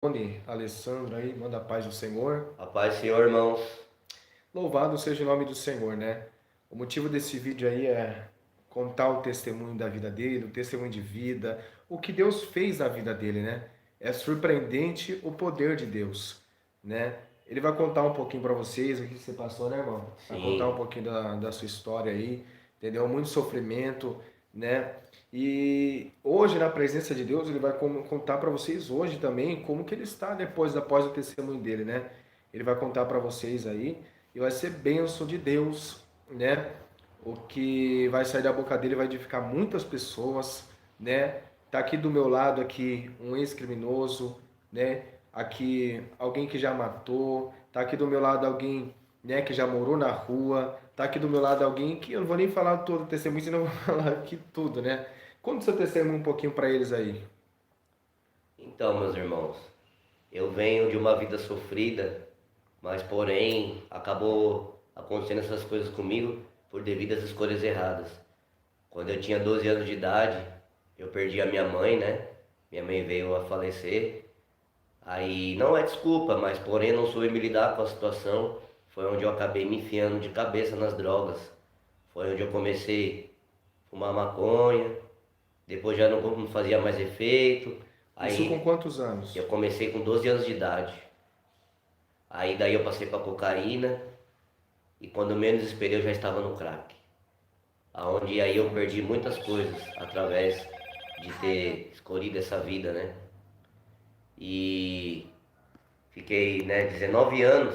Tony, Alessandro aí, manda a paz do Senhor. A paz, Senhor, irmãos. Louvado seja o nome do Senhor, né? O motivo desse vídeo aí é contar o testemunho da vida dele, o testemunho de vida, o que Deus fez na vida dele, né? É surpreendente o poder de Deus, né? Ele vai contar um pouquinho para vocês o que você passou, né, irmão? Vai contar um Sim, pouquinho da sua história aí, entendeu? Muito sofrimento, né? E hoje, na presença de Deus, ele vai contar para vocês hoje também como que ele está após o testemunho dele, né? Ele vai contar para vocês aí e vai ser bênção de Deus, né? O que vai sair da boca dele vai edificar muitas pessoas, né? Tá aqui do meu lado aqui um ex-criminoso, né? Aqui alguém que já matou, tá aqui do meu lado alguém, né, que já morou na rua, tá aqui do meu lado alguém que eu não vou nem falar todo o testemunho, senão eu vou falar aqui tudo, né? Conta o seu testemunho um pouquinho para eles aí. então, meus irmãos, eu venho de uma vida sofrida, mas porém acabou acontecendo essas coisas comigo por devidas escolhas erradas. Quando eu tinha 12 anos de idade, eu perdi a minha mãe, né? Minha mãe veio a falecer. Aí não é desculpa, mas porém não soube me lidar com a situação. Foi onde eu acabei me enfiando de cabeça nas drogas. Foi onde eu comecei a fumar maconha, depois já não fazia mais efeito. Isso com Aí quantos anos? eu comecei com 12 anos de idade. Aí daí eu passei para cocaína e quando menos esperei eu já estava no crack. Aonde aí eu perdi muitas coisas através de ter escolhido essa vida, né? E fiquei, né, 19 anos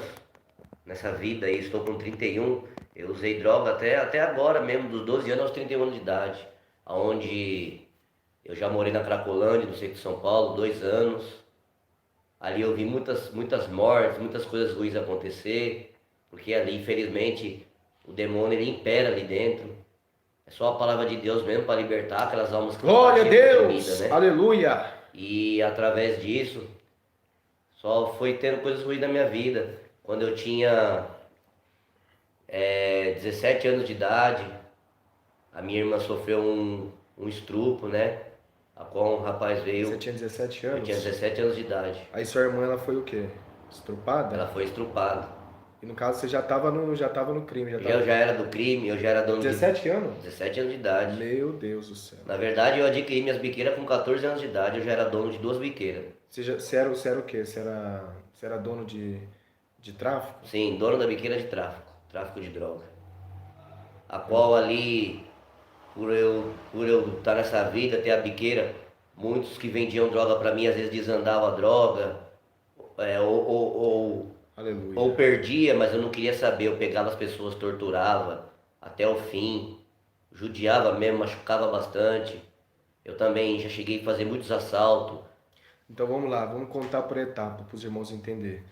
nessa vida e estou com 31. Eu usei droga até agora mesmo, dos 12 anos aos 31 anos de idade. Aonde eu já morei na Cracolândia, no centro de São Paulo, 2 anos. Ali eu vi muitas mortes, muitas coisas ruins acontecer, porque ali, infelizmente, o demônio ele impera ali dentro. É só a palavra de Deus mesmo para libertar aquelas almas que estão Glória a cativas, oprimidas, Deus! né? Aleluia! E através disso, só foi tendo coisas ruins na minha vida. Quando eu tinha 17 anos de idade, a minha irmã sofreu um estupro, né? A qual um rapaz Você veio, tinha 17 eu tinha anos? 17 anos de idade. Aí sua irmã ela foi o quê? Ela Estrupada? foi estrupada. E no caso você já tava no crime, já Eu tava já era do crime, eu já era dono de 17 anos? 17 anos de idade. Meu Deus do céu. Na verdade, eu adquiri minhas biqueiras com 14 anos de idade, eu já era dono de duas biqueiras. Você era o quê? Você era dono de tráfico? Sim, dono da biqueira de tráfico, tráfico de droga. A qual ali, por eu estar nessa vida, ter a biqueira, muitos que vendiam droga para mim, às vezes desandava a droga, é, ou, ou, ou, Aleluia. ou perdia, mas eu não queria saber, eu pegava as pessoas, torturava até o fim, judiava mesmo, machucava bastante. Eu também já cheguei a fazer muitos assaltos. Então vamos lá, vamos contar por etapa para os irmãos entenderem.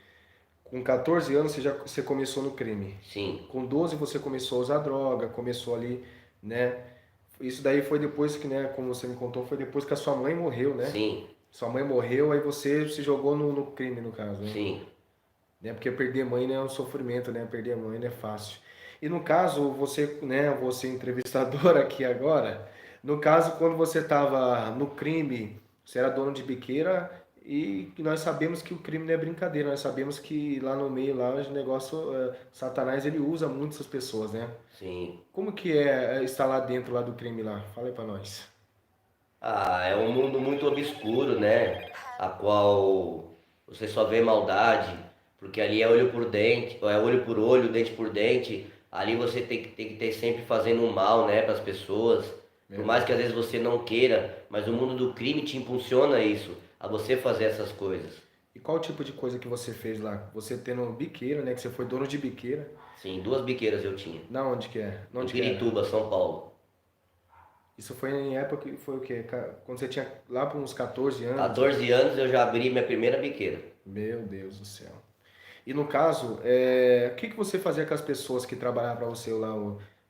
Com 14 anos você começou no crime. Sim, Com 12 você começou a usar droga, começou ali, né? Isso daí foi depois que, né, como você me contou, foi depois que a sua mãe morreu, né? sim, Sua mãe morreu, aí você se jogou no crime, no caso, né? sim. Né? Porque perder mãe não é um sofrimento, né? Perder mãe não é fácil. E no caso, você, né, você entrevistador aqui agora, no caso, quando você estava no crime, você era dono de biqueira e nós sabemos que o crime não é brincadeira, nós sabemos que lá no meio, lá, o negócio, Satanás, ele usa muito essas pessoas, né? Sim. Como que é estar lá dentro lá do crime lá? Fala aí pra nós. Ah, é um mundo muito obscuro, né? A qual você só vê maldade, porque ali é olho por dente, é olho por olho, dente por dente. Ali você tem que ter sempre fazendo um mal, né, para as pessoas. Por mais que às vezes você não queira, mas o mundo do crime te impulsiona isso, a você fazer essas coisas. E qual tipo de coisa que você fez lá? Você tendo biqueira, né? Que você foi dono de biqueira. Sim, duas biqueiras eu tinha. Na onde que é? Na Em onde que era? Pirituba, São Paulo. Isso foi em época que foi o quê? Quando você tinha lá para uns 14 anos? 14 anos eu já abri minha primeira biqueira. Meu Deus do céu. E no caso, o que que você fazia com as pessoas que trabalhavam para você lá,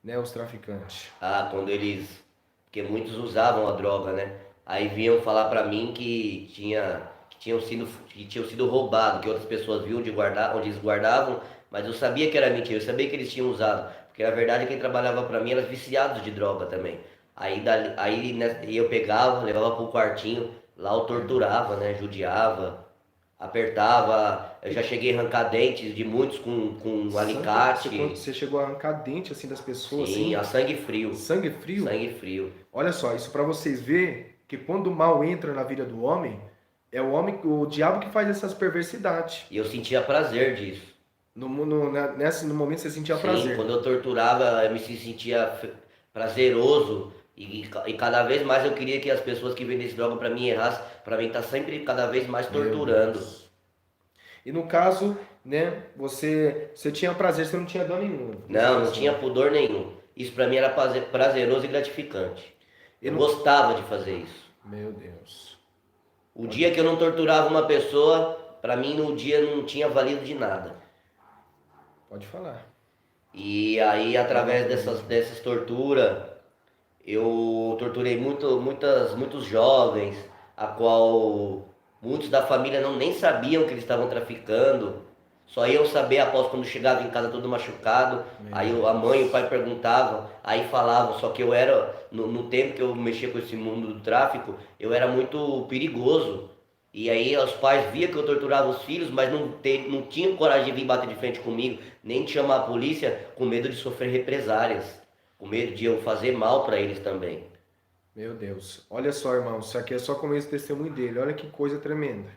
né, os traficantes? Ah, quando eles. Porque muitos usavam a droga, né? Aí vinham falar pra mim que tinham sido roubados, que outras pessoas viam onde eles guardavam, mas eu sabia que era mentira, eu sabia que eles tinham usado. Porque na verdade quem trabalhava pra mim era viciados de droga também. Aí né, eu pegava, levava pro quartinho, lá eu torturava, né? Judiava. apertava, eu já cheguei a arrancar dentes de muitos com um alicate. Você chegou a arrancar dente assim das pessoas, Sim, assim? a sangue frio. Sangue frio? Sangue frio. Olha só, isso para vocês ver que quando o mal entra na vida do homem, é o homem, o diabo que faz essas perversidades. E eu sentia prazer disso. No momento você sentia Sim, prazer. quando eu torturava, eu me sentia prazeroso. E cada vez mais eu queria que as pessoas que vendessem droga pra mim errassem, pra mim estar sempre cada vez mais Meu torturando. Deus. E no caso, né, você tinha prazer, você não tinha dano nenhum. Não tinha pudor nenhum. Isso pra mim era prazeroso e gratificante. E Eu no... gostava de fazer isso. Meu Deus. O dia que eu não torturava uma pessoa, pra mim no dia não tinha valido de nada. Pode falar. E aí, através dessas torturas, eu torturei muitos jovens, a qual muitos da família nem sabiam que eles estavam traficando. Só eu saber após quando chegava em casa todo machucado. Aí a mãe e o pai perguntavam, aí falavam. Só que eu era, no tempo que eu mexia com esse mundo do tráfico, eu era muito perigoso. E aí os pais viam que eu torturava os filhos, mas não tinham coragem de vir bater de frente comigo, nem de chamar a polícia, com medo de sofrer represálias, com medo de eu fazer mal para eles também. Meu Deus. Olha só, irmão, isso aqui é só começo do testemunho dele. Olha que coisa tremenda.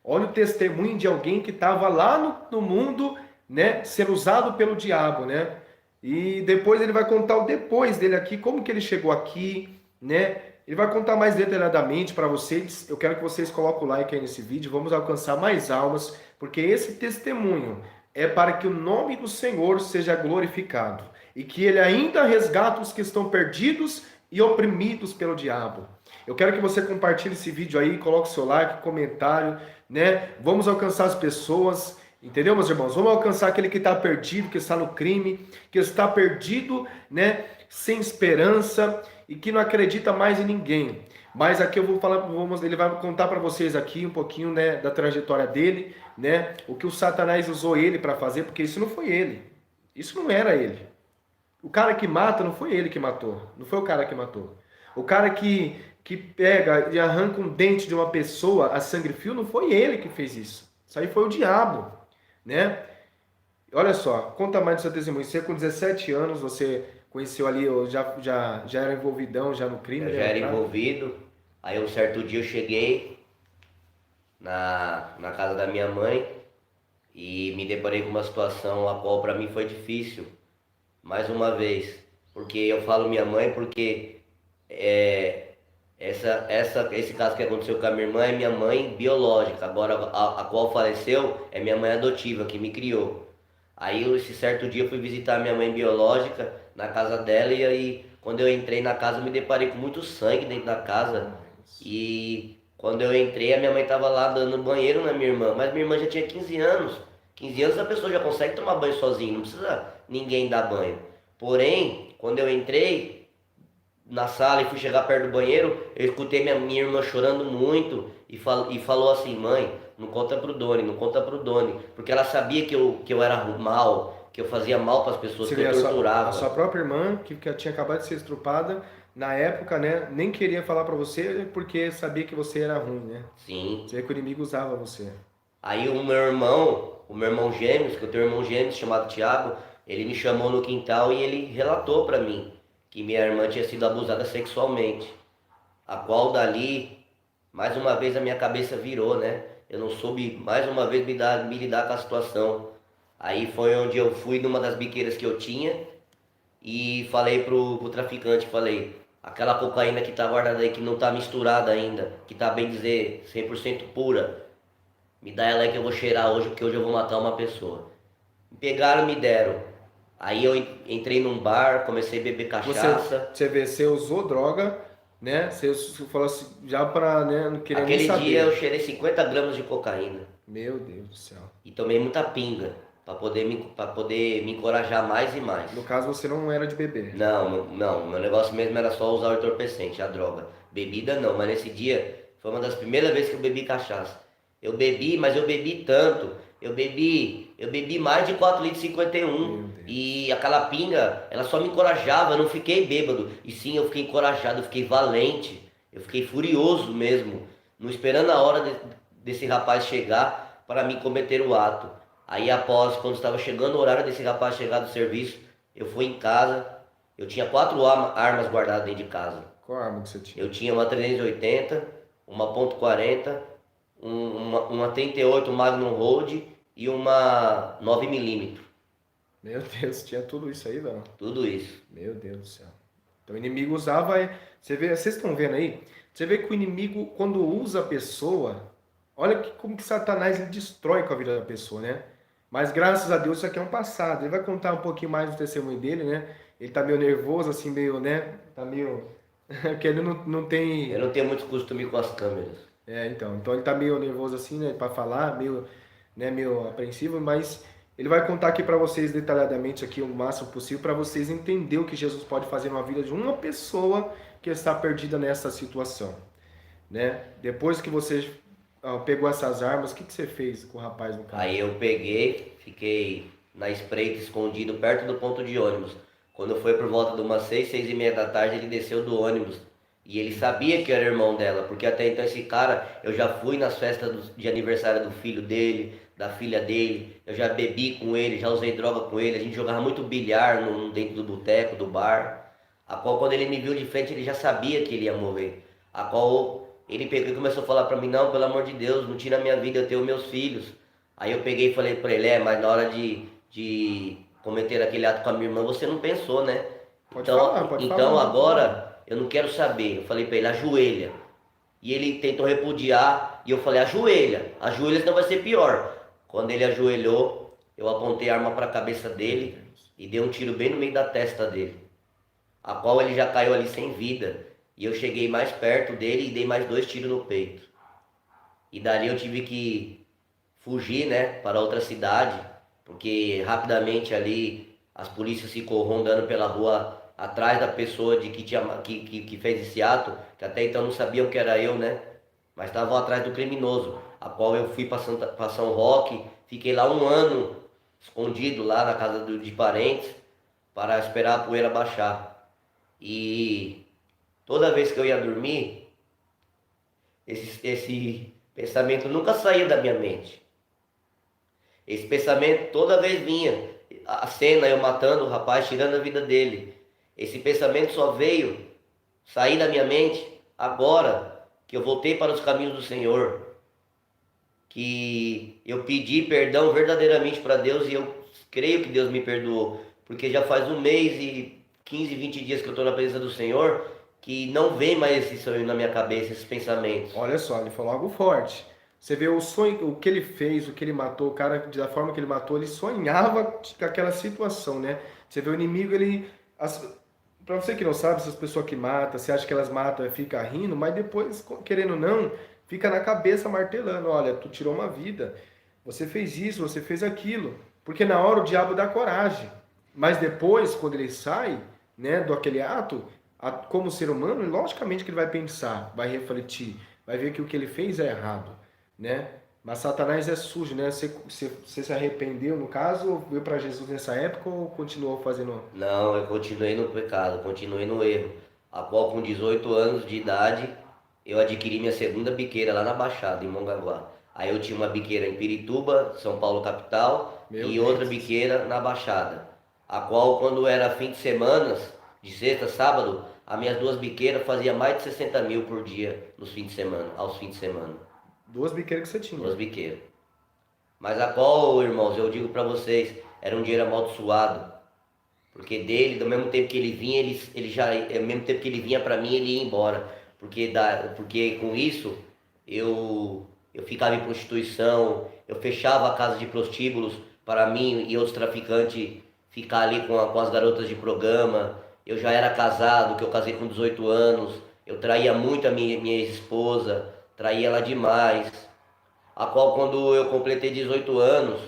Olha o testemunho de alguém que estava lá no mundo, né, sendo usado pelo diabo, né? E depois ele vai contar o depois dele aqui, como que ele chegou aqui, né? Ele vai contar mais detalhadamente para vocês. Eu quero que vocês coloquem o like aí nesse vídeo. Vamos alcançar mais almas, porque esse testemunho é para que o nome do Senhor seja glorificado e que ele ainda resgata os que estão perdidos e oprimidos pelo diabo. Eu quero que você compartilhe esse vídeo aí, coloque seu like, comentário, né? Vamos alcançar as pessoas, entendeu, meus irmãos? Vamos alcançar aquele que está perdido, que está no crime, que está perdido, né? Sem esperança e que não acredita mais em ninguém. Mas aqui eu vou falar, ele vai contar para vocês aqui um pouquinho, né, da trajetória dele, né? O que o Satanás usou ele para fazer, porque isso não foi ele. Isso não era ele. O cara que mata não foi ele que matou. Não foi o cara que matou. O cara que pega e arranca um dente de uma pessoa a sangue frio, não foi ele que fez isso. Isso aí foi o diabo, né? Olha só, conta mais do seu testemunho. Você com 17 anos, você conheceu ali, já era envolvidão já no crime? Eu já era envolvido. Aí um certo dia eu cheguei na casa da minha mãe e me deparei com uma situação a qual para mim foi difícil. Mais uma vez, porque eu falo minha mãe porque esse caso que aconteceu com a minha irmã é minha mãe biológica, agora a qual faleceu é minha mãe adotiva, que me criou. Aí esse certo dia eu fui visitar minha mãe biológica na casa dela e aí quando eu entrei na casa eu me deparei com muito sangue dentro da casa. E quando eu entrei a minha mãe estava lá dando banheiro na minha irmã, mas minha irmã já tinha 15 anos. 15 anos a pessoa já consegue tomar banho sozinha, não precisa ninguém dar banho. Porém, quando eu entrei na sala e fui chegar perto do banheiro, eu escutei minha irmã chorando muito e falou assim, mãe, não conta pro Doni, não conta pro Doni, porque ela sabia que eu era mal, que eu fazia mal para as pessoas, que eu torturava. A sua própria irmã, que tinha acabado de ser estrupada, na época, né, nem queria falar para você porque sabia que você era ruim, né? Sim. Você vê que o inimigo usava você. Aí o meu irmão gêmeos, que eu tenho um irmão gêmeo chamado Thiago, ele me chamou no quintal e ele relatou para mim que minha irmã tinha sido abusada sexualmente. A qual dali, mais uma vez a minha cabeça virou, né? Eu não soube mais uma vez me lidar com a situação. Aí foi onde eu fui numa das biqueiras que eu tinha e falei pro traficante, falei, aquela cocaína que tá guardada aí, que não tá misturada ainda, que tá bem dizer 100% pura, me dá ela aí que eu vou cheirar hoje, porque hoje eu vou matar uma pessoa. Me pegaram, me deram. Aí eu entrei num bar, comecei a beber cachaça. Você vê, você usou droga, né? Você falou assim, já para, né, não querer nem saber. Aquele dia eu cheirei 50 gramas de cocaína. Meu Deus do céu. E tomei muita pinga, para poder me encorajar mais e mais. No caso, você não era de beber? Não, meu negócio mesmo era só usar o entorpecente, a droga. Bebida não, mas nesse dia foi uma das primeiras vezes que eu bebi cachaça. Eu bebi, mas eu bebi tanto. Eu bebi mais de 4 litros e 51. E aquela pinga, ela só me encorajava, eu não fiquei bêbado. E sim, eu fiquei encorajado, eu fiquei valente. Eu fiquei furioso mesmo. Não esperando a hora desse rapaz chegar para me cometer o ato. Aí após, quando estava chegando o horário desse rapaz chegar do serviço, eu fui em casa, eu tinha 4 armas guardadas dentro de casa. Qual arma que você tinha? Eu tinha uma 380, uma .40, uma 38 Magnum Hold e uma 9mm. Meu Deus, tinha tudo isso aí, não. Tudo isso. Meu Deus do céu. Então o inimigo usava. Você vê, vocês estão vendo aí? Você vê que o inimigo, quando usa a pessoa, olha como que Satanás ele destrói com a vida da pessoa, né? Mas graças a Deus isso aqui é um passado. Ele vai contar um pouquinho mais do testemunho dele, né? Ele tá meio nervoso, assim, meio, né? Tá meio. que ele não tem. Eu não tenho muito costume com as câmeras. Então ele tá meio nervoso assim, né, para falar, meio, né, meio apreensivo, mas ele vai contar aqui para vocês detalhadamente aqui o máximo possível para vocês entenderem o que Jesus pode fazer na vida de uma pessoa que está perdida nessa situação, né? Depois que você pegou essas armas, o que você fez com o rapaz no carro? Aí eu peguei, fiquei na espreita, escondido perto do ponto de ônibus. Quando foi por volta de umas 6, 6:30 da tarde, ele desceu do ônibus. E ele sabia que eu era irmão dela, porque até então esse cara, eu já fui nas festas de aniversário do filho dele, da filha dele, eu já bebi com ele, já usei droga com ele, a gente jogava muito bilhar dentro do boteco, do bar, a qual quando ele me viu de frente, ele já sabia que ele ia morrer, a qual ele pegou e começou a falar pra mim, não, pelo amor de Deus, não tira a minha vida, eu tenho meus filhos. Aí eu peguei e falei pra ele, mas na hora de cometer aquele ato com a minha irmã, você não pensou, né? Pode falar, pode falar. Agora eu não quero saber. Eu falei pra ele, ajoelha. E ele tentou repudiar e eu falei, ajoelha senão vai ser pior. Quando ele ajoelhou, eu apontei a arma para a cabeça dele e dei um tiro bem no meio da testa dele, a qual ele já caiu ali sem vida. E eu cheguei mais perto dele e dei mais 2 tiros no peito. E dali eu tive que fugir, né, para outra cidade, porque rapidamente ali as polícias ficou rondando pela rua atrás da pessoa que fez esse ato, que até então não sabiam que era eu, né? Mas estavam atrás do criminoso, a qual eu fui para São Roque, fiquei lá 1 ano escondido lá na casa de parentes para esperar a poeira baixar. E toda vez que eu ia dormir, esse pensamento nunca saía da minha mente. Esse pensamento toda vez vinha. A cena, eu matando o rapaz, tirando a vida dele. Esse pensamento só veio sair da minha mente agora que eu voltei para os caminhos do Senhor. Que eu pedi perdão verdadeiramente para Deus e eu creio que Deus me perdoou. Porque já faz 1 mês e 15, 20 dias que eu estou na presença do Senhor, que não vem mais esse sonho na minha cabeça, esses pensamentos. Olha só, ele falou algo forte. Você vê o sonho, o que ele fez, o que ele matou, o cara, da forma que ele matou, ele sonhava com aquela situação, né? Você vê o inimigo, ele. Pra você que não sabe, essas pessoas que matam, você acha que elas matam e fica rindo, mas depois, querendo ou não, fica na cabeça martelando: olha, tu tirou uma vida, você fez isso, você fez aquilo. Porque na hora o diabo dá coragem. Mas depois, quando ele sai, né, do aquele ato, como ser humano, logicamente que ele vai pensar, vai refletir, vai ver que o que ele fez é errado, né? Mas Satanás é sujo, né? Você se arrependeu, no caso, veio para Jesus nessa época ou continuou fazendo? Não, eu continuei no pecado, continuei no erro. A qual com 18 anos de idade, eu adquiri minha segunda biqueira lá na Baixada, em Mongaguá. Aí eu tinha uma biqueira em Pirituba, São Paulo capital, e outra biqueira na Baixada. A qual quando era fim de semana, de sexta, sábado, as minhas 2 biqueiras fazia mais de 60 mil por dia nos fins de semana, aos fins de semana. 2 biqueiras que você tinha? 2 biqueiras. Mas a qual, irmãos, eu digo para vocês, era um dinheiro amaldiçoado. Porque dele, do mesmo tempo que ele vinha, ele já, ao mesmo tempo que ele vinha para mim, ele ia embora. Porque com isso, eu ficava em prostituição, eu fechava a casa de prostíbulos para mim e outros traficantes ficar ali com as garotas de programa. Eu já era casado, que eu casei com 18 anos, eu traía muito a minha ex-esposa, traía ela demais. A qual quando eu completei 18 anos,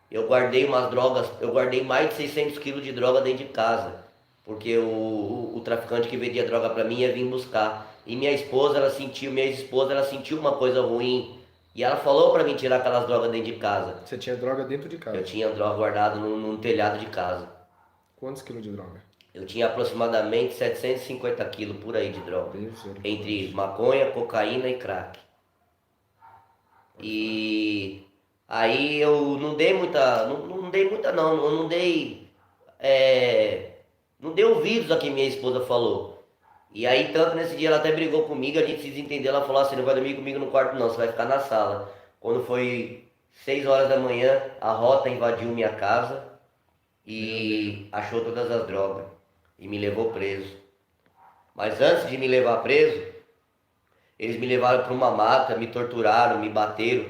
eu guardei umas drogas, eu guardei mais de 600 quilos de droga dentro de casa, porque o traficante que vendia droga para mim ia vir buscar. E minha ex-esposa, ela sentiu uma coisa ruim, e ela falou para mim tirar aquelas drogas dentro de casa. Você tinha droga dentro de casa? Eu tinha droga guardada num telhado de casa. Quantos quilos de droga? Eu tinha aproximadamente 750 quilos por aí de droga, entre maconha, cocaína e crack. E aí eu não dei muita, não dei muita não, eu não dei, é, não dei ouvidos a que minha esposa falou. E aí tanto nesse dia ela até brigou comigo, a gente se desentendeu, ela falou assim, não vai dormir comigo no quarto não, você vai ficar na sala. Quando foi 6 horas da manhã, a rota invadiu minha casa Meu Deus. e achou todas as drogas e me levou preso. Mas antes de me levar preso, eles me levaram para uma mata, me torturaram, me bateram,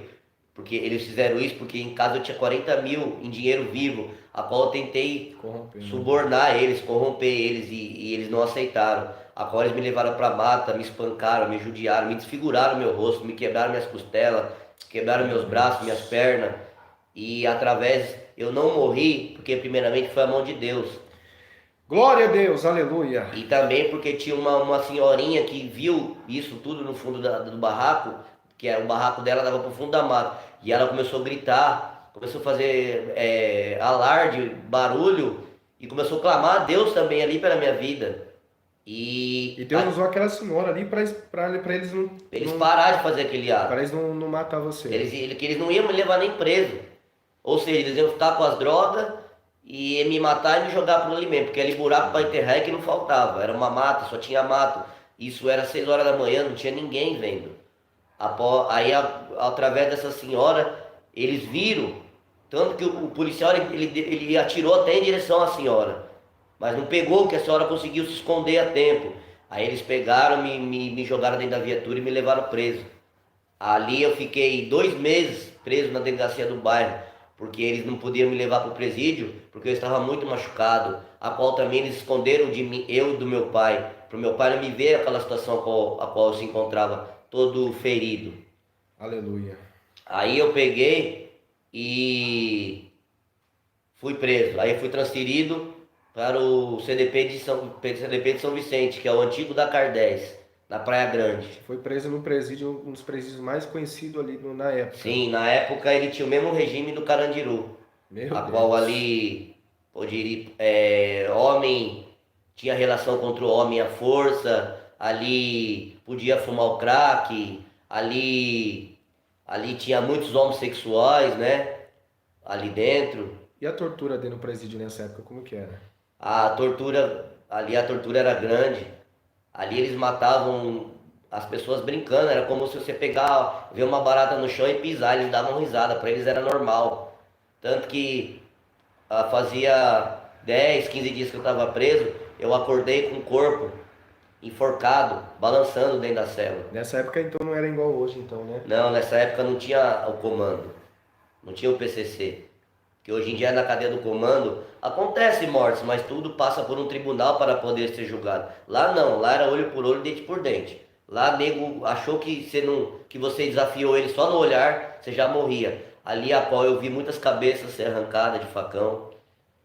porque eles fizeram isso porque em casa eu tinha 40 mil em dinheiro vivo, a qual eu tentei Corrompeu, né? subornar eles, corromper eles e eles não aceitaram. A qual eles me levaram para mata, me espancaram, me judiaram, me desfiguraram meu rosto, me quebraram minhas costelas, quebraram Meu meus braços, minhas Deus. pernas. E através, eu não morri, porque primeiramente foi a mão de Deus. Glória a Deus, aleluia. E também porque tinha uma senhorinha que viu isso tudo no fundo do barraco, que era o barraco dela dava pro fundo da mata. E ela começou a gritar, começou a fazer alarde, barulho, e começou a clamar a Deus também ali pela minha vida. E E Deus usou aquela senhora ali para eles não, eles pararam de fazer aquele para ato. eles não matar você. Que eles não iam me levar nem preso. Ou seja, eles iam ficar com as drogas e ia me matar e me jogar pro alimento, porque ali buraco para enterrar é que não faltava. Era uma mata, só tinha mato. Isso era 6 horas da manhã, não tinha ninguém vendo. Aí, através dessa senhora, eles viram, tanto que o policial ele atirou até em direção à senhora, mas não pegou, porque a senhora conseguiu se esconder a tempo. Aí eles pegaram, me jogaram dentro da viatura e me levaram preso. Ali eu fiquei 2 meses preso na delegacia do bairro, porque eles não podiam me levar para o presídio, porque eu estava muito machucado, a qual também eles esconderam de mim, eu e do meu pai, para o meu pai não me ver aquela situação a qual eu se encontrava todo ferido. Aleluia. Aí eu peguei e fui preso. Aí eu fui transferido para o CDP de São Vicente, que é o antigo da Cardés, na Praia Grande. Foi preso no presídio, um dos presídios mais conhecidos ali na época. Sim, na época ele tinha o mesmo regime do Carandiru, Meu a qual Deus. ali, poderia, homem tinha relação contra o homem à força, ali podia fumar o crack, ali tinha muitos homossexuais, né? Ali dentro. E a tortura dentro do presídio nessa época, como que era? A tortura era grande. Ali eles matavam as pessoas brincando, era como se você pegar, ver uma barata no chão e pisar, eles davam risada, para eles era normal. Tanto que fazia 10, 15 dias que eu estava preso, eu acordei com o corpo enforcado, balançando dentro da cela. Nessa época, então, não era igual hoje, então, né? Não, nessa época não tinha o comando, não tinha o PCC. Que hoje em dia na cadeia do comando acontece mortes, mas tudo passa por um tribunal para poder ser julgado. Lá não, lá era olho por olho, dente por dente. Lá nego achou que você desafiou ele só no olhar, você já morria. Ali a qual eu vi muitas cabeças ser arrancadas de facão.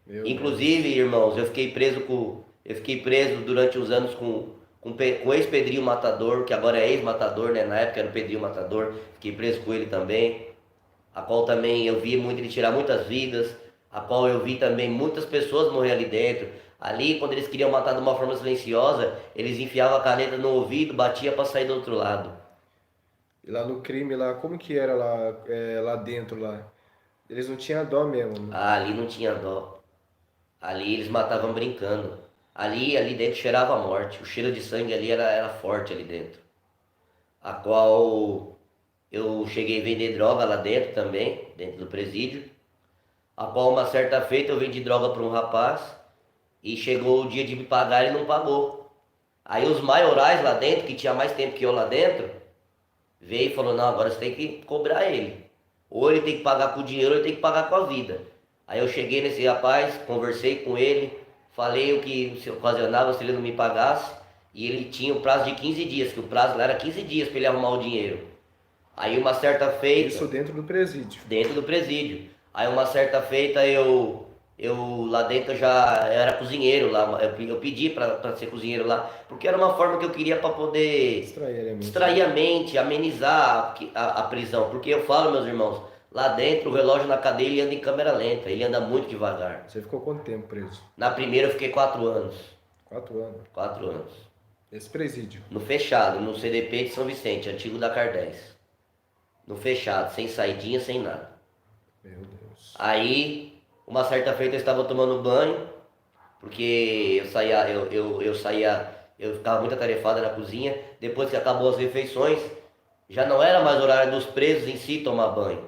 Meu Inclusive, Deus. irmãos, eu fiquei preso durante uns anos com o ex-Pedrinho Matador, que agora é ex-matador, né? Na época era o Pedrinho Matador, fiquei preso com ele também, a qual também eu vi muito ele tirar muitas vidas, a qual eu vi também muitas pessoas morrer ali dentro. Ali, quando eles queriam matar de uma forma silenciosa, eles enfiavam a caneta no ouvido, batia para sair do outro lado. E lá no crime, lá, como que era lá, lá dentro, lá? Eles não tinham dó mesmo. Ali não tinha dó. Ali eles matavam brincando. Ali dentro cheirava a morte. O cheiro de sangue ali era forte ali dentro. A qual eu cheguei a vender droga lá dentro também, dentro do presídio. A qual uma certa feita eu vendi droga para um rapaz e chegou o dia de me pagar e ele não pagou. Aí os maiorais lá dentro, que tinha mais tempo que eu lá dentro, veio e falou, não, agora você tem que cobrar ele. Ou ele tem que pagar com dinheiro ou ele tem que pagar com a vida. Aí eu cheguei nesse rapaz, conversei com ele, falei o que se ocasionava se ele não me pagasse, e ele tinha um prazo de 15 dias, que o prazo lá era 15 dias para ele arrumar o dinheiro. Aí uma certa feita, Isso dentro do presídio. dentro do presídio. Aí uma certa feita eu lá dentro eu era cozinheiro lá, eu pedi para ser cozinheiro lá, porque era uma forma que eu queria para poder Distrair a mente, distrair né? a mente, amenizar a prisão, porque eu falo, meus irmãos, lá dentro o relógio na cadeia ele anda em câmera lenta, ele anda muito devagar. Você ficou quanto tempo preso? Na primeira eu fiquei 4 anos, 4 anos. 4 anos, Esse presídio. no fechado, no CDP de São Vicente, antigo da Cardés. no fechado, sem saidinha, sem nada. Meu Deus. Aí, uma certa feita eu estava tomando banho, porque eu ficava muito atarefada na cozinha. Depois que acabou as refeições, já não era mais horário dos presos em si tomar banho.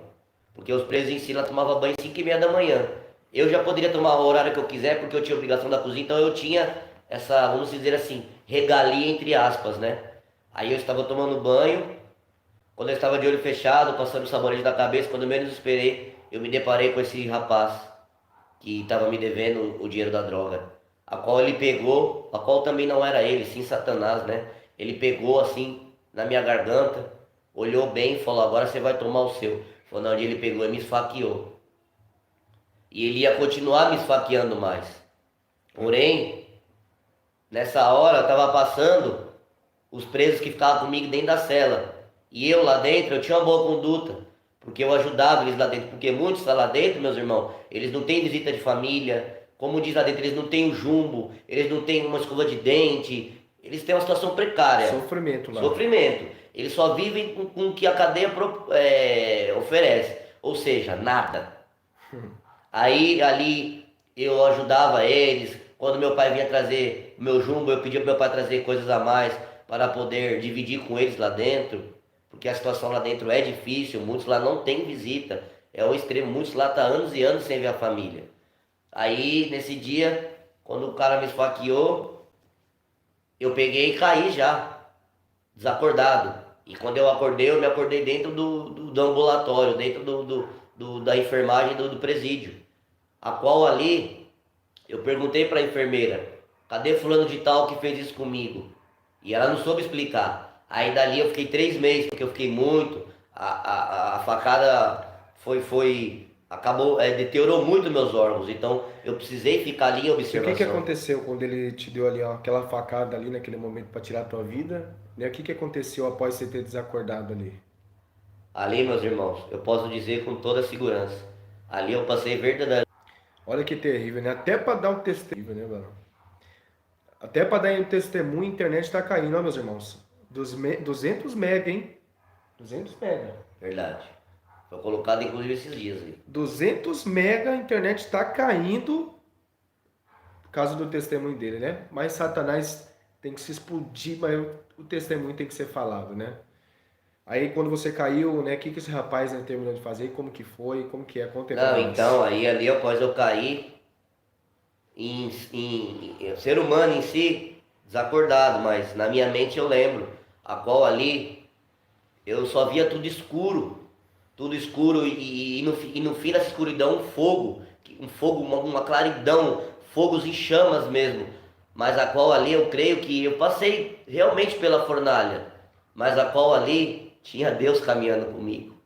Porque os presos em si lá tomavam banho às 5h30 da manhã. Eu já poderia tomar o horário que eu quiser, porque eu tinha obrigação da cozinha, então eu tinha essa, vamos dizer assim, regalia entre aspas, né? Aí eu estava tomando banho, quando eu estava de olho fechado, passando o sabonete da cabeça, quando eu menos esperei, eu me deparei com esse rapaz que estava me devendo o dinheiro da droga, a qual ele pegou, a qual também não era ele, sim Satanás, né? Ele pegou assim na minha garganta, olhou bem e falou: agora você vai tomar o seu. Foi onde ele pegou e me esfaqueou. E ele ia continuar me esfaqueando mais. Porém, nessa hora estava passando os presos que ficavam comigo dentro da cela. E eu lá dentro, eu tinha uma boa conduta, porque eu ajudava eles lá dentro. Porque muitos lá dentro, meus irmãos, eles não têm visita de família, como diz lá dentro, eles não têm o jumbo, eles não têm uma escova de dente, eles têm uma situação precária. Sofrimento lá. Sofrimento. Eles só vivem com o que a cadeia oferece, ou seja, nada. Aí ali eu ajudava eles. Quando meu pai vinha trazer o meu jumbo, eu pedia para meu pai trazer coisas a mais para poder dividir com eles lá dentro, porque a situação lá dentro é difícil, muitos lá não têm visita, é o extremo, muitos lá estão anos e anos sem ver a família. Aí nesse dia, quando o cara me esfaqueou, eu peguei e caí já, desacordado. E quando eu acordei, eu me acordei dentro do ambulatório, dentro da enfermagem do presídio. A qual ali eu perguntei para a enfermeira: cadê fulano de tal que fez isso comigo? E ela não soube explicar. Aí dali eu fiquei 3 meses, porque eu fiquei muito. A facada acabou, deteriorou muito meus órgãos. Então eu precisei ficar ali em E o que observação. aconteceu quando ele te deu ali ó, aquela facada ali naquele momento para tirar a tua vida? Né? O que aconteceu após você ter desacordado ali? Ali, meus irmãos, eu posso dizer com toda segurança. Ali eu passei verdadeiramente. Olha que terrível, né? Até para dar um testemunho, né, mano? Até para dar um testemunho, a internet tá caindo, ó, meus irmãos. 200 mega, hein? 200 mega. Verdade. Foi colocado inclusive esses dias aí. 200 mega a internet está caindo por causa do testemunho dele, né? Mas Satanás tem que se explodir, mas o testemunho tem que ser falado, né? Aí quando você caiu, né? O que esse rapaz né, terminou de fazer? Como que foi? Como que é? Conta aí pra Não, nós. então, aí ali após eu cair, ser humano em si, desacordado, mas na minha mente eu lembro, a qual ali eu só via tudo escuro e no fim dessa escuridão um fogo, uma claridão, fogos em chamas mesmo, mas a qual ali eu creio que eu passei realmente pela fornalha, mas a qual ali tinha Deus caminhando comigo,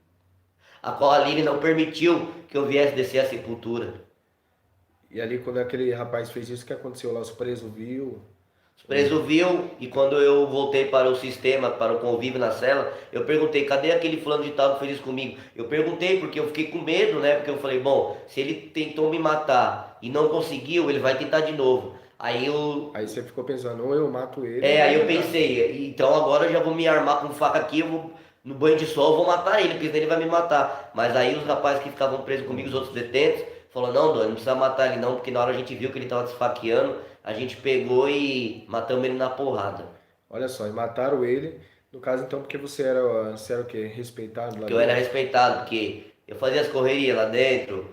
a qual ali ele não permitiu que eu viesse descer a sepultura. E ali quando aquele rapaz fez isso, o que aconteceu lá? Os presos viu? Os presos viu e quando eu voltei para o sistema, para o convívio na cela, eu perguntei: cadê aquele fulano de tal que fez isso comigo? Eu perguntei porque eu fiquei com medo, né? Porque eu falei: bom, se ele tentou me matar e não conseguiu, ele vai tentar de novo. Aí você ficou pensando, ou eu mato ele, ou aí eu ele mata. pensei: então agora eu já vou me armar com faca aqui, eu vou no banho de sol, eu vou matar ele, porque senão ele vai me matar. Mas aí os rapazes que ficavam presos comigo, os outros detentos, falou: não, Doni, não precisa matar ele não, porque na hora a gente viu que ele estava te esfaqueando, a gente pegou e matamos ele na porrada. Olha só, e mataram ele. No caso, então, porque você era o quê? Respeitado lá Que eu era dentro? respeitado, porque eu fazia as correrias lá dentro,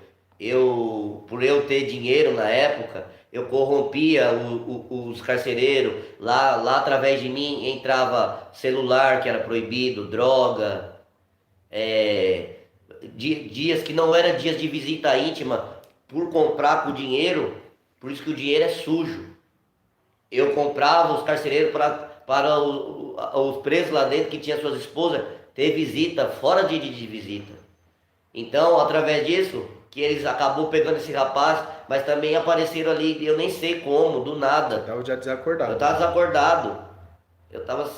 por eu ter dinheiro na época, eu corrompia os carcereiros, lá através de mim entrava celular que era proibido, droga, é, dias que não eram dias de visita íntima, por comprar com dinheiro, por isso que o dinheiro é sujo. Eu comprava os carcereiros para os presos lá dentro que tinham suas esposas ter visita, fora de visita. Então, através disso, que eles acabou pegando esse rapaz, mas também apareceram ali, eu nem sei como, do Você nada. estava já Eu desacordado estava já. desacordado. Eu estava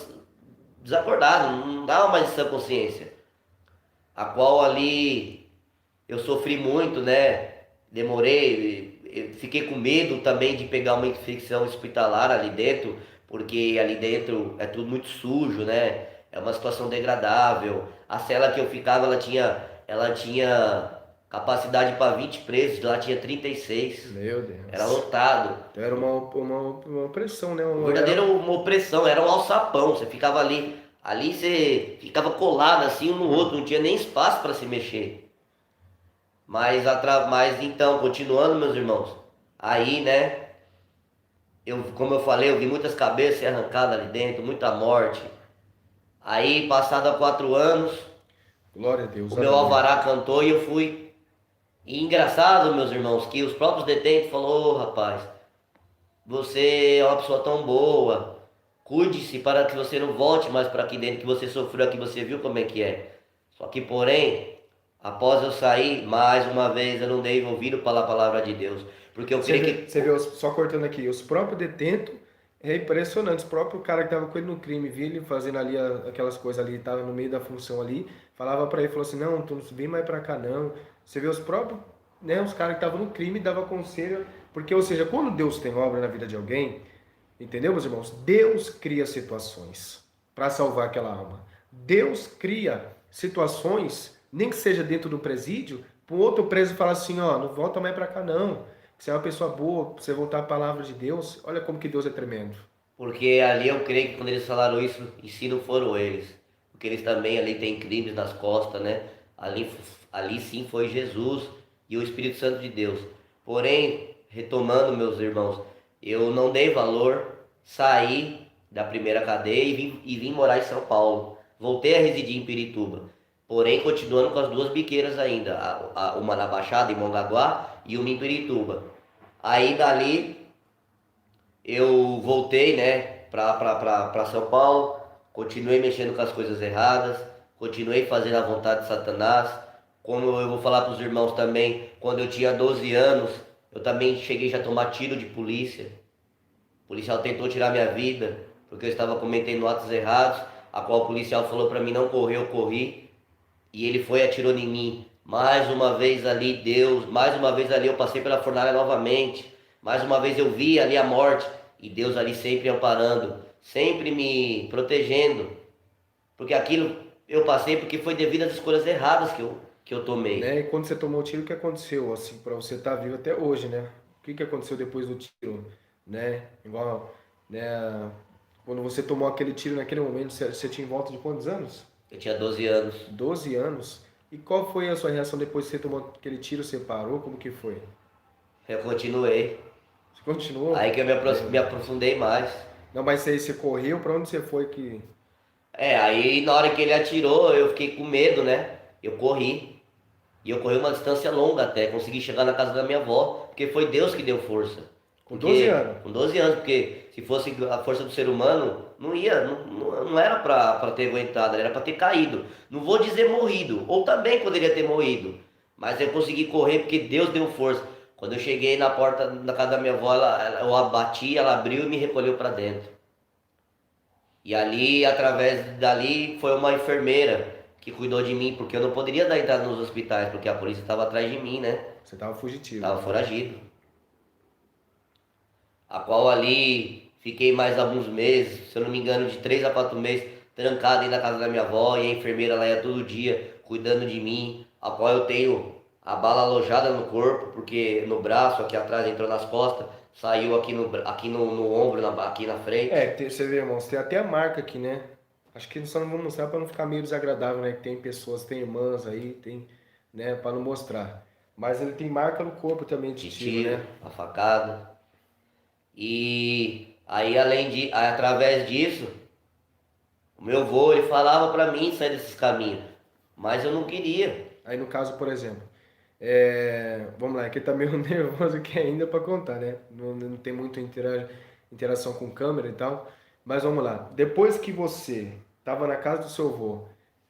desacordado, não dava mais essa consciência. A qual ali eu sofri muito, né? Demorei, eu fiquei com medo também de pegar uma infecção hospitalar ali dentro, porque ali dentro é tudo muito sujo, né? é uma situação degradável. A cela que eu ficava, ela tinha capacidade para 20 presos, lá tinha 36. Meu Era Deus. lotado. Então era uma opressão, né? Verdadeira uma opressão, era um alçapão. Você ficava ali você ficava colado assim um no outro, não tinha nem espaço para se mexer. Mas então, continuando, meus irmãos, aí, né, como eu falei, eu vi muitas cabeças ser arrancadas ali dentro, muita morte. Aí, passado 4 anos, Glória a Deus, o meu aleluia. alvará cantou e eu fui. E engraçado, meus irmãos, que os próprios detentos falaram, ô rapaz, você é uma pessoa tão boa, cuide-se para que você não volte mais para aqui dentro, que você sofreu aqui, você viu como é que é. Só que, porém, após eu sair, mais uma vez eu não dei ouvido para a palavra de Deus. Porque eu creio que. Você vê só cortando aqui, os próprios detentos, é impressionante, o próprio cara que estava com ele no crime, via ele fazendo ali aquelas coisas ali, estava no meio da função ali, falava para ele, falou assim, não, tu não vem mais para cá não. Você vê os próprios, né, os caras que estavam no crime, dava conselho, porque, ou seja, quando Deus tem obra na vida de alguém, entendeu, meus irmãos? Deus cria situações para salvar aquela alma. Deus cria situações, nem que seja dentro do presídio, para um outro preso falar assim, ó, não volta mais para cá não. Você é uma pessoa boa, você voltar à palavra de Deus, olha como que Deus é tremendo. Porque ali eu creio que quando eles falaram isso, e se não foram eles. Porque eles também ali têm crimes nas costas, né? Ali sim foi Jesus e o Espírito Santo de Deus. Porém, retomando, meus irmãos, eu não dei valor, saí da primeira cadeia e vim morar em São Paulo. Voltei a residir em Pirituba. Porém, continuando com as duas biqueiras ainda, uma na Baixada, em Mongaguá, e uma em Pirituba. Aí dali eu voltei, né, pra São Paulo, continuei mexendo com as coisas erradas, continuei fazendo a vontade de Satanás. Como eu vou falar para os irmãos também, quando eu tinha 12 anos, eu também cheguei já a tomar tiro de polícia. O policial tentou tirar minha vida, porque eu estava cometendo atos errados, a qual o policial falou para mim não correr, eu corri, e ele foi e atirou em mim. Mais uma vez ali, Deus, mais uma vez ali eu passei pela fornalha novamente. Mais uma vez eu vi ali a morte e Deus ali sempre amparando, sempre me protegendo. Porque aquilo eu passei porque foi devido às escolhas erradas que eu tomei. Né? E quando você tomou o tiro, o que aconteceu? Assim, para você estar vivo até hoje, né? O que aconteceu depois do tiro, né? Igual, né? Quando você tomou aquele tiro naquele momento, você tinha em volta de quantos anos? Eu tinha 12 anos. 12 anos. E qual foi a sua reação depois que você tomou aquele tiro? Você parou? Como que foi? Eu continuei. Você continuou? Aí que eu me aprofundei mais. Não, mas você correu? Para onde você foi que... Aí na hora que ele atirou, eu fiquei com medo, né? Eu corri. E eu corri uma distância longa até, consegui chegar na casa da minha avó, porque foi Deus que deu força. Com 12 anos? Com 12 anos, porque se fosse a força do ser humano, não era pra ter aguentado, era pra ter caído. Não vou dizer morrido, ou também poderia ter morrido, mas eu consegui correr porque Deus deu força. Quando eu cheguei na porta da casa da minha avó, eu a bati, ela abriu e me recolheu para dentro. E ali, através dali, foi uma enfermeira que cuidou de mim, porque eu não poderia dar entrada nos hospitais, porque a polícia estava atrás de mim, né? Você tava fugitivo. Estava foragido. A qual ali fiquei mais alguns meses, se eu não me engano, de 3 a 4 meses, trancado aí na casa da minha avó, e a enfermeira lá ia todo dia cuidando de mim, a qual eu tenho a bala alojada no corpo, porque no braço, aqui atrás, entrou nas costas, saiu aqui no ombro, aqui na frente. Você vê, irmãos, tem até a marca aqui, né? Acho que só não vou mostrar para não ficar meio desagradável, né? Que tem pessoas, tem irmãs aí, tem, né? Para não mostrar. Mas ele tem marca no corpo também de De tiro, tiro, né? a facada. E aí, através disso, o meu avô, ele falava pra mim sair desses caminhos, mas eu não queria. Aí no caso, por exemplo, vamos lá, aqui tá meio nervoso aqui ainda para contar, né? Não tem muita interação com câmera e tal. Mas vamos lá. Depois que você tava na casa do seu avô,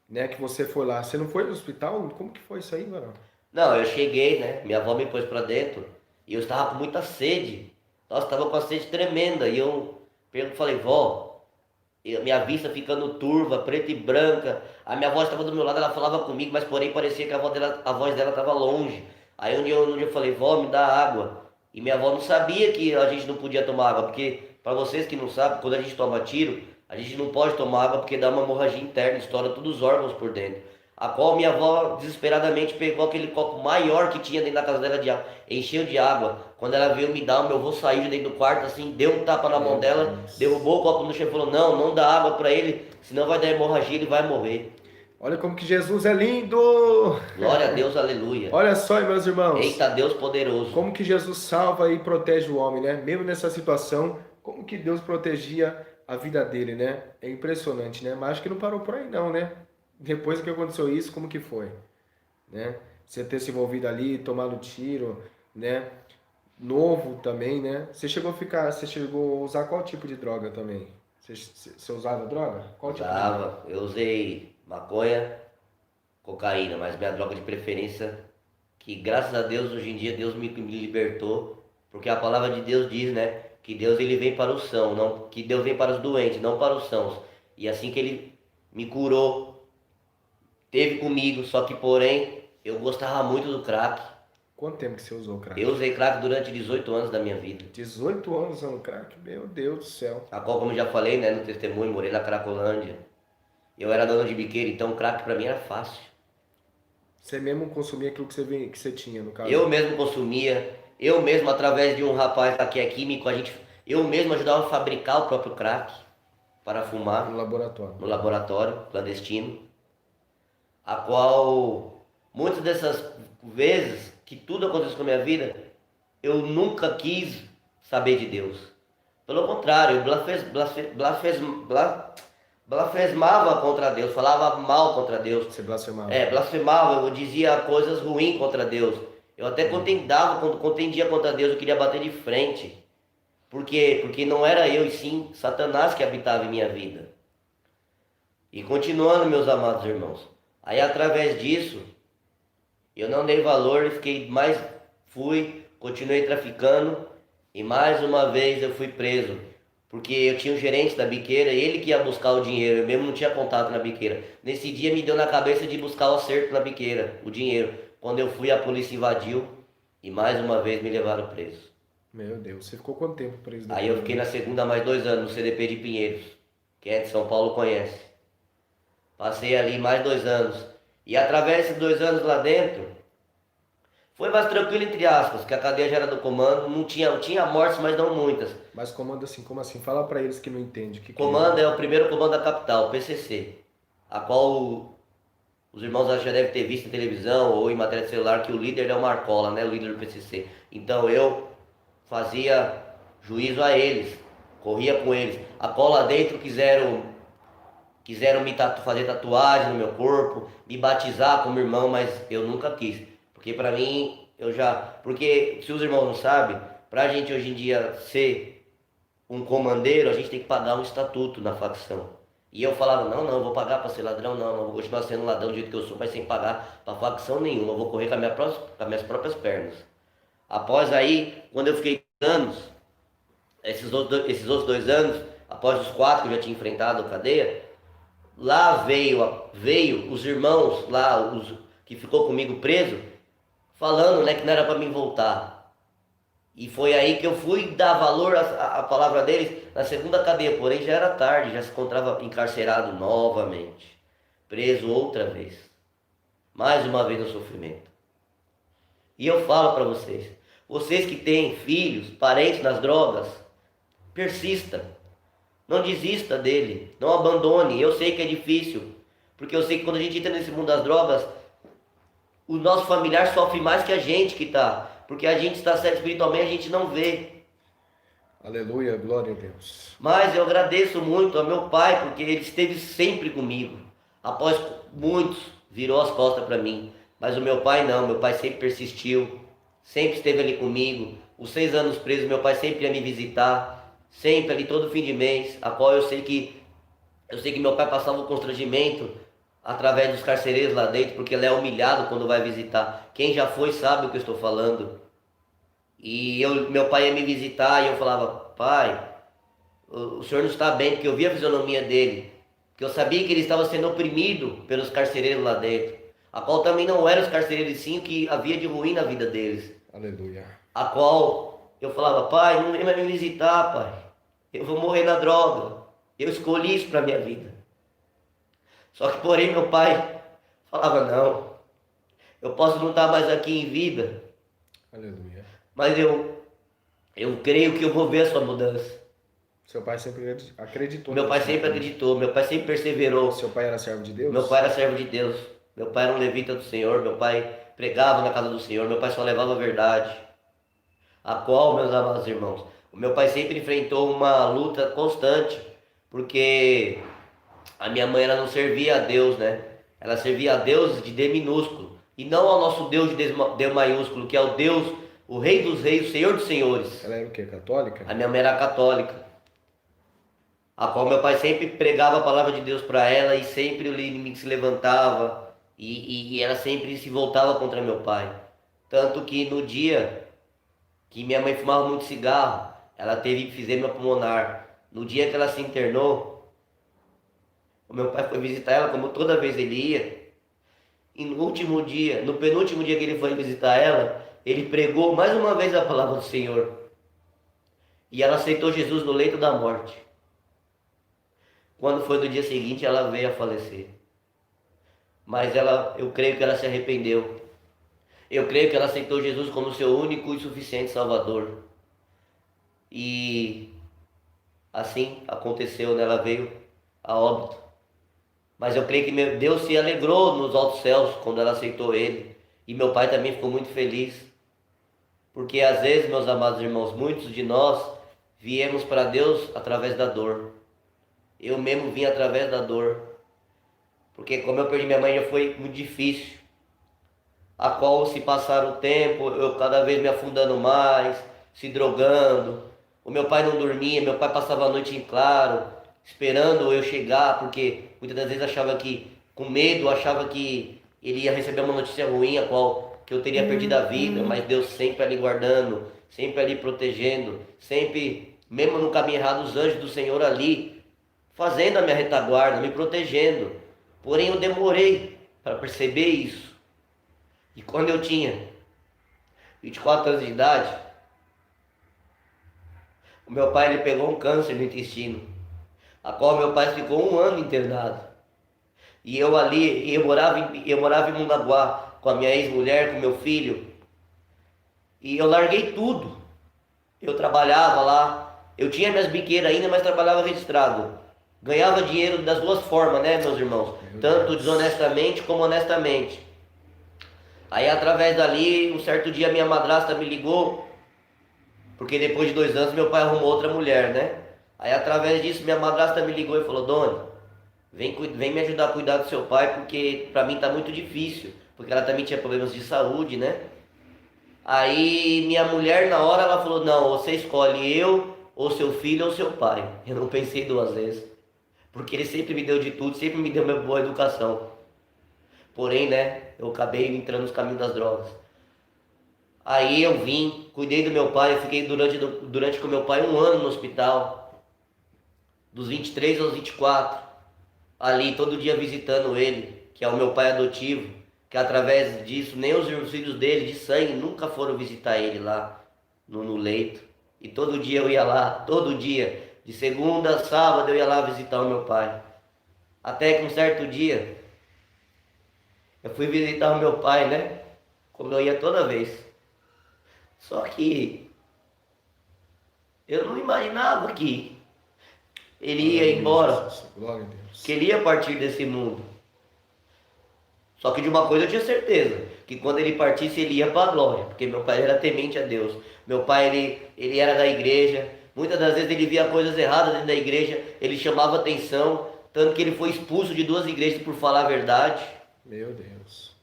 né? Que você foi lá, você não foi no hospital? Como que foi isso aí, mano? Não, eu cheguei, né? Minha avó me pôs pra dentro e eu estava com muita sede. Nossa, estava com a sede tremenda. E eu falei, vó, minha vista ficando turva, preta e branca. A minha avó estava do meu lado, ela falava comigo, mas porém parecia que a voz dela estava longe. Aí um dia eu falei, vó, me dá água. E minha avó não sabia que a gente não podia tomar água, porque para vocês que não sabem, quando a gente toma tiro, A gente não pode tomar água porque dá uma hemorragia interna, estoura todos os órgãos por dentro. A qual minha avó desesperadamente pegou aquele copo maior que tinha dentro da casa dela de água, encheu de água. Quando ela veio me dar, o meu avô saiu de dentro do quarto assim, deu um tapa na mão Meu dela, Deus. derrubou o copo no chão e falou: Não, não dá água para ele, senão vai dar hemorragia, ele vai morrer. Olha como que Jesus é lindo! Glória a Deus, aleluia. Olha só, meus irmãos, Eita Deus poderoso. como que Jesus salva e protege o homem, né? Mesmo nessa situação, como que Deus protegia a vida dele, né? É impressionante, né? Mas acho que não parou por aí não, né? Depois que aconteceu isso, como que foi, né? Você ter se envolvido ali, tomado tiro, né? Novo também, né? Você chegou a usar qual tipo de droga também? Você usava droga? Qual tipo de droga? Usava, eu usei maconha, cocaína, mas minha droga de preferência, que graças a Deus hoje em dia Deus me libertou, porque a palavra de Deus diz, né, que Deus ele vem para os sãos, não, que Deus vem para os doentes, não para os sãos. E assim que ele me curou, teve comigo, só que porém eu gostava muito do crack. Quanto tempo que você usou crack? Eu usei crack durante 18 anos da minha vida. 18 anos usando crack? Meu Deus do céu. A qual, como eu já falei, né, no testemunho, morei na Cracolândia. Eu era dono de biqueira, então crack pra mim era fácil. Você mesmo consumia aquilo que você tinha, no caso? Eu mesmo consumia, eu mesmo, através de um rapaz que é químico, eu mesmo ajudava a fabricar o próprio crack para No fumar laboratório. no laboratório clandestino, a qual muitas dessas vezes que tudo aconteceu com a minha vida, eu nunca quis saber de Deus. Pelo contrário, eu blasfemava contra Deus, falava mal contra Deus. Você blasfemava. Blasfemava, eu dizia coisas ruins contra Deus. Eu até contendava, quando contendia contra Deus, eu queria bater de frente. Por quê? Porque não era eu, e sim Satanás que habitava em minha vida. E continuando, meus amados irmãos, aí através disso, eu não dei valor e continuei traficando, e mais uma vez eu fui preso. Porque eu tinha um gerente da biqueira, ele que ia buscar o dinheiro, eu mesmo não tinha contato na biqueira. Nesse dia me deu na cabeça de buscar o acerto na biqueira, o dinheiro. Quando eu fui, a polícia invadiu e mais uma vez me levaram preso. Meu Deus, você ficou quanto tempo preso Aí eu depois? fiquei na segunda mais 2 anos, no CDP de Pinheiros. Quem é de São Paulo conhece. Passei ali mais 2 anos. E através desses 2 anos lá dentro, foi mais tranquilo, entre aspas, que a cadeia já era do comando, não tinha mortes, mas não muitas. Mas comando assim, como assim? Fala pra eles que não entendem. Que é? Comando é o primeiro comando da capital, PCC, a qual os irmãos já devem ter visto em televisão ou em matéria de celular que o líder é o Marcola, né, o líder do PCC. Então eu fazia juízo a eles, corria com eles. A qual lá dentro quiseram fazer tatuagem no meu corpo, me batizar como irmão, mas eu nunca quis. Porque pra mim, porque se os irmãos não sabem, pra gente hoje em dia ser um comandeiro, a gente tem que pagar um estatuto na facção. E eu falava, não, eu vou pagar para ser ladrão, não, vou continuar sendo ladrão do jeito que eu sou, mas sem pagar para facção nenhuma, eu vou correr com as minhas próprias pernas. Após aí, quando eu fiquei anos, esses outros 2 anos, após os 4 que eu já tinha enfrentado a cadeia, lá veio os irmãos lá, os que ficou comigo preso, falando, né, que não era para mim voltar. E foi aí que eu fui dar valor à palavra deles na segunda cadeia, porém já era tarde, já se encontrava encarcerado novamente, preso outra vez, mais uma vez no sofrimento. E eu falo para vocês que têm filhos, parentes nas drogas, persista, não desista dele, não abandone. Eu sei que é difícil, porque eu sei que quando a gente entra nesse mundo das drogas, o nosso familiar sofre mais que a gente que está. Porque a gente está certo espiritualmente, a gente não vê. Aleluia, glória a Deus. Mas eu agradeço muito ao meu pai, porque ele esteve sempre comigo. Após muitos, virou as costas para mim. Mas o meu pai não, meu pai sempre persistiu, sempre esteve ali comigo. Os 6 anos preso, meu pai sempre ia me visitar, sempre ali todo fim de mês, a qual eu sei que meu pai passava um constrangimento através dos carcereiros lá dentro, porque ele é humilhado quando vai visitar. Quem já foi sabe o que eu estou falando. E meu pai ia me visitar e eu falava, pai, o senhor não está bem, porque eu vi a fisionomia dele, porque eu sabia que ele estava sendo oprimido pelos carcereiros lá dentro, a qual também não eram os carcereiros sim o que havia de ruim na vida deles. Aleluia. A qual eu falava, pai, não vem mais me visitar, pai, eu vou morrer na droga, Eu escolhi isso para minha vida. Só que, porém, meu pai falava, não, eu posso não estar mais aqui em vida, Aleluia. mas eu creio que eu vou ver a sua mudança. Seu pai sempre acreditou Meu pai nisso, sempre né? acreditou, meu pai sempre perseverou. Seu pai era servo de Deus? Meu pai era servo de Deus, meu pai era um levita do Senhor, meu pai pregava na casa do Senhor, meu pai só levava a verdade. A qual, meus amados irmãos, o meu pai sempre enfrentou uma luta constante, porque a minha mãe ela não servia a Deus, né? Ela servia a Deus de D minúsculo, e não ao nosso Deus de D maiúsculo, que é o Deus, o Rei dos Reis, o Senhor dos Senhores. Ela era o quê? Católica? A minha mãe era católica, a qual meu pai sempre pregava a palavra de Deus para ela, e sempre o inimigo se levantava, e ela sempre se voltava contra meu pai. Tanto que no dia que minha mãe fumava muito cigarro, ela teve enfisema pulmonar. No dia que ela se internou, o meu pai foi visitar ela, como toda vez ele ia. E no último dia, no penúltimo dia que ele foi visitar ela, ele pregou mais uma vez a palavra do Senhor. E ela aceitou Jesus no leito da morte. Quando foi no dia seguinte, ela veio a falecer. Mas eu creio que ela se arrependeu. Eu creio que ela aceitou Jesus como seu único e suficiente Salvador. E assim aconteceu, né? Ela veio a óbito. Mas eu creio que meu Deus se alegrou nos altos céus quando ela aceitou Ele. E meu pai também ficou muito feliz. Porque às vezes, meus amados irmãos, muitos de nós viemos para Deus através da dor. Eu mesmo vim através da dor. Porque como eu perdi minha mãe já foi muito difícil. A qual se passar o tempo, eu cada vez me afundando mais, se drogando. O meu pai não dormia, meu pai passava a noite em claro, esperando eu chegar, porque muitas das vezes achava que, com medo, achava que ele ia receber uma notícia ruim, a qual que eu teria perdido a vida, mas Deus sempre ali guardando, sempre ali protegendo, sempre, mesmo no caminho errado, os anjos do Senhor ali, fazendo a minha retaguarda, me protegendo. Porém eu demorei para perceber isso. E quando eu tinha 24 anos de idade, o meu pai ele pegou um câncer no intestino, a qual meu pai ficou um ano internado. E eu ali, eu morava em Mongaguá com a minha ex-mulher, com meu filho, e eu larguei tudo. Eu trabalhava lá, eu tinha minhas biqueiras ainda, mas trabalhava registrado. Ganhava dinheiro das duas formas, né, meus irmãos? Tanto desonestamente como honestamente. Aí através dali, um certo dia minha madrasta me ligou, porque depois de 2 anos meu pai arrumou outra mulher, né? Aí através disso minha madrasta me ligou e falou, Doni, vem me ajudar a cuidar do seu pai, porque pra mim tá muito difícil, porque ela também tinha problemas de saúde, né? Aí minha mulher na hora ela falou, não, você escolhe eu, ou seu filho, ou seu pai. Eu não pensei 2 vezes, porque ele sempre me deu de tudo, sempre me deu uma boa educação. Porém, né, eu acabei entrando nos caminhos das drogas. Aí eu vim, cuidei do meu pai, eu fiquei durante com meu pai 1 ano no hospital, dos 23 aos 24, ali todo dia visitando ele, que é o meu pai adotivo, que através disso, nem os filhos dele de sangue nunca foram visitar ele lá no leito. E todo dia eu ia lá, todo dia, de segunda a sábado eu ia lá visitar o meu pai. Até que um certo dia, eu fui visitar o meu pai, né? Como eu ia toda vez. Só que eu não imaginava que ele ia embora, Glória a Deus. que ele ia partir desse mundo. Só que de uma coisa eu tinha certeza, que quando ele partisse ele ia para a glória, porque meu pai era temente a Deus. Meu pai ele era da igreja, muitas das vezes ele via coisas erradas dentro da igreja, ele chamava atenção, tanto que ele foi expulso de 2 igrejas por falar a verdade. Meu Deus.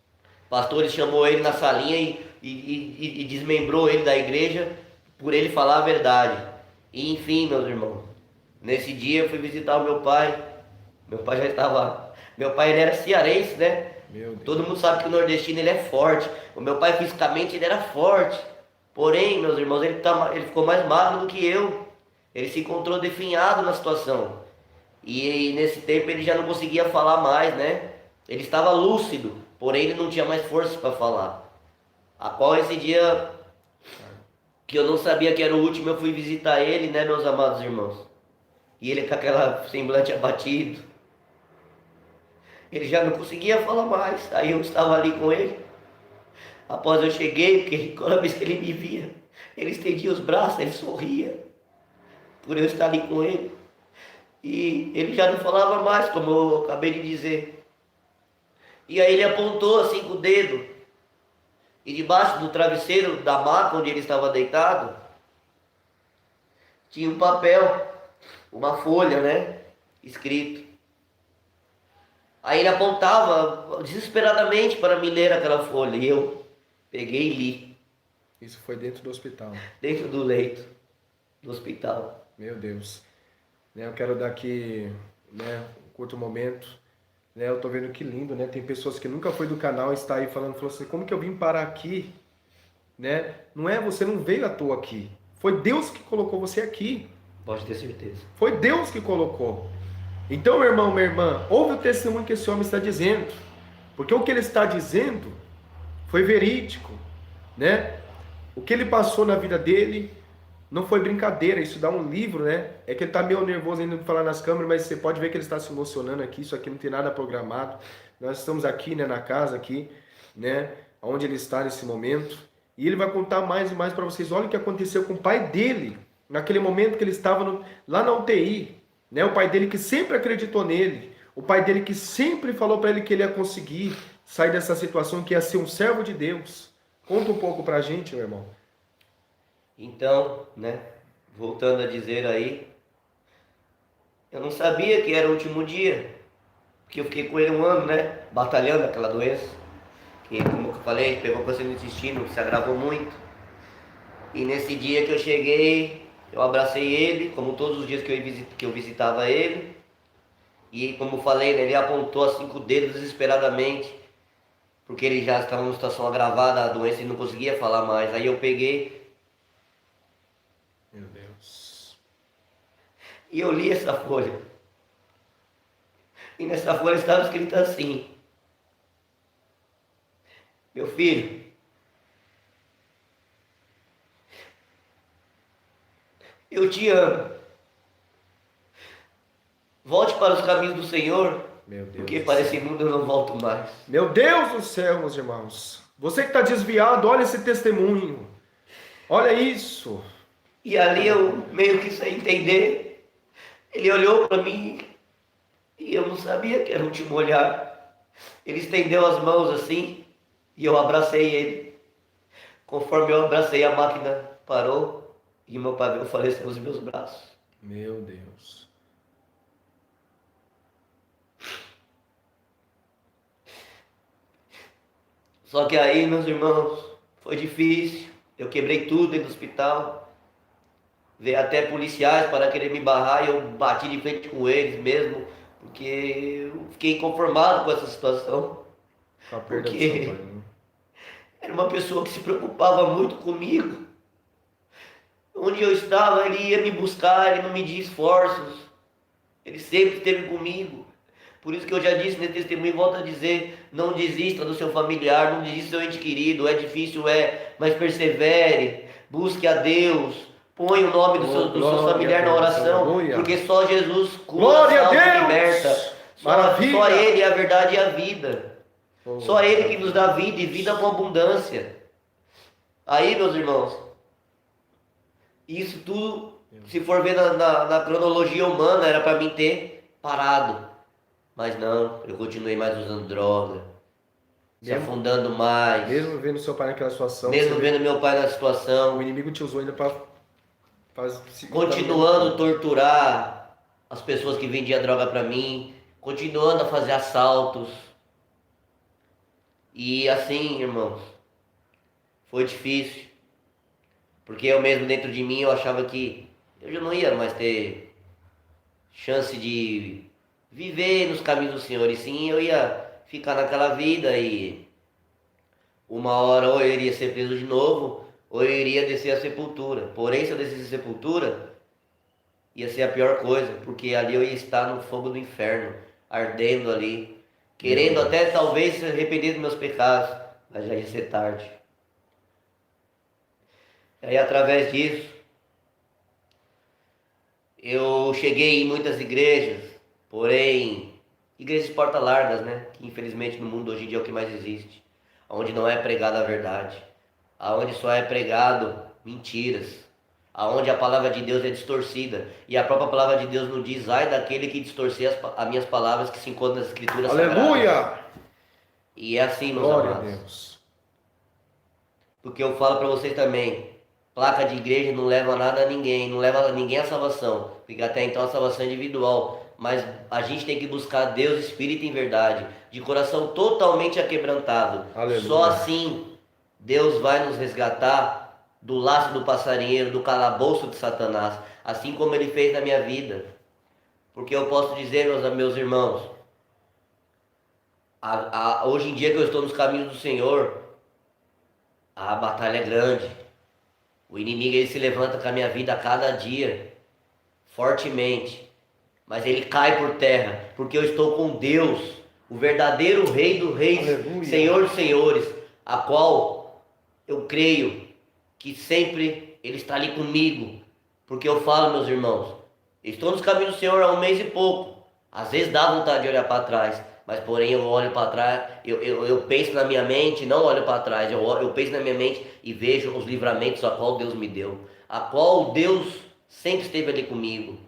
Pastores chamou ele na salinha e desmembrou ele da igreja por ele falar a verdade. E enfim, meus irmãos, nesse dia eu fui visitar o meu pai. Meu pai já estava. Meu pai ele era cearense, né? Meu Deus. Todo mundo sabe que o nordestino ele é forte. O meu pai fisicamente ele era forte. Porém, meus irmãos, ele ficou mais magro do que eu. Ele se encontrou definhado na situação. E nesse tempo ele já não conseguia falar mais, né? Ele estava lúcido, porém ele não tinha mais força para falar. A qual esse dia que eu não sabia que era o último, eu fui visitar ele, né, meus amados irmãos? E ele com aquela semblante abatido. Ele já não conseguia falar mais. Aí eu estava ali com ele. Após eu cheguei, porque toda vez que ele me via, ele estendia os braços, ele sorria. Por eu estar ali com ele. E ele já não falava mais, como eu acabei de dizer. E aí ele apontou assim com o dedo. E debaixo do travesseiro da maca onde ele estava deitado, tinha um papel, uma folha, né? Escrito. Aí ele apontava desesperadamente para me ler aquela folha. E eu peguei e li. Isso foi dentro do hospital. Dentro do leito do hospital. Meu Deus. Né, eu quero dar aqui, né, um curto momento. Né, eu tô vendo que lindo, né? Tem pessoas que nunca foi do canal e está aí falou assim, como que eu vim parar aqui? Né? Não é, você não veio à toa aqui. Foi Deus que colocou você aqui. Pode ter certeza. Foi Deus que colocou. Então, meu irmão, minha irmã, ouve o testemunho que esse homem está dizendo. Porque o que ele está dizendo foi verídico, né? O que ele passou na vida dele não foi brincadeira, isso dá um livro, né? É que ele está meio nervoso ainda de falar nas câmeras, mas você pode ver que ele está se emocionando aqui, isso aqui não tem nada programado. Nós estamos aqui, né, na casa aqui, né, onde ele está nesse momento. E ele vai contar mais e mais para vocês. Olha o que aconteceu com o pai dele, naquele momento que ele estava lá na UTI. Né? O pai dele que sempre acreditou nele. O pai dele que sempre falou para ele que ele ia conseguir sair dessa situação, que ia ser um servo de Deus. Conta um pouco para a gente, meu irmão. Então, né, voltando a dizer aí, eu não sabia que era o último dia, porque eu fiquei com ele um ano, né, batalhando aquela doença, que como eu falei, pegou câncer no intestino, que se agravou muito. E nesse dia que eu cheguei, eu abracei ele, como todos os dias que eu visitava ele, e como eu falei, né, ele apontou assim com o dedo desesperadamente, porque ele já estava numa situação agravada, a doença, e não conseguia falar mais. Aí eu peguei, meu Deus, e eu li essa folha. E nessa folha estava escrito assim: meu filho, eu te amo. Volte para os caminhos do Senhor, meu Deus, porque para esse mundo eu não volto mais. Meu Deus do céu, meus irmãos. Você que está desviado, olha esse testemunho. Olha isso. E ali eu meio que sem entender, ele olhou para mim e eu não sabia que era o último olhar. Ele estendeu as mãos assim e eu abracei ele. Conforme eu abracei, a máquina parou e meu pai veio falecer nos meus braços. Meu Deus. Só que aí, meus irmãos, foi difícil. Eu quebrei tudo dentro do hospital. Veio até policiais para querer me barrar e eu bati de frente com eles mesmo, porque eu fiquei inconformado com essa situação. Com a perda do Porque seu pai, né? era uma pessoa que se preocupava muito comigo. Onde eu estava, ele ia me buscar, ele não media esforços. Ele sempre esteve comigo. Por isso que eu já disse nesse testemunho e volto a dizer, não desista do seu familiar, não desista do seu ente querido, é difícil, mas persevere, busque a Deus, põe o nome do seu familiar na oração, aleluia. Porque só Jesus cura, Glória salva a e Deus! liberta. Maravilha! Só Ele é a verdade e a vida. Oh, Só Ele que nos dá vida e vida com abundância. Aí, meus irmãos, isso tudo, se for ver na cronologia humana, era para mim ter parado. Mas não, eu continuei mais usando droga, se afundando mais. Mesmo vendo seu pai naquela situação. Mesmo vendo meu pai na situação. O inimigo te usou ainda para continuando a torturar as pessoas que vendiam droga para mim. Continuando a fazer assaltos. E assim, irmãos, foi difícil. Porque eu mesmo dentro de mim eu achava que eu já não ia mais ter chance de viver nos caminhos do Senhor, e sim eu ia ficar naquela vida e uma hora ou eu iria ser preso de novo ou eu iria descer a sepultura. Porém, se eu descesse a sepultura, ia ser a pior coisa, porque ali eu ia estar no fogo do inferno, ardendo ali, querendo até talvez se arrepender dos meus pecados, mas já ia ser tarde. E aí através disso Eu cheguei em muitas igrejas, porém, igrejas porta largas, né? Que infelizmente no mundo hoje em dia é o que mais existe. Onde não é pregada a verdade. Aonde só é pregado mentiras. Aonde a palavra de Deus é distorcida. E a própria palavra de Deus não diz, ai daquele que distorcer as minhas palavras que se encontram nas escrituras sagradas. Aleluia! E é assim, meus Glória a amados. Deus. Porque eu falo para vocês também, placa de igreja não leva nada a ninguém, não leva ninguém à salvação, porque até então a salvação é individual, mas a gente tem que buscar Deus, Espírito em verdade, de coração totalmente aquebrantado. Aleluia. Só assim Deus vai nos resgatar do laço do passarinheiro, do calabouço de Satanás, assim como ele fez na minha vida. Porque eu posso dizer, meus irmãos, hoje em dia que eu estou nos caminhos do Senhor, a batalha é grande. O inimigo ele se levanta com a minha vida a cada dia, fortemente. Mas ele cai por terra, porque eu estou com Deus, o verdadeiro Rei dos Reis, Aleluia. Senhor dos Senhores, a qual eu creio que sempre Ele está ali comigo. Porque eu falo, meus irmãos, estou nos caminhos do Senhor há um mês e pouco. Às vezes dá vontade de olhar para trás, mas porém eu olho para trás, eu penso na minha mente, não olho para trás, eu penso na minha mente e vejo os livramentos a qual Deus me deu, a qual Deus sempre esteve ali comigo.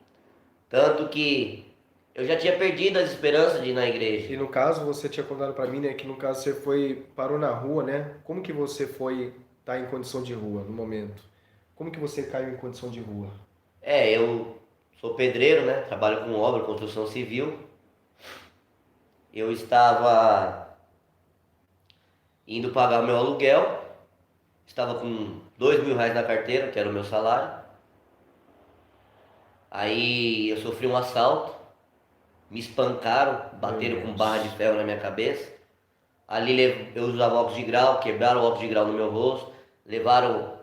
Tanto que eu já tinha perdido as esperanças de ir na igreja. E no caso, você tinha contado para mim, né, que no caso você parou na rua, né? Como que você foi estar em condição de rua no momento? Como que você caiu em condição de rua? Eu sou pedreiro, né? Trabalho com obra, construção civil. Eu estava indo pagar o meu aluguel, estava com R$ 2.000 na carteira, que era o meu salário. Aí eu sofri um assalto, me espancaram, bateram com barra de ferro na minha cabeça. Ali eu usava óculos de grau, quebraram o óculos de grau no meu rosto,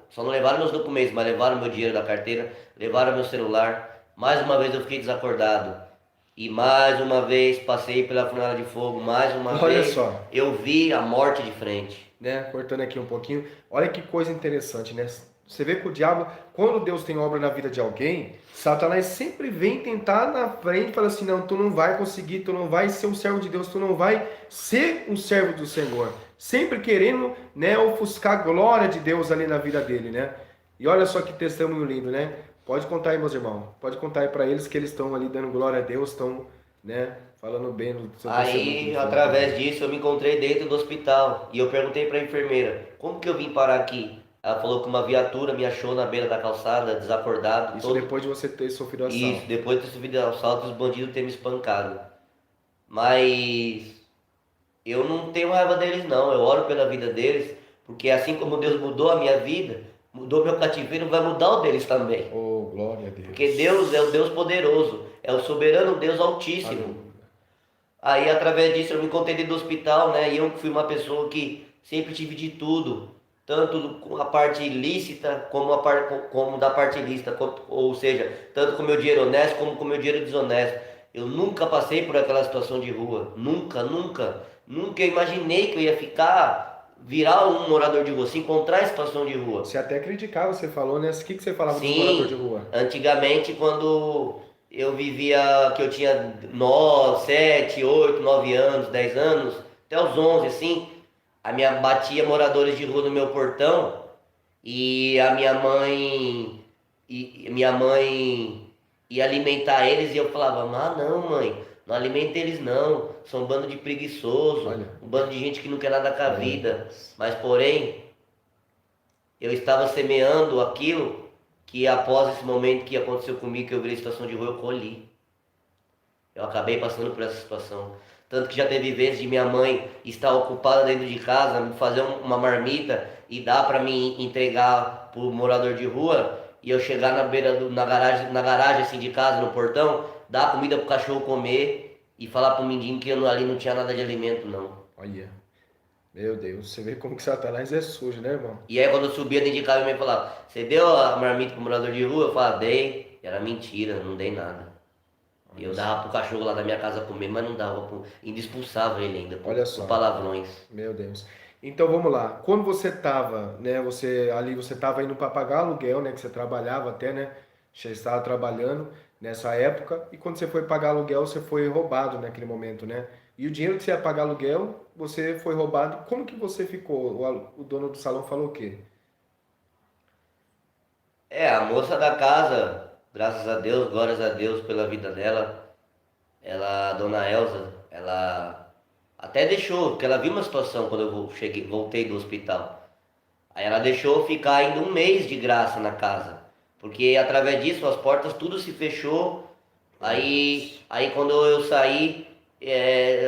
só não levaram meus documentos, mas levaram meu dinheiro da carteira, levaram meu celular. Mais uma vez eu fiquei desacordado. E mais uma vez passei pela fornalha de fogo, mais uma Olha vez só, eu vi a morte de frente. né? Cortando aqui um pouquinho. Olha que coisa interessante, né? Você vê que o diabo, quando Deus tem obra na vida de alguém, Satanás sempre vem tentar na frente e fala assim, não, tu não vai conseguir, tu não vai ser um servo de Deus, tu não vai ser um servo do Senhor. Sempre querendo, né, ofuscar a glória de Deus ali na vida dele, né? E olha só que testemunho lindo, né? Pode contar aí, meus irmãos. Pode contar aí para eles que eles estão ali dando glória a Deus, estão, né, falando bem do seu Aí, testemunho. através disso, eu me encontrei dentro do hospital e eu perguntei para a enfermeira, como que eu vim parar aqui? Ela falou que uma viatura me achou na beira da calçada, desacordado. Isso depois de você ter sofrido assalto. Isso, depois de ter sofrido assalto, os bandidos terem me espancado. Mas eu não tenho raiva deles não, eu oro pela vida deles, porque assim como Deus mudou a minha vida, mudou meu cativeiro, vai mudar o deles também. Oh, glória a Deus. Porque Deus é o Deus poderoso, é o soberano Deus altíssimo. Aleluia. Aí através disso eu me encontrei dentro do hospital, né? E eu fui uma pessoa que sempre tive de tudo, tanto com a parte ilícita como da parte ilícita, ou seja, tanto com o meu dinheiro honesto como com o meu dinheiro desonesto. Eu nunca passei por aquela situação de rua, nunca imaginei que eu ia virar um morador de rua, se encontrar em situação de rua. Você até criticava, você falou, né? O que você falava dos Sim, moradores de rua? antigamente quando eu vivia, que eu tinha 9, 7, 8, 9 anos, 10 anos, até os 11, assim, a minha batia moradores de rua no meu portão e a minha mãe ia alimentar eles e eu falava, ah não mãe, não alimenta eles não, são um bando de preguiçoso, Olha. um bando de gente que não quer nada com a vida, mas porém eu estava semeando aquilo que após esse momento que aconteceu comigo, que eu virei situação de rua, eu colhi. Eu acabei passando por essa situação. Tanto que já teve vezes de minha mãe estar ocupada dentro de casa, fazer uma marmita e dar para mim entregar pro morador de rua, e eu chegar na garagem assim de casa, no portão, dar comida pro cachorro comer e falar pro mendigo que ali não tinha nada de alimento não. Olha, meu Deus, você vê como que Satanás é sujo, né, irmão? E aí quando eu subia dentro de casa, minha mãe falava, você deu a marmita pro morador de rua? Eu falava, dei. Era mentira, não dei nada. E eu dava pro cachorro lá da minha casa comer, mas não dava ainda expulsava ele ainda, Olha só. com palavrões. Meu Deus. Então vamos lá. Quando você estava, né, você estava indo para pagar aluguel, né, que você trabalhava até, né? Já estava trabalhando. nessa época, e quando você foi pagar aluguel, você foi roubado naquele momento, né? E o dinheiro que você ia pagar aluguel, você foi roubado. Como que você ficou? O dono do salão falou o quê? A moça da casa, graças a Deus, glórias a Deus pela vida dela, ela, a dona Elza, ela até deixou, porque ela viu uma situação quando cheguei, voltei do hospital. Aí ela deixou eu ficar ainda um mês de graça na casa. Porque através disso as portas tudo se fechou. Aí quando eu saí,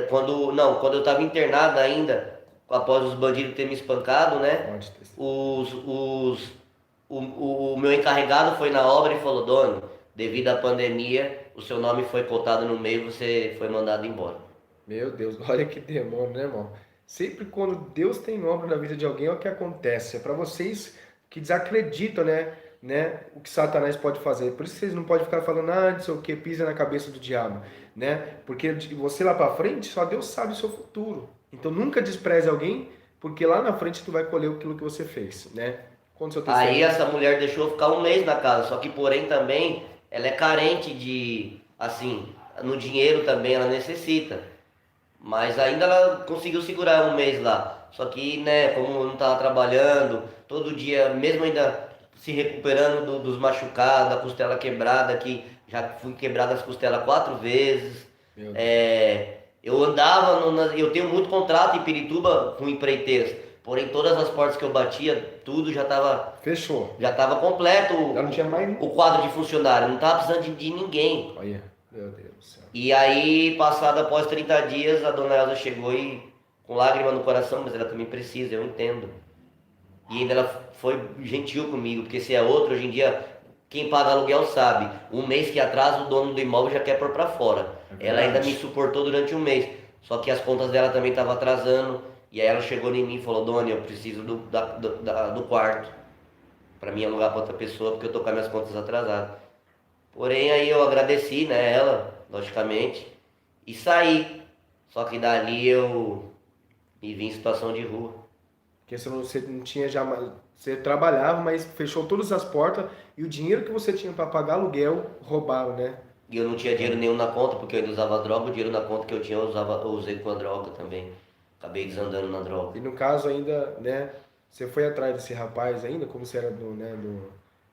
quando eu estava internado ainda, após os bandidos terem me espancado, né? Pode ter sido. O meu encarregado foi na obra e falou, dono, devido à pandemia, o seu nome foi cotado no meio, você foi mandado embora. Meu Deus, olha que demônio, né, irmão? Sempre quando Deus tem obra na vida de alguém, é o que acontece. É para vocês que desacreditam, né, o que Satanás pode fazer. Por isso que vocês não podem ficar falando, não sei o que, pisa na cabeça do diabo, né? Porque você lá para frente, só Deus sabe o seu futuro. Então nunca despreze alguém, porque lá na frente tu vai colher aquilo que você fez, né? Conta o seu Aí testemunho. essa mulher deixou eu ficar um mês na casa, só que porém também ela é carente de, assim, no dinheiro também ela necessita. Mas ainda ela conseguiu segurar um mês lá. Só que, né, como eu não estava trabalhando, todo dia, mesmo ainda se recuperando dos machucados, da costela quebrada, que já fui quebrada as costelas 4 vezes. Meu Deus. Eu andava, eu tenho muito contrato em Pirituba com empreiteiros, porém todas as portas que eu batia, tudo Fechou. já tava completo Já não tinha mais. o quadro de funcionário, não tava precisando de ninguém. Olha, meu Deus do céu. E aí, passado após 30 dias, a dona Elza chegou e com lágrima no coração, mas ela também precisa, eu entendo. E ainda ela foi gentil comigo, porque se é outro, hoje em dia, quem paga aluguel sabe. Um mês que atrasa, o dono do imóvel já quer pôr pra fora. É Ela ainda me verdade. suportou durante um mês, só que as contas dela também estavam atrasando. E aí ela chegou em mim e falou, Dona, eu preciso do quarto pra mim alugar pra outra pessoa, porque eu tô com as minhas contas atrasadas. Porém, aí eu agradeci, né, ela, logicamente, e saí. Só que dali eu me vi em situação de rua. Porque você não tinha já. Você trabalhava, mas fechou todas as portas e o dinheiro que você tinha para pagar aluguel roubaram, né? E eu não tinha dinheiro nenhum na conta, porque eu ainda usava droga. O dinheiro na conta que eu tinha, eu usei com a droga também. Acabei desandando na droga. E no caso ainda, né? Você foi atrás desse rapaz ainda, como você era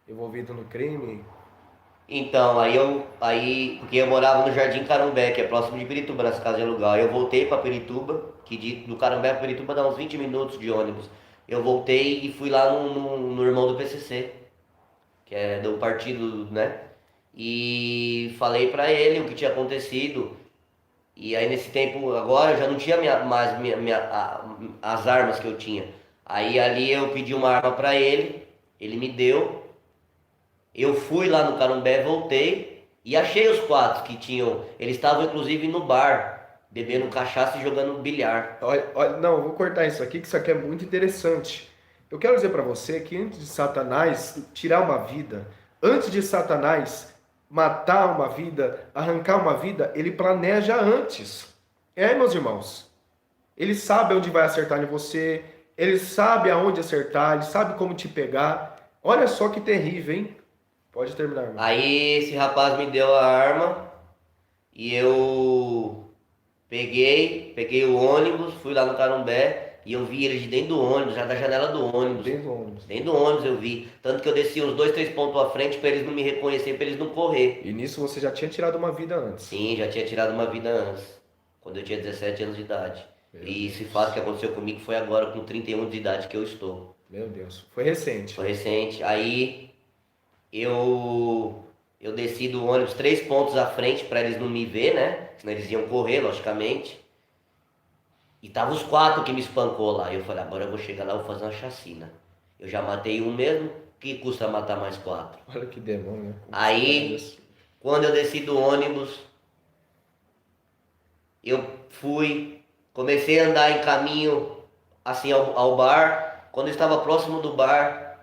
envolvido no crime? Então, porque eu morava no Jardim Carumbé, que é próximo de Pirituba, nessa casa de aluguel. Aí eu voltei para Pirituba, que do Carumbé para Pirituba dá uns 20 minutos de ônibus. Eu voltei e fui lá no irmão do PCC, que é do partido, né? E falei pra ele o que tinha acontecido. E aí nesse tempo agora eu já não tinha mais as armas que eu tinha. Aí ali eu pedi uma arma pra ele, ele me deu. Eu fui lá no Carumbé, voltei e achei os quatro que tinham. Eles estavam inclusive no bar, bebendo cachaça e jogando bilhar. Olha, olha, não, eu vou cortar isso aqui, que isso aqui é muito interessante. Eu quero dizer para você que antes de Satanás tirar uma vida, antes de Satanás matar uma vida, arrancar uma vida, ele planeja antes. É, meus irmãos. Ele sabe onde vai acertar em você, ele sabe aonde acertar, ele sabe como te pegar. Olha só que terrível, hein? Pode terminar, irmão. Aí esse rapaz me deu a arma e eu peguei o ônibus, fui lá no Carumbé e eu vi ele de dentro do ônibus, já da janela do ônibus. Dentro do ônibus. Dentro do ônibus eu vi. Tanto que eu desci uns 2, 3 pontos à frente pra eles não me reconhecerem, pra eles não correr. E nisso você já tinha tirado uma vida antes. Sim, já tinha tirado uma vida antes, quando eu tinha 17 anos de idade. Meu E esse Deus. fato que aconteceu comigo foi agora com 31 de idade que eu estou. Meu Deus. Foi recente. Foi recente. Aí eu desci do ônibus 3 pontos à frente pra eles não me ver, né? Senão eles iam correr, logicamente. E tava os quatro que me espancou lá. Eu falei, agora eu vou chegar lá e vou fazer uma chacina. Eu já matei um mesmo, que custa matar mais quatro? Olha que demônio, né? Aí, quando eu desci do ônibus, eu comecei a andar em caminho assim ao bar. Quando eu estava próximo do bar,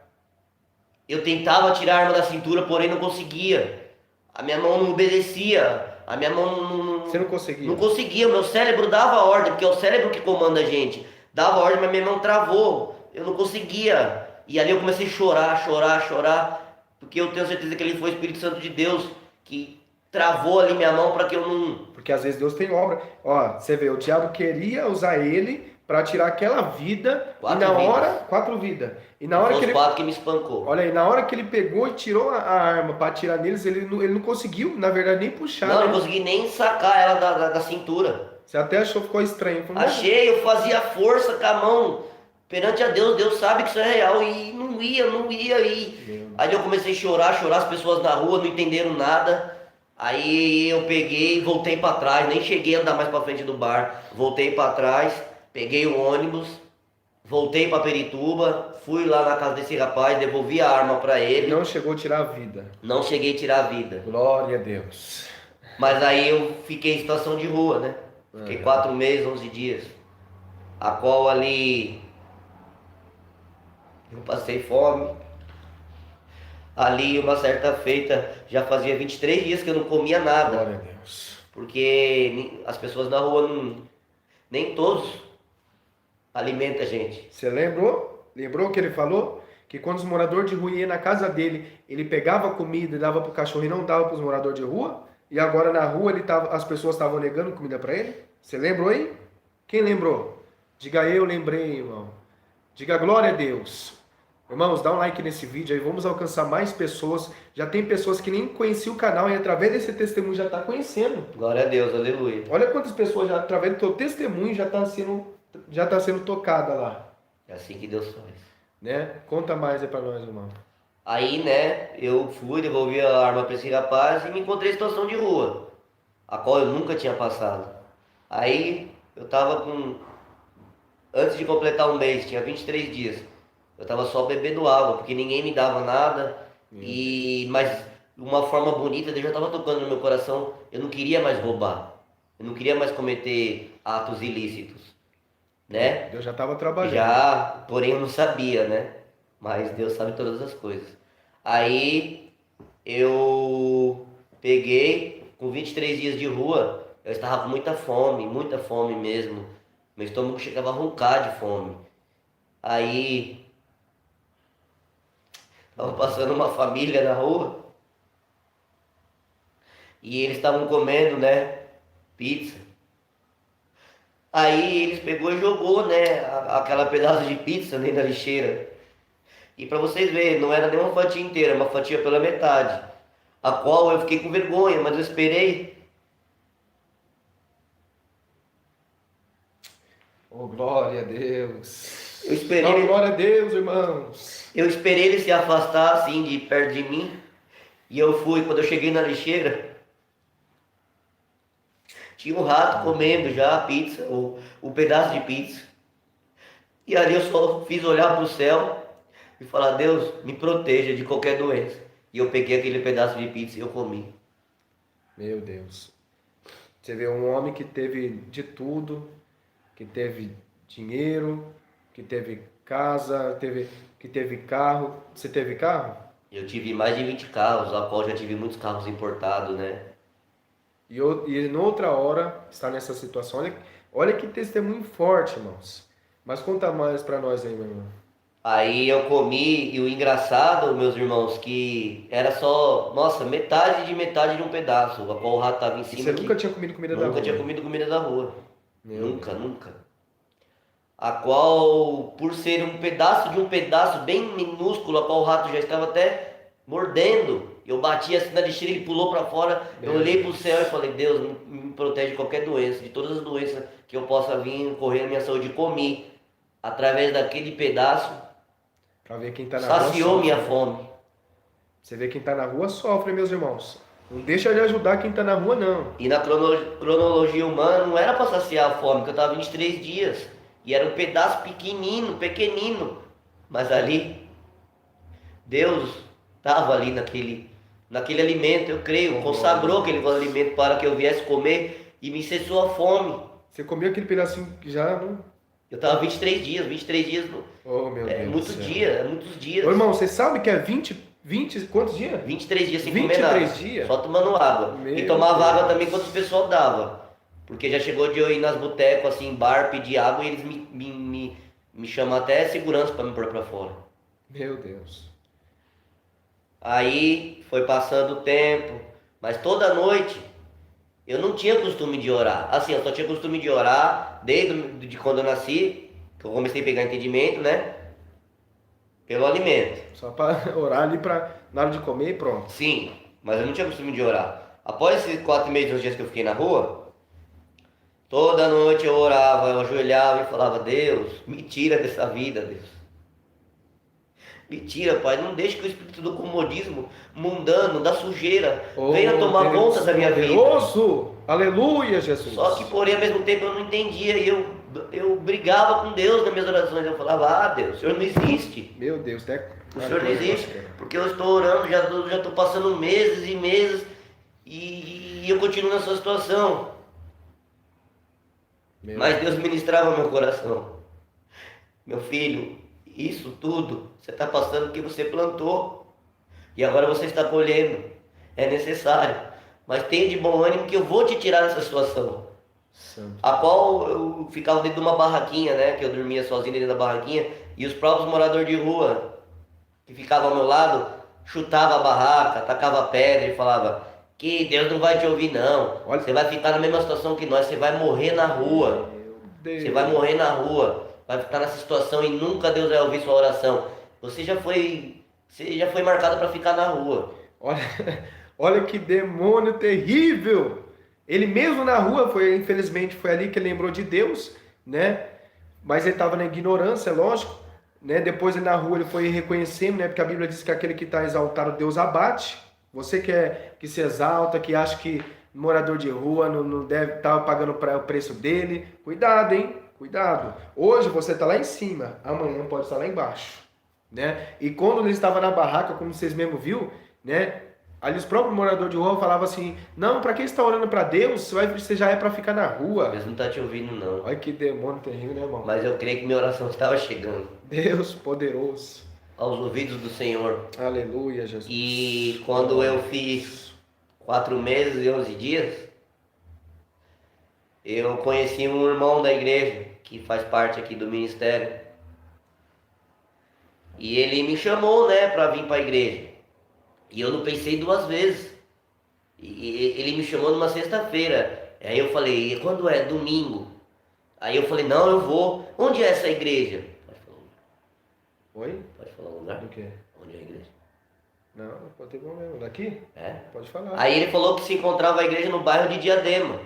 eu tentava tirar a arma da cintura, porém não conseguia. A minha mão não obedecia. A minha mão Você não conseguia? não conseguia. O meu cérebro dava ordem, porque é o cérebro que comanda a gente. Dava ordem, mas minha mão travou. Eu não conseguia. E ali eu comecei a chorar, chorar, chorar. Porque eu tenho certeza que ele foi o Espírito Santo de Deus que travou ali minha mão para que eu não... Porque às vezes Deus tem obra. Ó, você vê, o diabo queria usar ele para tirar aquela vida e na hora, 4 vidas. E na hora Foi que os ele, 4 que me espancou. olha aí, na hora que ele pegou e tirou a arma para atirar neles, ele não conseguiu, na verdade, nem puxar, Não, eu né? não consegui nem sacar ela da cintura. Você até achou que ficou estranho. Falou, Achei, eu fazia força com a mão perante a Deus. Deus sabe que isso é real. E não ia, não ia. Aí eu comecei a chorar, as pessoas na rua não entenderam nada. Aí eu peguei e voltei para trás. Nem cheguei a andar mais para frente do bar. Voltei para trás, peguei o ônibus, voltei para Perituba, fui lá na casa desse rapaz, devolvi a arma para ele. não chegou a tirar a vida. Não cheguei a tirar a vida. Glória a Deus. Mas aí eu fiquei em situação de rua, né? Fiquei 4 meses, 11 dias. A qual ali eu passei fome. Ali uma certa feita, já fazia 23 dias que eu não comia nada. Glória a Deus. Porque as pessoas na rua nem todos alimentam a gente. Você lembrou? Lembrou que ele falou? Que quando os moradores de rua iam na casa dele, ele pegava comida e dava pro cachorro e não dava para os moradores de rua? E agora na rua as pessoas estavam negando comida para ele? Você lembrou aí? Quem lembrou? Diga eu lembrei, irmão. Diga glória a Deus. Irmãos, dá um like nesse vídeo aí, vamos alcançar mais pessoas. Já tem pessoas que nem conheciam o canal e através desse testemunho já está conhecendo. Glória a Deus, aleluia. Olha quantas pessoas já através do teu testemunho já está sendo tocada lá. É assim que Deus faz. Né? Conta mais aí para nós, irmão. Aí, né, eu fui, devolvi a arma para esse rapaz e me encontrei em situação de rua, a qual eu nunca tinha passado. Aí, eu tava com... Antes de completar um mês, tinha 23 dias. Eu tava só bebendo água, porque ninguém me dava nada. Mas, de uma forma bonita, Deus já tava tocando no meu coração. Eu não queria mais roubar. Eu não queria mais cometer atos ilícitos, né? Deus já estava trabalhando. Já, porém eu não sabia, né? Mas Deus sabe todas as coisas. Aí eu peguei, com 23 dias de rua, eu estava com muita fome mesmo. Meu estômago chegava a roncar de fome. Aí estava passando uma família na rua e eles estavam comendo, né? Pizza. Aí eles pegou e jogou, né? Aquela pedaço de pizza dentro da lixeira. E para vocês verem, não era nem uma fatia inteira, uma fatia pela metade. A qual eu fiquei com vergonha, mas eu esperei. Oh, glória a Deus. Eu esperei. Oh, glória a Deus, irmãos. Eu esperei ele se afastar assim de perto de mim. E eu fui, quando eu cheguei na lixeira, tinha um rato comendo já a pizza, o pedaço de pizza. E ali eu só fiz olhar para o céu e falar, Deus, me proteja de qualquer doença. E eu peguei aquele pedaço de pizza e eu comi. Meu Deus. Você vê um homem que teve de tudo, que teve dinheiro, que teve casa, que teve carro. Você teve carro? Eu tive mais de 20 carros, a qual já tive muitos carros importados, né? E noutra hora está nessa situação. Olha que testemunho forte, irmãos. Mas conta mais para nós aí, meu irmão. Aí eu comi, e o engraçado, meus irmãos, que era só, nossa, metade de um pedaço, a qual o rato estava em cima. E você nunca tinha comido comida da rua? Nunca tinha comido comida da rua. Meu Nunca. A qual, por ser um pedaço bem minúsculo, a qual o rato já estava até mordendo. Eu bati assim na lixeira, ele pulou para fora. Eu olhei para o céu e falei, Deus, me protege de qualquer doença, de todas as doenças que eu possa vir correr na minha saúde. Comi, através daquele pedaço, para ver quem tá na rua. saciou minha fome. Você vê quem tá na rua sofre, meus irmãos. Não deixa de ajudar quem tá na rua, não. E na cronologia humana não era para saciar a fome, porque eu estava 23 dias. E era um pedaço pequenino. Mas ali, Deus estava ali naquele alimento, eu creio. Consagrou aquele alimento para que eu viesse comer e me cessou a fome. Você comeu aquele pedacinho que já não... Eu estava 23 dias. Oh, meu Deus muitos dias. Ô, irmão, você sabe que é 20 quantos dias? 23 dias sem comer nada. 23 dias? Só tomando água. Meu e tomava Deus. água também quando o pessoal dava. Porque já chegou de eu ir nas botecos, assim, bar, pedir água e eles me chamam até segurança para me pôr para fora. Meu Deus. Aí foi passando o tempo, Mas toda noite eu não tinha costume de orar. Assim, eu só tinha costume de orar desde de quando eu nasci, que eu comecei a pegar entendimento, né? Pelo alimento. Só para orar ali na hora de comer e pronto. Sim, mas eu não tinha costume de orar. Após esses 4 meses, os dias que eu fiquei na rua, toda noite eu orava, eu ajoelhava e falava: Deus, me tira dessa vida, Deus. Me tira, Pai, não deixe que o espírito do comodismo mundano, da sujeira, venha tomar conta da minha vida. Poderoso! Aleluia, Jesus! Só que, porém, ao mesmo tempo eu não entendia e eu brigava com Deus nas minhas orações. Eu falava: ah, Deus, o Senhor não existe. Meu Deus, até... O Senhor não existe, porque eu estou orando, já estou passando meses e meses e eu continuo nessa situação. Mas Deus ministrava meu coração. Meu filho, isso tudo você está passando porque você plantou e agora você está colhendo. É necessário, mas tenha de bom ânimo que eu vou te tirar dessa situação. Santo. A qual eu ficava dentro de uma barraquinha, né? Que eu dormia sozinho dentro da barraquinha e os próprios moradores de rua que ficavam ao meu lado chutava a barraca, tacava pedra e falava: que Deus não vai te ouvir não. Olha. Você vai ficar na mesma situação que nós, você vai morrer na rua. Você vai morrer na rua, vai ficar nessa situação e nunca Deus vai ouvir sua oração. Você já foi marcado para ficar na rua. Olha que demônio terrível! Ele mesmo na rua, infelizmente foi ali que ele lembrou de Deus, né? Mas ele estava na ignorância, é lógico, né? Depois na rua ele foi reconhecendo, né? Porque a Bíblia diz que aquele que está exaltado, Deus abate. Você que se exalta, que acha que morador de rua não deve estar pagando o preço dele, cuidado, hein? Cuidado. Hoje você está lá em cima, amanhã pode estar lá embaixo, né? E quando ele estava na barraca, como vocês mesmo viu, né? Ali os próprios moradores de rua falavam assim: não, para quem está orando para Deus, você já é para ficar na rua. Deus não está te ouvindo não. Olha que demônio terrível, né, irmão? Mas eu creio que minha oração estava chegando. Deus poderoso. Aos ouvidos do Senhor. Aleluia, Jesus. E quando eu fiz 4 meses e 11 dias, eu conheci um irmão da igreja que faz parte aqui do ministério. E ele me chamou, né, para vir para a igreja. E eu não pensei 2 vezes. E ele me chamou numa sexta-feira. Aí eu falei: e quando é? Domingo. Aí eu falei: não, eu vou. Onde é essa igreja? Pode falar um lugar. Oi? Pode falar um lugar? O quê? Onde é a igreja? Não pode ter problema. Daqui? É? Pode falar. Aí ele falou que se encontrava a igreja no bairro de Diadema.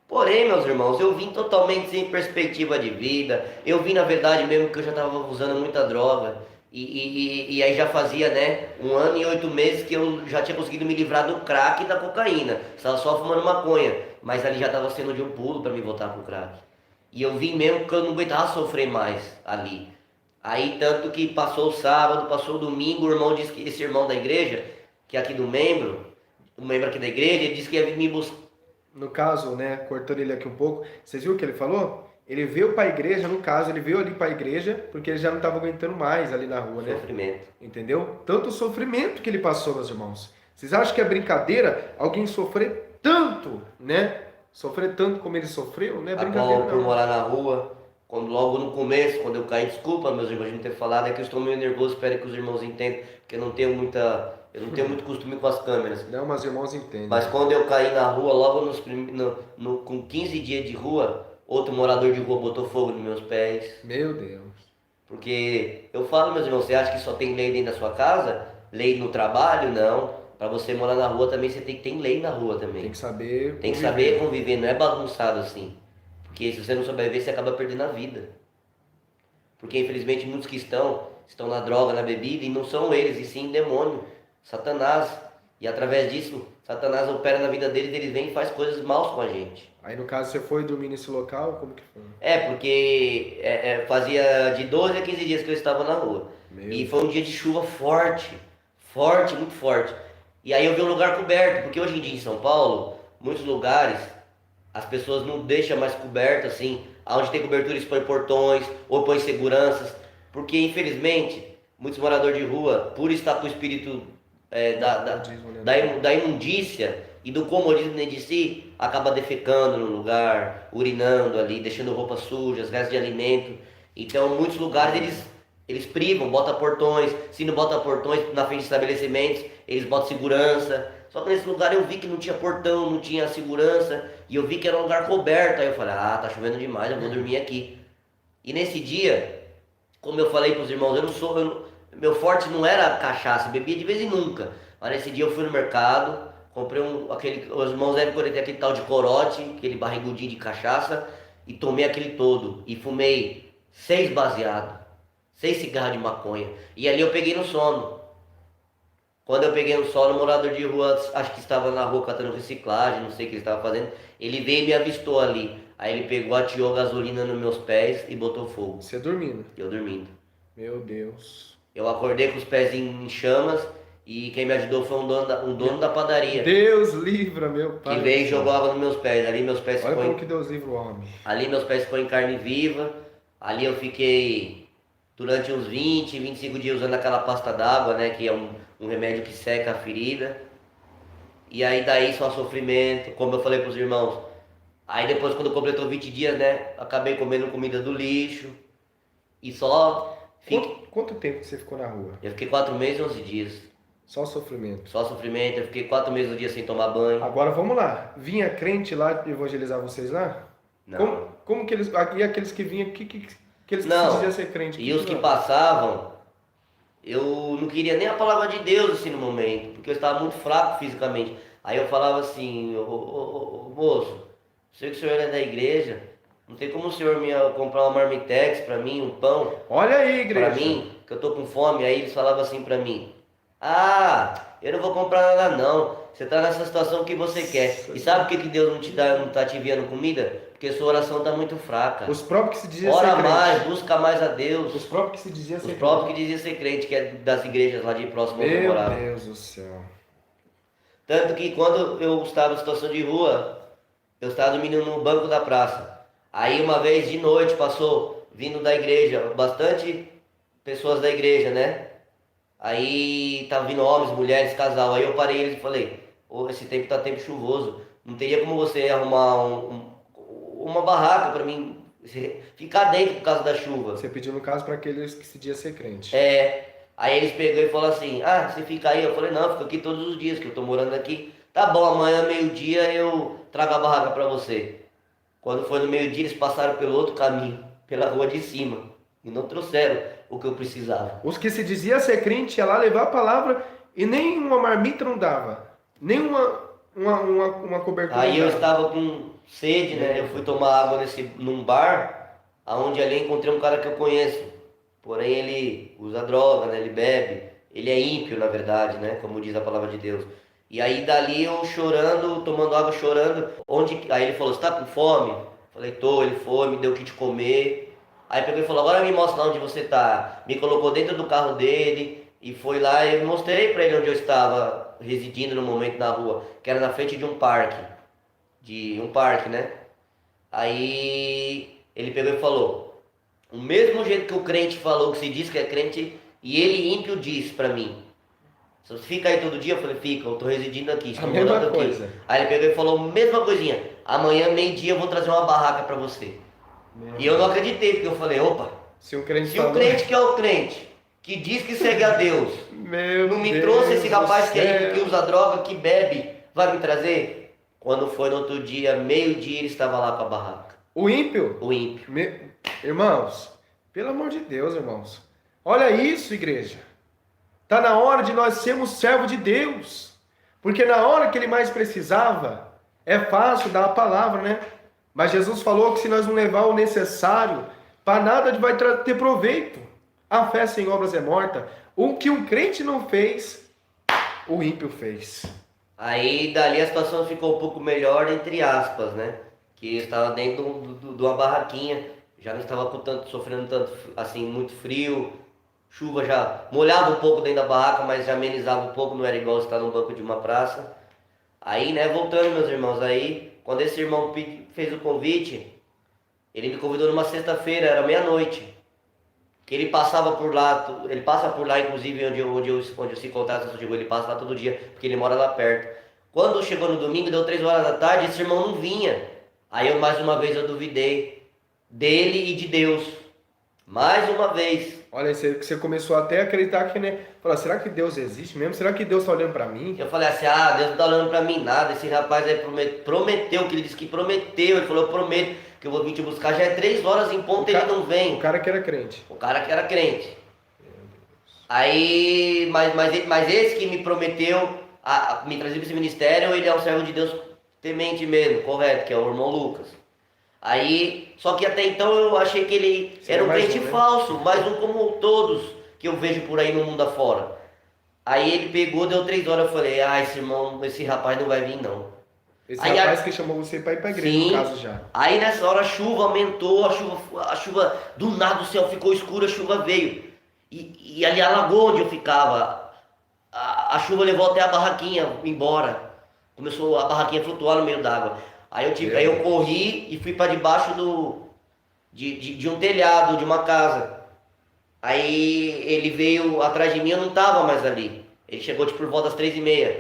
Porém, meus irmãos, eu vim totalmente sem perspectiva de vida. Eu vim, na verdade, mesmo que eu já estava usando muita droga. E aí já fazia, né, 1 ano e 8 meses que eu já tinha conseguido me livrar do crack e da cocaína. Estava só fumando maconha, mas ali já estava sendo de um pulo para me voltar pro crack. E eu vim mesmo porque eu não aguentava sofrer mais ali. Aí tanto que passou o sábado, passou o domingo, o irmão disse que esse irmão da igreja, que é aqui do membro, o membro aqui da igreja, ele disse que ia vir me buscar. No caso, né, cortando ele aqui um pouco, vocês viram o que ele falou? Ele veio para a igreja, no caso, ele veio ali para a igreja, porque ele já não estava aguentando mais ali na rua, né? Sofrimento. Entendeu? Tanto sofrimento que ele passou, meus irmãos. Vocês acham que é brincadeira alguém sofrer tanto, né? Sofrer tanto como ele sofreu, não é brincadeira Por não. morar na rua, quando logo no começo, quando eu caí, desculpa meus irmãos de não ter falado, é que eu estou meio nervoso, espero que os irmãos entendam, porque eu não tenho muito costume com as câmeras. Não, mas os irmãos entendem. Mas quando eu caí na rua, logo com 15 dias de rua, outro morador de rua botou fogo nos meus pés. Meu Deus. Porque eu falo, meus irmãos, você acha que só tem lei dentro da sua casa? Lei no trabalho? Não. Para você morar na rua também, você tem que ter lei na rua também. Tem que saber Tem que saber conviver, não é bagunçado assim. Porque se você não souber viver, você acaba perdendo a vida. Porque infelizmente muitos que estão na droga, na bebida, e não são eles, e sim demônio, Satanás. E através disso, Satanás opera na vida deles, ele vem e faz coisas maus com a gente. Aí no caso você foi dormir nesse local, como que foi? Porque fazia de 12 a 15 dias que eu estava na rua. E foi um dia de chuva forte, muito forte. E aí eu vi um lugar coberto, porque hoje em dia em São Paulo, muitos lugares, as pessoas não deixam mais coberto assim, onde tem cobertura eles põem portões, ou põem seguranças, porque infelizmente, muitos moradores de rua, por estar com o espírito da imundícia e do comodismo dentro de si, acaba defecando no lugar, urinando ali, deixando roupas sujas, restos de alimento. Então, muitos lugares Eles privam, botam portões, se não botam portões na frente de estabelecimentos, eles botam segurança. Só que nesse lugar eu vi que não tinha portão, não tinha segurança, e eu vi que era um lugar coberto. Aí eu falei, ah, tá chovendo demais, eu vou dormir aqui. E nesse dia, como eu falei pros irmãos, meu forte não era cachaça, eu bebia de vez em nunca. Mas nesse dia eu fui no mercado, comprei os irmãos devem conhecer aquele tal de corote, aquele barrigudinho de cachaça, e tomei aquele todo. E fumei 6 baseados, 6 cigarros de maconha. E ali eu peguei no sono. Quando eu peguei no sono, o morador de rua, acho que estava na rua catando reciclagem, não sei o que ele estava fazendo, ele veio e me avistou ali. Aí ele pegou, atirou gasolina nos meus pés e botou fogo. Você dormindo. Eu dormindo. Meu Deus. Eu acordei com os pés em chamas e quem me ajudou foi um dono da padaria. Deus livra, meu pai. Que veio e jogou água nos meus pés. Ali meus pés Olha ficou como que Deus livra o homem. Ali meus pés ficou em carne viva. Ali eu fiquei durante uns 20, 25 dias usando aquela pasta d'água, né? Que é um remédio que seca a ferida. E aí daí só sofrimento, como eu falei pros irmãos. Aí depois quando completou 20 dias, né? Acabei comendo comida do lixo. E só... Quanto tempo você ficou na rua? Eu fiquei 4 meses e 11 dias. Só sofrimento. Só sofrimento, eu fiquei 4 meses no dia sem tomar banho. Agora vamos lá. Vinha crente lá evangelizar vocês lá? Não. Como que eles... E aqueles que vinham, aqueles que Não. se diziam ser crente? E os que passavam, eu não queria nem a palavra de Deus assim no momento, porque eu estava muito fraco fisicamente. Aí eu falava assim, ô, moço, sei que o senhor é da igreja, não tem como o senhor me comprar uma marmitex pra mim, um pão? Olha aí, igreja. Pra mim, que eu tô com fome. Aí eles falavam assim pra mim, ah, eu não vou comprar nada não, você tá nessa situação que você quer. E sabe por que Deus não tá te enviando comida? Porque sua oração tá muito fraca. Os próprios que se diziam Ora ser crente. mais, busca mais a Deus. Os próprios que se diziam ser Os crente. próprios que diziam ser crente, que é das igrejas lá de próximo onde eu Meu morava. Deus do céu. Tanto que quando eu estava em situação de rua, eu estava dormindo no banco da praça. Aí uma vez de noite passou, vindo da igreja, bastante pessoas da igreja, né? Aí tava vindo homens, mulheres, casal. Aí eu parei eles e falei, oh, esse tempo tá tempo chuvoso, não teria como você arrumar uma barraca para mim ficar dentro por causa da chuva. Você pediu, no caso, para aqueles que se diziam ser crente. Aí eles pegou e falaram assim, ah, você fica aí? Eu falei, não, eu fico aqui todos os dias que eu tô morando aqui. Tá bom, amanhã meio-dia eu trago a barraca para você. Quando foi no meio-dia eles passaram pelo outro caminho, pela rua de cima, e não trouxeram o que eu precisava. Os que se diziam ser crente ia lá levar a palavra e nem uma marmita não dava, nem uma cobertura. Aí não eu dava. estava com sede, né? Eu fui tomar água num bar, aonde ali encontrei um cara que eu conheço. Porém ele usa droga, né? Ele bebe. Ele é ímpio, na verdade, né? Como diz a palavra de Deus. E aí dali eu chorando, tomando água, chorando. Aí ele falou, você tá com fome? Falei, tô. Ele foi, me deu o que de comer. Aí pegou e falou, agora me mostra onde você tá. Me colocou dentro do carro dele e foi lá e eu mostrei pra ele onde eu estava residindo no momento na rua, que era na frente de um parque. Né? Aí ele pegou e falou, o mesmo jeito que o crente falou, que se diz que é crente, e ele ímpio disse pra mim, você fica aí todo dia? Eu falei, fica, eu tô residindo aqui, estou morando aqui. Coisa. Aí ele pegou e falou, mesma coisinha, amanhã meio-dia eu vou trazer uma barraca pra você. E eu não acreditei, porque eu falei, opa, se o crente, o crente que é o crente, que diz que segue a Deus, não me trouxe esse rapaz que é ímpio, que usa droga, que bebe, vai me trazer? Quando foi no outro dia, meio-dia, ele estava lá com a barraca. O ímpio? O ímpio. Irmãos, pelo amor de Deus, irmãos. Olha isso, igreja. Está na hora de nós sermos servos de Deus. Porque na hora que ele mais precisava, é fácil dar a palavra, né? Mas Jesus falou que se nós não levar o necessário, para nada vai ter proveito. A fé sem obras é morta. O que um crente não fez, o ímpio fez. Aí dali a situação ficou um pouco melhor, entre aspas, né? Que eu estava dentro de uma barraquinha, já não estava sofrendo tanto, assim, muito frio, chuva já molhava um pouco dentro da barraca, mas já amenizava um pouco, não era igual estar no banco de uma praça. Aí, né, voltando, meus irmãos, aí, quando esse irmão fez o convite, ele me convidou numa sexta-feira, era meia-noite. Que ele passava por lá, ele passa por lá, inclusive, onde eu se encontrasse, ele passa lá todo dia, porque ele mora lá perto. Quando chegou no domingo, deu 3 horas da tarde, esse irmão não vinha. Aí eu, mais uma vez, eu duvidei dele e de Deus. Mais uma vez. Olha, você começou até a acreditar que, né? Falar, será que Deus existe mesmo? Será que Deus está olhando para mim? Eu falei assim, Deus não tá olhando pra mim nada, esse rapaz aí prometeu, que ele disse que prometeu, ele falou, eu prometo que eu vou vir te buscar, já é 3 horas em ponto, ele não O vem. cara que era crente. O cara que era crente. Aí, mas esse que me prometeu me trazer para esse ministério, ele é um servo de Deus temente mesmo, correto, que é o irmão Lucas. Aí, só que até então eu achei que ele era um crente né? falso, mais um como todos que eu vejo por aí no mundo afora. Aí ele pegou, deu 3 horas, eu falei, esse irmão, esse rapaz não vai vir não. Esse Aí rapaz que chamou você para ir para a igreja, sim, no caso já. aí nessa hora a chuva aumentou, a chuva, do nada o céu ficou escuro, a chuva veio. E ali alagou onde eu ficava. A chuva levou até a barraquinha embora. Começou a barraquinha a flutuar no meio d'água. Aí eu corri e fui para debaixo de um telhado de uma casa. Aí ele veio atrás de mim, eu não tava mais ali. Ele chegou tipo por volta das 3h30.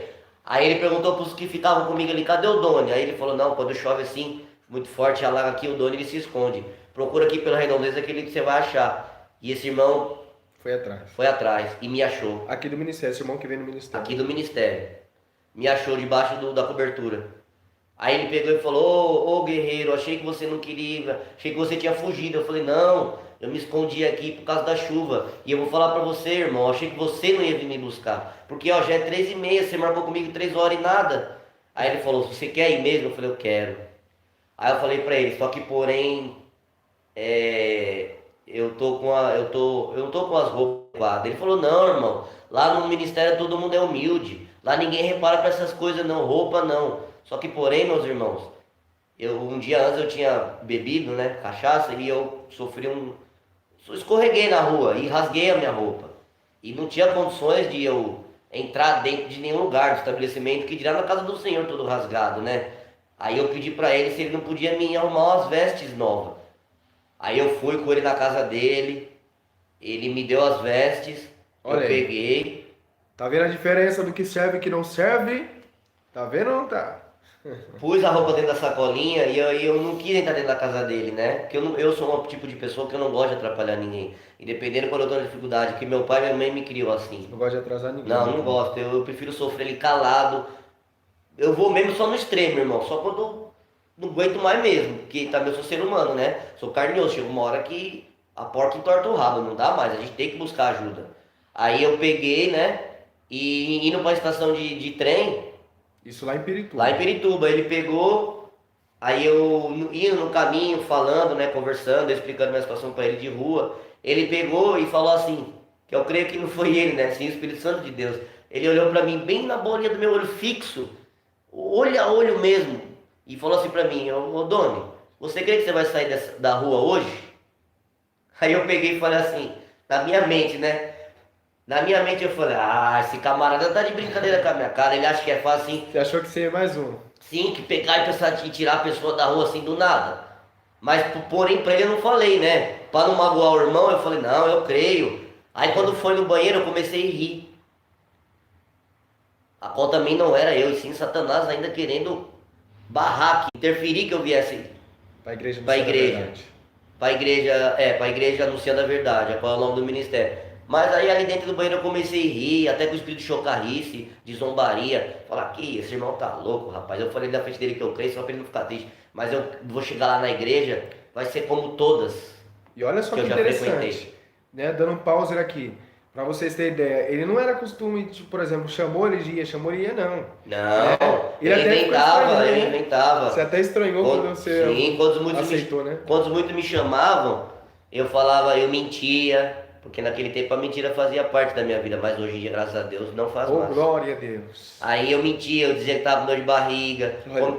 Aí ele perguntou para os que ficavam comigo ali, cadê o Doni? Aí ele falou, não, quando chove assim, muito forte, alaga aqui, o Doni ele se esconde. Procura aqui pela redondeza que você vai achar. E esse irmão foi atrás e me achou. Aqui do ministério, esse irmão que vem no ministério. Aqui do ministério. Me achou debaixo da cobertura. Aí ele pegou e falou, ô guerreiro, achei que você não queria, achei que você tinha fugido. Eu falei, não, eu me escondi aqui por causa da chuva. E eu vou falar pra você, irmão, achei que você não ia vir me buscar. Porque já é 3h30, você marcou comigo 3 horas e nada. Aí ele falou, você quer ir mesmo? Eu falei, eu quero. Aí eu falei pra ele, só que porém, eu não tô com as roupas adequadas. Ele falou, não, irmão, lá no ministério todo mundo é humilde. Lá ninguém repara pra essas coisas não, roupa não. Só que porém, meus irmãos, um dia antes eu tinha bebido, né, cachaça, e eu escorreguei na rua e rasguei a minha roupa. E não tinha condições de eu entrar dentro de nenhum lugar do estabelecimento, que dirá na casa do Senhor todo rasgado, né? Aí eu pedi pra ele se ele não podia me arrumar umas vestes novas. Aí eu fui com ele na casa dele, ele me deu as vestes, Olha eu aí. peguei. Tá vendo a diferença do que serve e que não serve? Tá vendo ou não tá? Pus a roupa dentro da sacolinha e eu não quis entrar dentro da casa dele, né? Porque eu sou um tipo de pessoa que eu não gosto de atrapalhar ninguém. E dependendo quando eu tô na dificuldade, que meu pai e minha mãe me criou assim. Não gosta de atrasar ninguém. Não gosto. Eu prefiro sofrer ele calado. Eu vou mesmo só no extremo, irmão. Só quando não aguento mais mesmo. Porque também eu sou ser humano, né? Sou carnioso. Chega uma hora que a porca entorta o rabo. Não dá mais. A gente tem que buscar ajuda. Aí eu peguei, né? E indo pra estação de trem. Isso lá em Pirituba. Lá em Pirituba, ele pegou, aí eu indo no caminho, falando, né, conversando, explicando minha situação para ele de rua, ele pegou e falou assim, que eu creio que não foi ele, né, sim, o Espírito Santo de Deus. Ele olhou para mim bem na bolinha do meu olho fixo, olho a olho mesmo, e falou assim para mim, ô Doni, você crê que você vai sair da rua hoje? Aí eu peguei e falei assim, na minha mente, né? Na minha mente eu falei, esse camarada tá de brincadeira com a minha cara, ele acha que é fácil assim. Você achou que você ia mais um? Sim, que pegar e pensar em tirar a pessoa da rua assim do nada. Mas porém pra ele eu não falei, né? Pra não magoar o irmão, eu falei, não, eu creio. Aí quando foi no banheiro eu comecei a rir. A qual também não era eu, e sim Satanás ainda querendo barrar, interferir que eu viesse Pra igreja. Pra igreja anunciando a verdade, qual é o nome do ministério. Mas aí ali dentro do banheiro eu comecei a rir, até com o espírito de chocarrice, de zombaria. Falar que esse irmão tá louco, rapaz. Eu falei na frente dele que eu creio, só pra ele não ficar triste. Mas eu vou chegar lá na igreja, vai ser como todas. E olha só que interessante, né? Dando um pause aqui, pra vocês terem ideia. Ele não era costume, de, por exemplo, chamou ele ia, não. Não, Ele até inventava. Você até estranhou quando você aceitou, né? Quando muitos me chamavam, eu falava, eu mentia. Porque naquele tempo a mentira fazia parte da minha vida, mas hoje em dia, graças a Deus, não faz mais. Glória a Deus. Aí eu mentia, eu dizia que estava com dor de barriga.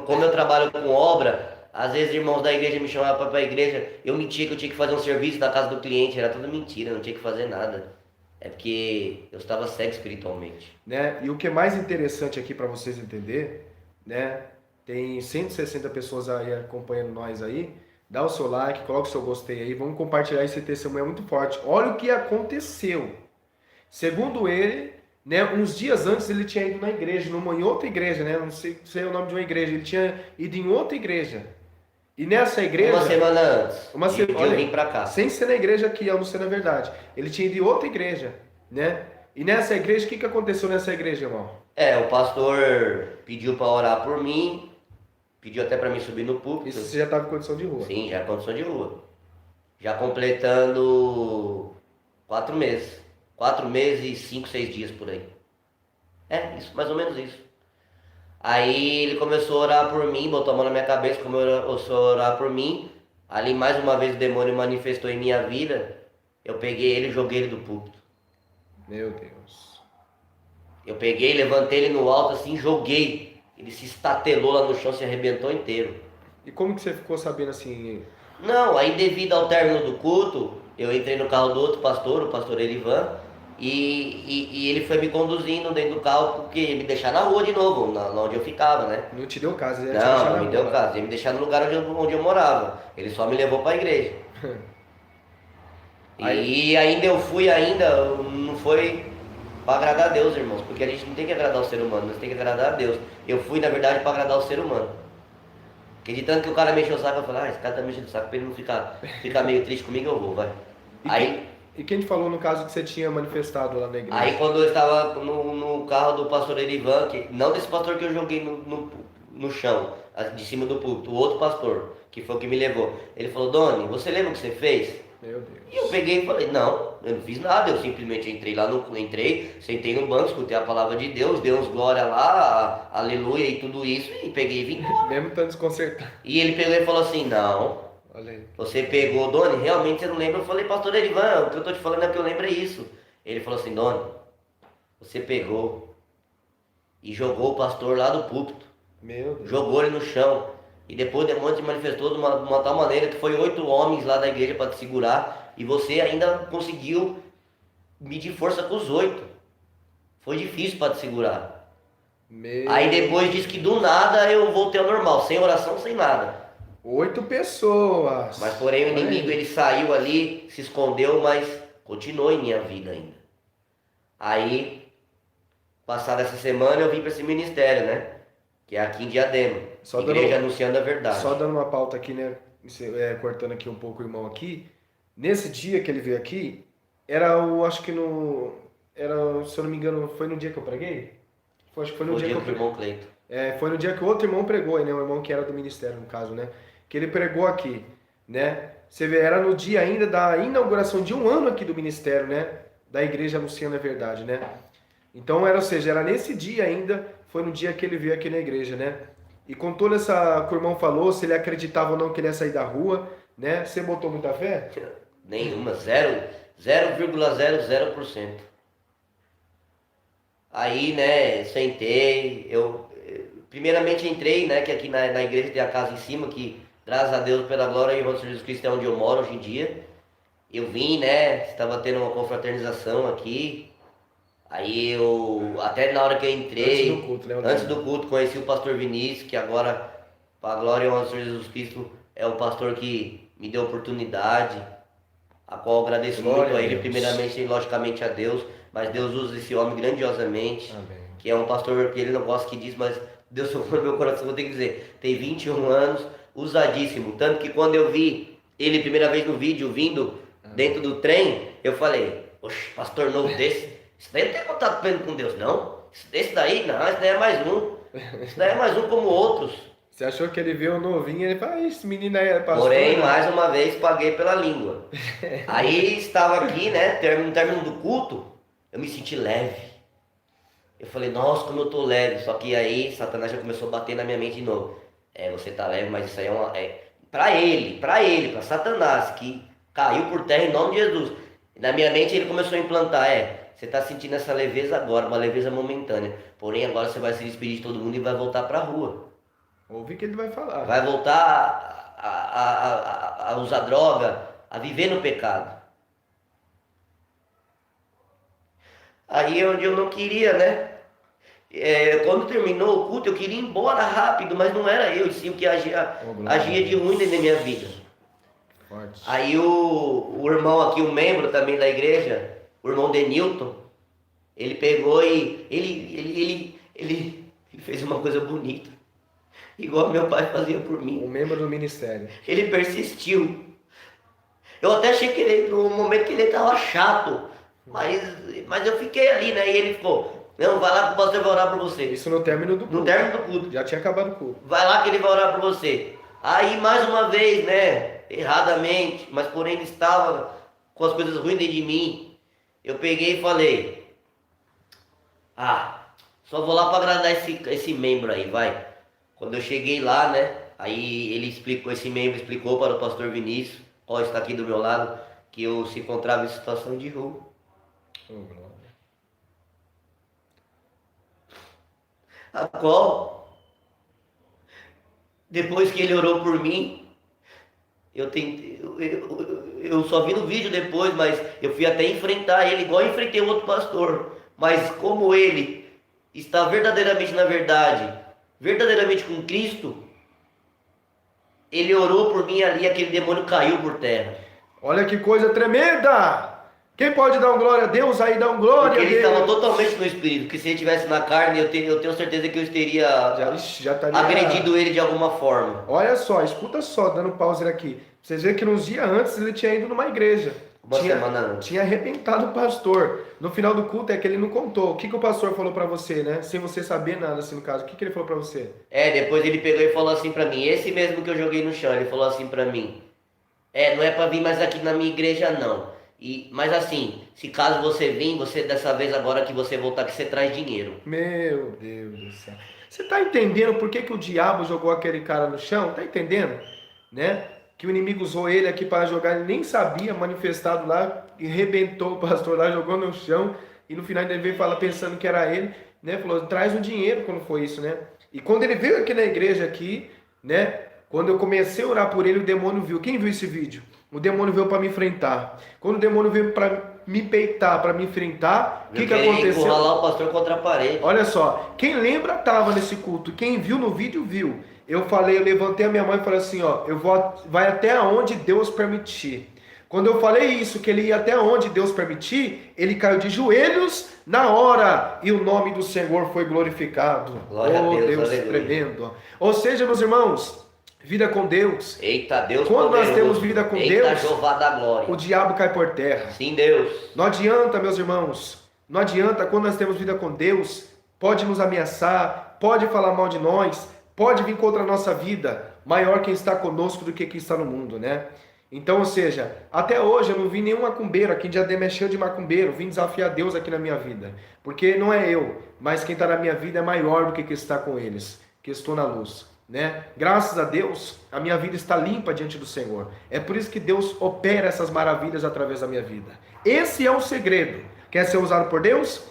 Como eu trabalho com obra, às vezes irmãos da igreja me chamavam para a igreja, eu mentia que eu tinha que fazer um serviço na casa do cliente, era tudo mentira, não tinha que fazer nada. É porque eu estava cego espiritualmente. Né? E o que é mais interessante aqui para vocês entenderem, né? Tem 160 pessoas aí acompanhando nós aí. Dá o seu like, coloca o seu gostei aí, vamos compartilhar esse testemunho, é muito forte. Olha o que aconteceu. Segundo ele, né, uns dias antes ele tinha ido na igreja, em outra igreja, né, não sei o nome de uma igreja, ele tinha ido em outra igreja. E nessa Uma igreja, semana antes uma de, se- de eu olha, vir pra cá. sem ser na igreja que ia anunciando a verdade, ele tinha ido em outra igreja, né? E nessa igreja, o que que aconteceu nessa igreja, irmão? O pastor pediu pra orar por mim, pediu até pra mim subir no Isso púlpito. você já estava em condição de rua. Sim, já é condição de rua. Já completando 4 meses. 4 meses e 5, 6 dias por aí. Isso, mais ou menos isso. Aí ele começou a orar por mim, botou a mão na minha cabeça, começou a orar por mim. Ali mais uma vez o demônio manifestou em minha vida. Eu peguei ele e joguei ele do púlpito. Meu Deus. Eu peguei, levantei ele no alto assim, joguei. Ele se estatelou lá no chão, se arrebentou inteiro. E como que você ficou sabendo assim? Não, aí devido ao término do culto, eu entrei no carro do outro pastor, o pastor Elivan, e ele foi me conduzindo dentro do carro porque ia me deixar na rua de novo, onde eu ficava, né? Não te deu caso, ele ia te deixar Não, na não me rua. deu caso, ia me deixar no lugar onde eu morava. Ele só me levou para a igreja. Aí, E ainda eu fui ainda, não foi para agradar a Deus, irmãos, porque a gente não tem que agradar o ser humano, nós tem que agradar a Deus. Eu fui, na verdade, para agradar o ser humano. Porque de tanto que o cara mexeu o saco, eu falei, esse cara tá mexendo o saco, pra ele não ficar meio triste comigo, eu vou, vai. e, Aí, e quem te falou no caso que você tinha manifestado lá na igreja? aí quando eu estava no carro do pastor Erivan, não desse pastor que eu joguei no chão, de cima do púlpito, o outro pastor, que foi o que me levou. Ele falou, Doni, você lembra o que você fez? Meu Deus. E eu peguei e falei, não, eu não fiz nada, eu simplesmente entrei, sentei no banco, escutei a palavra de Deus, dei uns glória lá, aleluia e tudo isso, e peguei e vim embora. Mesmo estando desconcertado. E ele pegou e falou assim, não, Olha aí. você pegou, Doni, realmente você não lembra? Eu falei, pastor Erivan, o que eu tô te falando é que eu lembro é isso. Ele falou assim, Doni, você pegou e jogou o pastor lá do púlpito, Meu Deus. jogou ele no chão. E depois o demônio se manifestou de uma tal maneira que foi 8 homens lá da igreja para te segurar. E você ainda conseguiu medir força com os 8. Foi difícil para te segurar. Aí depois disse que do nada eu voltei ao normal, sem oração, sem nada. 8 pessoas. Mas porém o Olha inimigo aí. ele saiu ali, se escondeu, mas continuou em minha vida ainda. Aí, passada essa semana eu vim para esse ministério, né? Que é aqui em Diadema. Só Igreja dando- Anunciando a Verdade. Só dando uma pauta aqui, né? Cortando aqui um pouco o irmão aqui. Nesse dia que ele veio aqui, acho que no. Se eu não me engano, foi no dia que eu preguei? Acho que foi no Foi o dia dia que que eu o preguei. irmão Cleito. Foi no dia que o outro irmão pregou, né? O irmão que era do ministério, no caso, né? Que ele pregou aqui, né? Você vê, era no dia ainda da inauguração de um ano aqui do ministério, né? Da igreja Anunciando a Verdade, né? Então, ou seja, era nesse dia ainda, foi no dia que ele veio aqui na igreja, né? E com toda essa que o irmão falou, se ele acreditava ou não que ele ia sair da rua, né? Você botou muita fé? Nenhuma, 0,00%. Aí, né, sentei, primeiramente entrei, né, que aqui na igreja tem a casa em cima, que graças a Deus, pela glória e honra de Jesus Cristo é onde eu moro hoje em dia. Eu vim, né, estava tendo uma confraternização aqui, aí até na hora que eu entrei, Antes do culto, né? antes do culto, conheci o pastor Vinícius, que agora, para a glória e honra de Jesus Cristo, é o pastor que me deu oportunidade, a qual eu agradeço Glória muito a a ele, Deus. primeiramente e logicamente a Deus, mas Deus usa esse homem grandiosamente, Amém. que é um pastor que ele não gosta que diz, mas Deus tocou no meu coração, vou ter que dizer, tem 21 anos, usadíssimo, tanto que quando eu vi ele primeira vez no vídeo vindo dentro do trem, eu falei, oxe, pastor novo desse, isso daí não tem contato pleno com Deus não, esse daí não, esse daí é mais um, esse daí é mais um como outros. Você achou que ele veio novinho, ele falou, esse menino aí é pastor. Porém, né? mais uma vez, paguei pela língua. Aí estava aqui, né, no término do culto, eu me senti leve. Eu falei, nossa, como eu tô leve. Só que aí, Satanás já começou a bater na minha mente de novo. Você tá leve, mas isso aí pra ele, pra Satanás, que caiu por terra em nome de Jesus. Na minha mente ele começou a implantar, você tá sentindo essa leveza agora, uma leveza momentânea. Porém, agora você vai se despedir de todo mundo e vai voltar pra rua. Ouvi o que ele vai falar. Vai voltar a usar droga, a viver no pecado. Aí é onde eu não queria, né? Quando terminou o culto, eu queria ir embora rápido, mas não era eu, e sim o que agia de ruim dentro da minha vida. Forte. Aí o irmão aqui, um membro também da igreja, o irmão Denilton, ele pegou e ele fez uma coisa bonita. igual meu pai fazia por mim. Um membro do ministério. Ele persistiu. Eu até achei que ele, no momento que ele estava chato, mas eu fiquei ali, né? E ele ficou, não, vai lá que o pastor vai orar por você. Isso no término do culto. No término do culto. Já tinha acabado o culto. Vai lá que ele vai orar por você. Aí, mais uma vez, né? Erradamente, mas porém ele estava com as coisas ruins dentro de mim. Eu peguei e falei, só vou lá para agradar esse membro aí, vai. Quando eu cheguei lá, né? Aí ele explicou, esse membro explicou para o pastor Vinícius, ó, está aqui do meu lado, que eu se encontrava em situação de rua. Oh, glória. A qual, depois que ele orou por mim, eu só vi no vídeo depois, mas eu fui até enfrentar ele, igual eu enfrentei o outro pastor. Mas como ele está verdadeiramente na verdade, verdadeiramente com Cristo, ele orou por mim ali, aquele demônio caiu por terra. Olha que coisa tremenda! Quem pode dar um glória a Deus aí, dá um glória Porque a ele Deus. estava totalmente no espírito, porque se ele estivesse na carne, eu tenho certeza que eu teria Já estaria... agredido ele de alguma forma. Olha só, escuta só, dando pausa aqui. Vocês veem que nos dias antes ele tinha ido numa igreja. Uma semana antes. Tinha arrebentado o pastor. No final do culto é que ele não contou. O que o pastor falou pra você, né? Sem você saber nada, assim, no caso. O que ele falou pra você? Depois ele pegou e falou assim pra mim, esse mesmo que eu joguei no chão, ele falou assim pra mim, não é pra vir mais aqui na minha igreja não. Mas assim, se caso você vir, você dessa vez agora que você voltar aqui, você traz dinheiro. Meu Deus do céu. Você tá entendendo por que o diabo jogou aquele cara no chão? Tá entendendo? Né? Que o inimigo usou ele aqui para jogar, ele nem sabia, manifestado lá, e arrebentou o pastor lá, jogou no chão, e no final ele veio falar pensando que era ele, né? Falou, traz o dinheiro quando foi isso, né? E quando ele veio aqui na igreja aqui, né? Quando eu comecei a orar por ele, o demônio viu. Quem viu esse vídeo? O demônio veio para me enfrentar. Quando o demônio veio para me peitar, para me enfrentar, o que aconteceu? Encurralar o pastor contra a parede. Olha só, quem lembra estava nesse culto, quem viu no vídeo viu. Eu levantei a minha mão e falei assim, ó, vai até onde Deus permitir. Quando eu falei isso, que ele ia até onde Deus permitir, ele caiu de joelhos na hora e o nome do Senhor foi glorificado. Glória a Deus, tremendo. Ou seja, meus irmãos, vida com Deus. Eita, Deus Quando poderoso. nós temos vida com Deus, Jeová da glória. o diabo cai por terra. Sim, Deus. Não adianta, meus irmãos, não adianta, quando nós temos vida com Deus, pode nos ameaçar, pode falar mal de nós, pode vir contra a nossa vida, maior quem está conosco do que quem está no mundo, né? Então, ou seja, até hoje eu não vi nenhum macumbeiro aqui, Diadema é cheio de macumbeiro, vim desafiar Deus aqui na minha vida, porque não é eu, mas quem está na minha vida é maior do que quem está com eles, que estou na luz, né? Graças a Deus, a minha vida está limpa diante do Senhor, é por isso que Deus opera essas maravilhas através da minha vida. Esse é o segredo. Quer ser usado por Deus?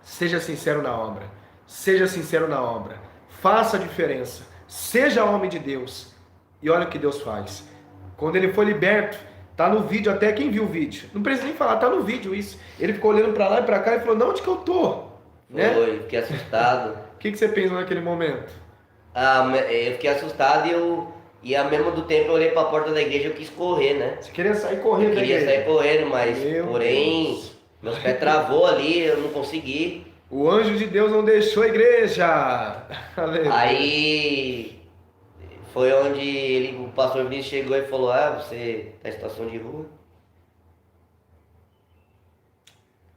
Seja sincero na obra, seja sincero na obra, faça a diferença, seja homem de Deus, e olha o que Deus faz. Quando ele foi liberto, tá no vídeo, até quem viu o vídeo, não precisa nem falar, tá no vídeo isso. Ele ficou olhando para lá e para cá e falou, não, onde que eu tô? Né? Foi, fiquei assustado. O que você pensou naquele momento? Eu fiquei assustado e ao mesmo tempo eu olhei para a porta da igreja e eu quis correr, né? Você queria sair correndo da igreja? Queria sair correndo, mas Porém, meus pés travou ali, eu não consegui. O anjo de Deus não deixou a igreja. Aí foi onde o pastor Vinícius chegou e falou, você tá em situação de rua?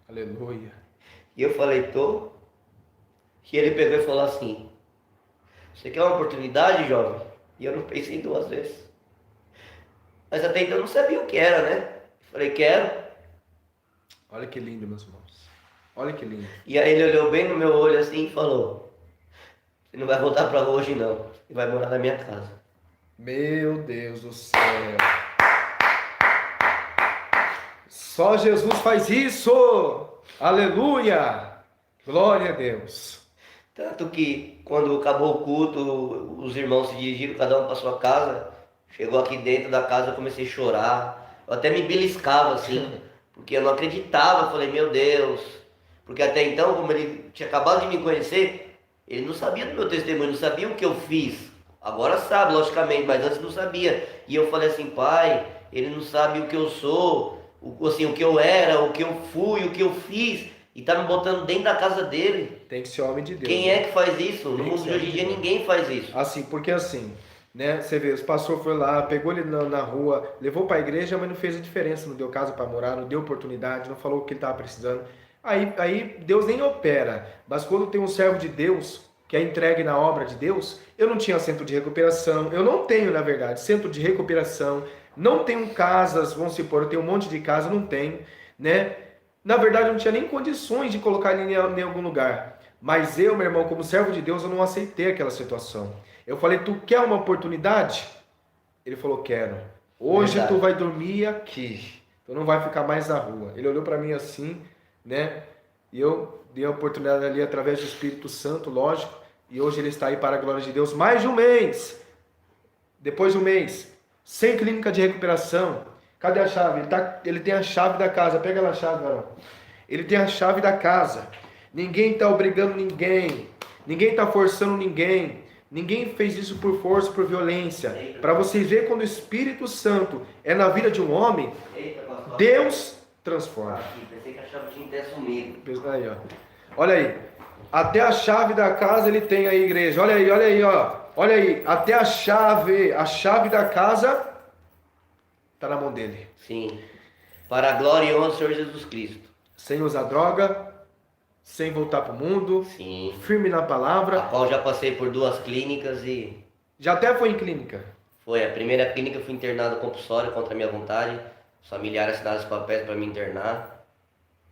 Aleluia. E eu falei, tô. E ele pegou e falou assim, você quer uma oportunidade, jovem? E eu não pensei 2 vezes. Mas até então eu não sabia o que era, né? Eu falei, quero. Olha que lindo, meus irmãos. Olha que lindo. E aí ele olhou bem no meu olho assim e falou, você não vai voltar pra rua hoje não, você vai morar na minha casa. Meu Deus do céu. Só Jesus faz isso. Aleluia. Glória a Deus. Tanto que quando acabou o culto, os irmãos se dirigiram cada um para sua casa. Chegou aqui dentro da casa, eu comecei a chorar. Eu até me beliscava assim, porque eu não acreditava. Eu falei, meu Deus. Porque até então, como ele tinha acabado de me conhecer, ele não sabia do meu testemunho, não sabia o que eu fiz. Agora sabe, logicamente, mas antes não sabia. E eu falei assim, pai, ele não sabe o que eu sou, o que eu era, o que eu fui, o que eu fiz. e tá me botando dentro da casa dele. Tem que ser homem de Deus. Quem né? é que faz isso? No Tem que mundo ser de hoje em homem de dia Deus. ninguém faz isso. Assim, porque assim, né? Você vê, os pastor foi lá, pegou ele na rua, levou para a igreja, mas não fez a diferença, não deu casa para morar, não deu oportunidade, não falou o que ele estava precisando. Aí Deus nem opera. Mas quando tem um servo de Deus que é entregue na obra de Deus, eu não tinha centro de recuperação, eu não tenho, na verdade, centro de recuperação, não tenho casas, vamos supor, eu tenho um monte de casa, não tenho, né? Na verdade, eu não tinha nem condições de colocar ele em algum lugar. Mas eu, meu irmão, como servo de Deus, eu não aceitei aquela situação. Eu falei, tu quer uma oportunidade? Ele falou, quero. Hoje Verdade. tu vai dormir aqui. Tu não vai ficar mais na rua. Ele olhou para mim assim, né? E eu dei a oportunidade ali através do Espírito Santo, lógico. E hoje ele está aí para a glória de Deus. Mais de um mês. Depois de um mês. Sem clínica de recuperação. Cadê a chave? Ele tem a chave da casa. Pega lá a chave, varão. Ele tem a chave da casa. Ninguém está obrigando ninguém. Ninguém está forçando ninguém. Ninguém fez isso por força, por violência. Para vocês verem quando o Espírito Santo é na vida de um homem, Deus transforma. Pensei que a chave tinha até sumido. Aí, ó. Olha aí. Até a chave da casa ele tem aí, igreja. Olha aí, ó. Olha aí. Até a chave da casa está na mão dele. Sim. Para a glória e honra do Senhor Jesus Cristo. Sem usar droga, sem voltar para o mundo, Sim. firme na A palavra. qual já passei por 2 clínicas e Já até foi em clínica. foi a primeira clínica, eu fui internado compulsório contra a minha vontade. Os familiares assinaram os papéis para me internar.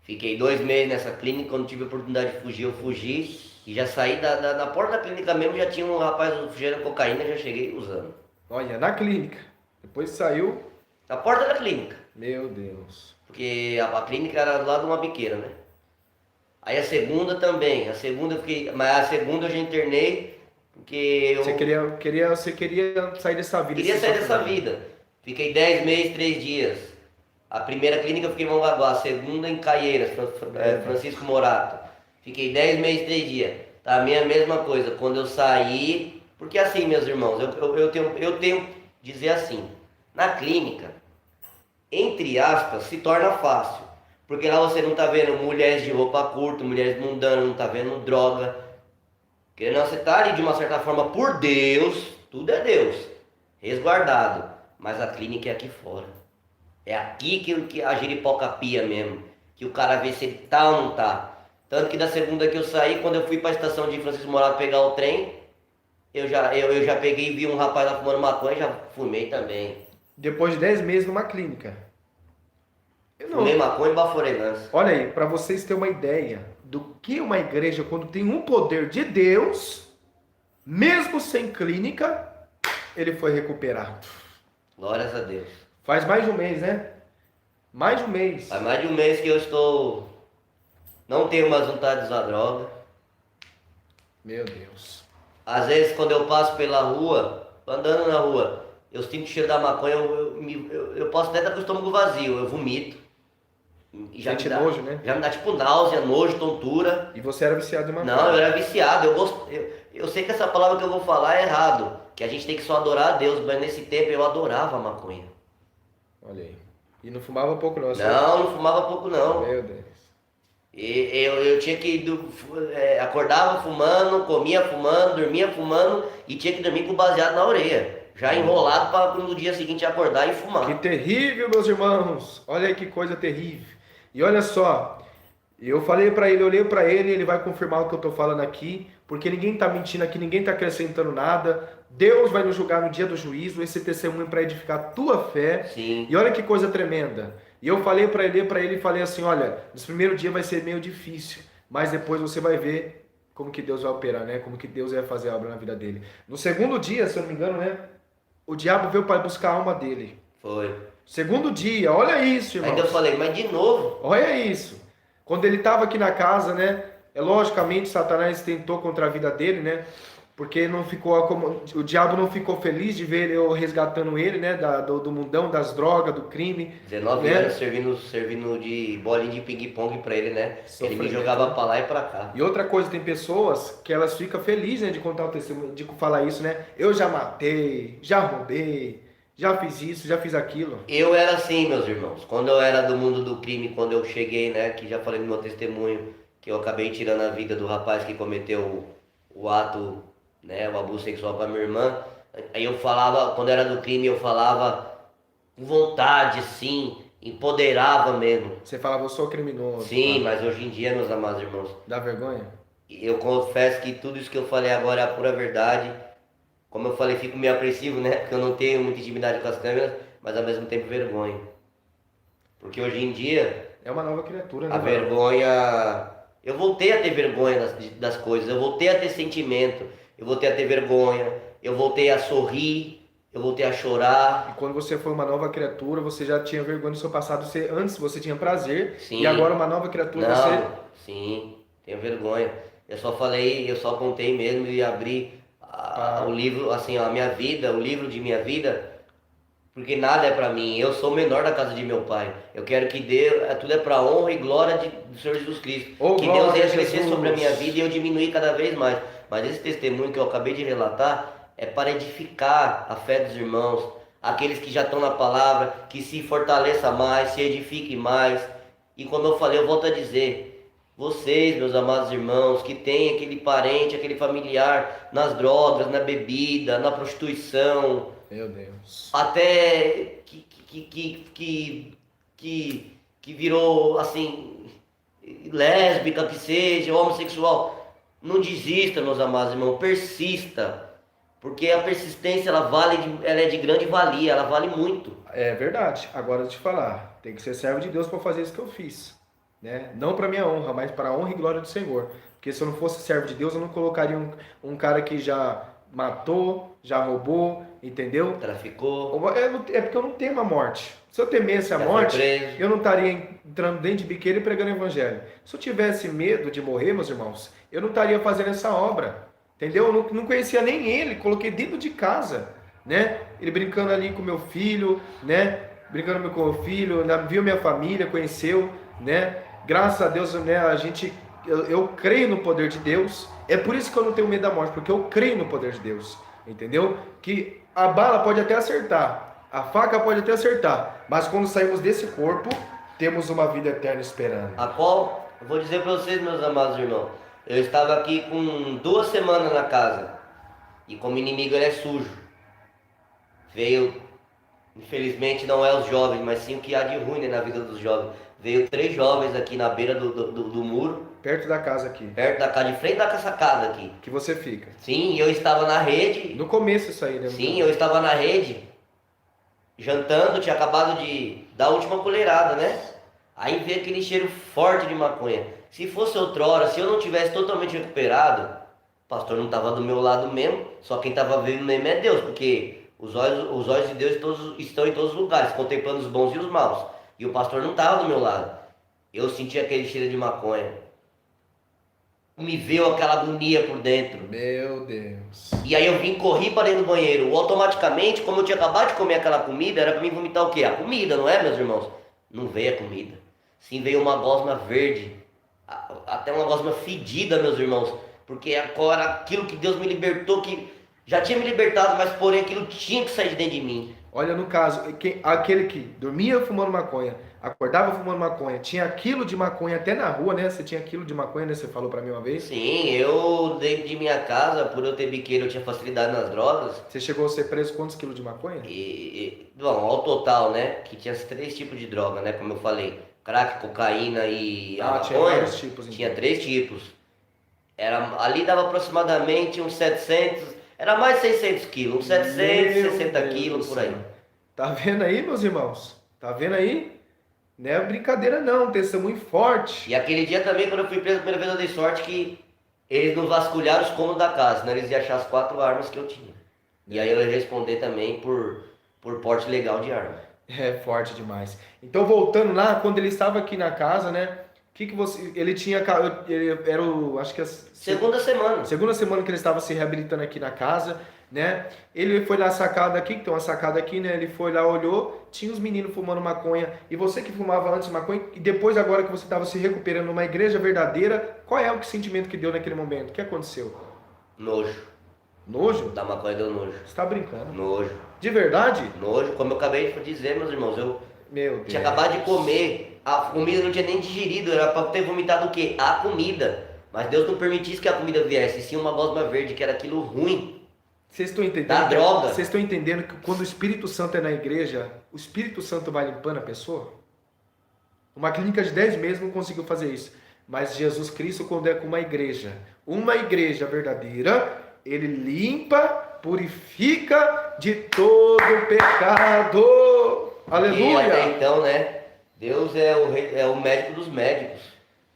Fiquei 2 meses nessa clínica, quando tive a oportunidade de fugir, eu fugi. E já saí na porta da clínica mesmo, já tinha um rapaz cheirando cocaína, já cheguei usando. Olha, na clínica. Depois saiu. Na porta da clínica. Meu Deus. Porque a clínica era do lado de uma biqueira, né? Aí a segunda também. A segunda eu fiquei. Mas a segunda eu já internei. Porque eu Você queria sair dessa vida. queria sair dessa vida. Fiquei 10 meses, 3 dias. A primeira clínica eu fiquei em Mongaguá, a segunda em Caieiras, Francisco Morato. Fiquei 10 meses, 3 dias. Tá a mesma coisa. Quando eu saí. Porque assim, meus irmãos, eu tenho dizer assim. Na clínica, entre aspas, se torna fácil. Porque lá você não tá vendo mulheres de roupa curta, mulheres mundanas, não tá vendo droga. Porque não, você tá ali de uma certa forma por Deus, tudo é Deus, resguardado. Mas a clínica é aqui fora. É aqui que a giripoca pia mesmo. Que o cara vê se ele tá ou não tá. Tanto que da segunda que eu saí, quando eu fui pra estação de Francisco Morato pegar o trem, eu já peguei e vi um rapaz lá fumando maconha e já fumei também. Depois de 10 meses numa clínica. Eu não. Fumei maconha e baforei lança. Olha aí, para vocês terem uma ideia do que uma igreja, quando tem um poder de Deus, mesmo sem clínica, ele foi recuperado. Glórias a Deus. Faz mais de um mês, né? Mais de um mês. Faz mais de um mês que eu estou... Não tenho mais vontade de usar droga. Meu Deus. Às vezes quando eu passo pela rua, andando na rua, eu sinto o cheiro da maconha, eu posso até estar com o estômago vazio, eu vomito. E Sente nojo, né? Já me dá tipo náusea, nojo, tontura. E você era viciado em maconha? Não, eu era viciado. Eu sei que essa palavra que eu vou falar é errado. Que a gente tem que só adorar a Deus, mas nesse tempo eu adorava a maconha. Olha aí. E não fumava pouco não? Não fumava pouco não. Meu Deus. E eu tinha que acordava fumando, comia fumando, dormia fumando e tinha que dormir com o baseado na orelha. Já enrolado para no dia seguinte acordar e fumar. Que terrível, meus irmãos. Olha aí que coisa terrível. E olha só, eu falei para ele, olhei para ele, ele vai confirmar o que eu estou falando aqui, porque ninguém está mentindo aqui, ninguém está acrescentando nada. Deus vai nos julgar no dia do juízo, esse testemunho para edificar a tua fé. Sim. E olha que coisa tremenda. E eu falei para ele falei assim, olha, nos primeiros dias vai ser meio difícil, mas depois você vai ver como que Deus vai operar, né? Como que Deus vai fazer a obra na vida dele. No segundo dia, se eu não me engano, né? O diabo veio para buscar a alma dele. Foi. Segundo dia, olha isso, irmão. Aí eu falei, mas de novo? Olha isso. Quando ele estava aqui na casa, né? Logicamente, Satanás tentou contra a vida dele, né? Porque não ficou o diabo não ficou feliz de ver eu resgatando ele, né? Do mundão, das drogas, do crime. 19 né? anos servindo de bolinha de ping-pong pra ele, né? Ele me Sofrimento. jogava pra lá e pra cá. E outra coisa, tem pessoas que elas ficam felizes, né, de contar o testemunho, de falar isso, né? Eu já matei, já roubei, já fiz isso, já fiz aquilo. Eu era assim, meus irmãos. Quando eu era do mundo do crime, quando eu cheguei, né, que já falei no meu testemunho, que eu acabei tirando a vida do rapaz que cometeu o ato, né, o abuso sexual com a minha irmã. Aí eu falava, quando era do crime, eu falava com vontade, sim, empoderava mesmo. Você falava, eu sou criminoso, Sim, pá. mas hoje em dia, meus amados irmãos, Dá vergonha? eu confesso que tudo isso que eu falei agora é a pura verdade. Como eu falei, fico meio apreensivo, né? Porque eu não tenho muita intimidade com as câmeras, mas ao mesmo tempo vergonha. Porque hoje em dia, É uma nova criatura, né, a mano? vergonha. Eu voltei a ter vergonha das coisas, eu voltei a ter sentimento, eu voltei a ter vergonha, eu voltei a sorrir, eu voltei a chorar. E quando você foi uma nova criatura, você já tinha vergonha do seu passado. Antes você tinha prazer, e agora Sim, uma nova criatura, você. não, sim, tenho vergonha. Eu só falei, eu só contei mesmo e abri o Pá. livro, assim, a minha vida, o livro de minha vida. Porque nada é para mim. Eu sou o menor da casa de meu pai. Eu quero que Deus, tudo é para honra e glória do Senhor Jesus Cristo. Ô, Que Deus glória venha a crescer sobre a minha vida Jesus! e eu diminuir cada vez mais. Mas esse testemunho que eu acabei de relatar é para edificar a fé dos irmãos, aqueles que já estão na palavra, que se fortaleça mais, se edifique mais. E como eu falei, eu volto a dizer, vocês, meus amados irmãos, que têm aquele parente, aquele familiar nas drogas, na bebida, na prostituição, Meu Deus. até que virou assim, lésbica, que seja, homossexual, não desista, meus amados irmãos, persista, porque a persistência ela é de grande valia, ela vale muito. É verdade. Agora eu te falar, tem que ser servo de Deus para fazer isso que eu fiz, né? Não para minha honra, mas para a honra e glória do Senhor. Porque se eu não fosse servo de Deus, eu não colocaria um cara que já matou, já roubou, entendeu? Traficou, É porque eu não temo a morte. Se eu temesse a já foi morte, preso. eu não estaria entrando dentro de biqueira e pregando o evangelho. Se eu tivesse medo de morrer, meus irmãos, eu não estaria fazendo essa obra. Entendeu? Eu não conhecia nem ele, coloquei dentro de casa, né? Ele brincando ali com meu filho, né? Brincando com meu filho, viu minha família, conheceu, né? Graças a Deus, né? Eu creio no poder de Deus. É por isso que eu não tenho medo da morte, porque eu creio no poder de Deus, entendeu? Que a bala pode até acertar, a faca pode até acertar, mas quando saímos desse corpo, temos uma vida eterna esperando. A qual, eu vou dizer para vocês, meus amados irmãos, eu estava aqui com 2 semanas na casa, e como inimigo ele é sujo. Veio, infelizmente não é os jovens, mas sim o que há de ruim, né, na vida dos jovens. Veio 3 jovens aqui na beira do muro, Perto da casa aqui, perto da casa, de frente da sacada aqui. que você fica. Sim, eu estava na rede, No começo isso aí, né? sim, eu estava na rede, jantando, tinha acabado de dar a última colherada, né? Aí veio aquele cheiro forte de maconha. Se fosse outrora, se eu não tivesse totalmente recuperado, o pastor não estava do meu lado mesmo, só quem estava vendo mesmo é Deus, porque os olhos de Deus estão em todos os lugares, contemplando os bons e os maus. E o pastor não estava do meu lado. Eu senti aquele cheiro de maconha. Me veio aquela agonia por dentro. Meu Deus. E aí eu vim, corri para dentro do banheiro. Automaticamente, como eu tinha acabado de comer aquela comida, era para mim vomitar o quê? A comida, não é, meus irmãos? Não veio a comida. Sim, veio uma gosma verde. Até uma gosma fedida, meus irmãos. Porque agora aquilo que Deus me libertou, que já tinha me libertado, mas porém aquilo tinha que sair de dentro de mim. Olha, no caso, aquele que dormia fumando maconha, acordava fumando maconha, tinha quilo de maconha até na rua, né? Você tinha quilo de maconha, né? Você falou pra mim uma vez. Sim, eu dentro de minha casa, por eu ter biqueiro, eu tinha facilidade nas drogas. Você chegou a ser preso quantos quilos de maconha? Bom, ao total, né? Que tinha 3 tipos de droga, né? Como eu falei, crack, cocaína e a Tinha maconha. vários tipos, então. Tinha 3 tipos. Ali dava aproximadamente uns 700, era mais de 600 quilos, uns 760 Meu quilos Deus por do aí. céu. Tá vendo aí, meus irmãos? Tá vendo aí? Não é brincadeira não, um testemunho forte. E aquele dia também, quando eu fui preso a primeira vez, eu dei sorte que eles não vasculharam os cômodos da casa, senão eles iam achar as 4 armas que eu tinha. E aí eu ia responder também por porte legal de arma. É forte demais. Então, voltando lá, quando ele estava aqui na casa, né? Que você. Ele tinha. Ele era o. Acho que a Segunda semana. segunda semana que ele estava se reabilitando aqui na casa, né? Ele foi na sacada aqui, que tem uma sacada aqui, né? Ele foi lá, olhou, tinha os meninos fumando maconha. E você que fumava antes maconha, e depois, agora que você estava se recuperando numa igreja verdadeira, qual é o sentimento que deu naquele momento? O que aconteceu? Nojo. Nojo? Da maconha deu nojo. Você tá brincando? Nojo. De verdade? Nojo, como eu acabei de dizer, meus irmãos, eu Meu Deus. tinha acabado de comer, a comida não tinha nem digerido, era pra ter vomitado o quê? A comida. Mas Deus não permitisse que a comida viesse, e sim uma gosma verde, que era aquilo ruim, Vocês estão entendendo? da droga. Vocês estão entendendo que quando o Espírito Santo é na igreja, o Espírito Santo vai limpando a pessoa? Uma clínica de 10 meses não conseguiu fazer isso. Mas Jesus Cristo, quando é com uma igreja verdadeira, ele limpa, purifica de todo pecado. E Aleluia! até então, né, Deus é o, é o médico dos médicos.